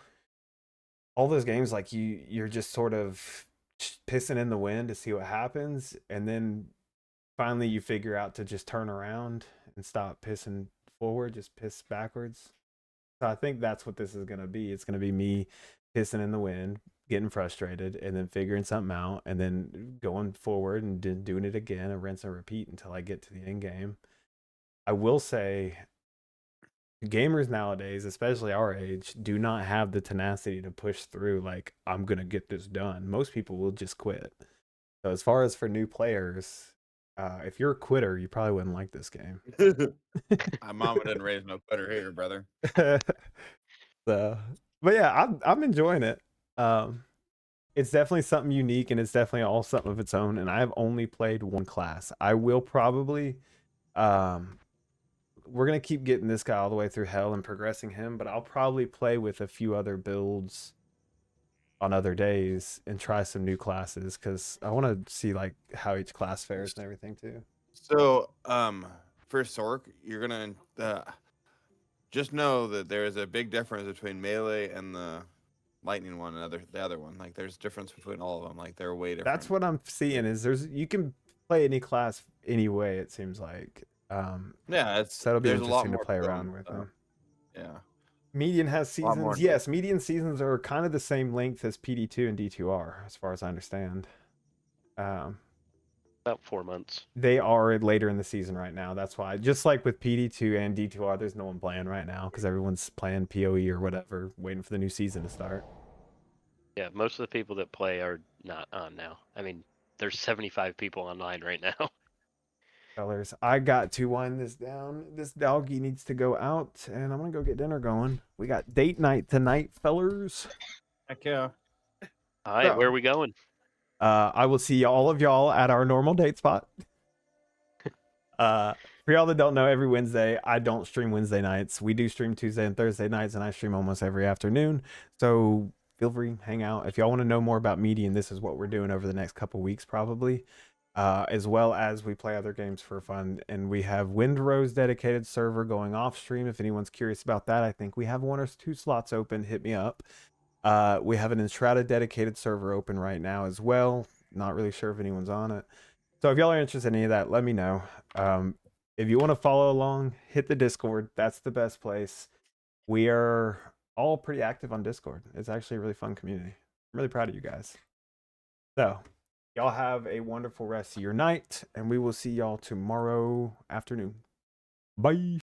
those games like you're just sort of pissing in the wind to see what happens, and then finally you figure out to just turn around and stop pissing forward, just piss backwards. So I think that's what this is gonna be. It's gonna be me pissing in the wind, getting frustrated, and then figuring something out, and then going forward and doing it again, and rinse and repeat until I get to the end game. I will say, gamers nowadays, especially our age, do not have the tenacity to push through. Like, I'm gonna get this done. Most people will just quit. So as far as for new players, if you're a quitter, you probably wouldn't like this game. My mama didn't raise no quitter here, brother. So, but yeah, I'm enjoying it. It's definitely something unique, and it's definitely all something of its own. And I've only played one class. I will probably, we're gonna keep getting this guy all the way through hell and progressing him, but I'll probably play with a few other builds on other days and try some new classes because I want to see like how each class fares and everything too. So, for Sork, you're gonna just know that there is a big difference between melee and the lightning one and the other one. Like, there's difference between all of them. Like, they're way different. That's what I'm seeing. Is you can play any class any way. It seems like. Yeah, So that'll be there's a lot interesting to more play to 'em, around with them. Yeah. Median has A lot more seasons. to it. Yes, median seasons are kind of the same length as PD2 and D2R, as far as I understand. About 4 months. They are later in the season right now. That's why, just like with PD2 and D2R, there's no one playing right now because everyone's playing PoE or whatever, waiting for the new season to start. Yeah, most of the people that play are not on now. I mean, there's 75 people online right now. Fellas, I got to wind this down. This doggy needs to go out, and I'm gonna go get dinner going. We got date night tonight, fellers. Heck yeah. All right, where are we going? I will see all of y'all at our normal date spot. For y'all that don't know, every Wednesday I don't stream Wednesday nights. We do stream Tuesday and Thursday nights, and I stream almost every afternoon. So feel free, hang out. If y'all want to know more about Median, this is what we're doing over the next couple weeks, probably. As well as we play other games for fun. And we have Windrose dedicated server going off stream. If anyone's curious about that, I think we have 1 or 2 slots open. Hit me up. We have an Entrada dedicated server open right now as well. Not really sure if anyone's on it. So if y'all are interested in any of that, let me know. If you want to follow along, hit the Discord. That's the best place. We are all pretty active on Discord. It's actually a really fun community. I'm really proud of you guys. So y'all have a wonderful rest of your night, and we will see y'all tomorrow afternoon. Bye.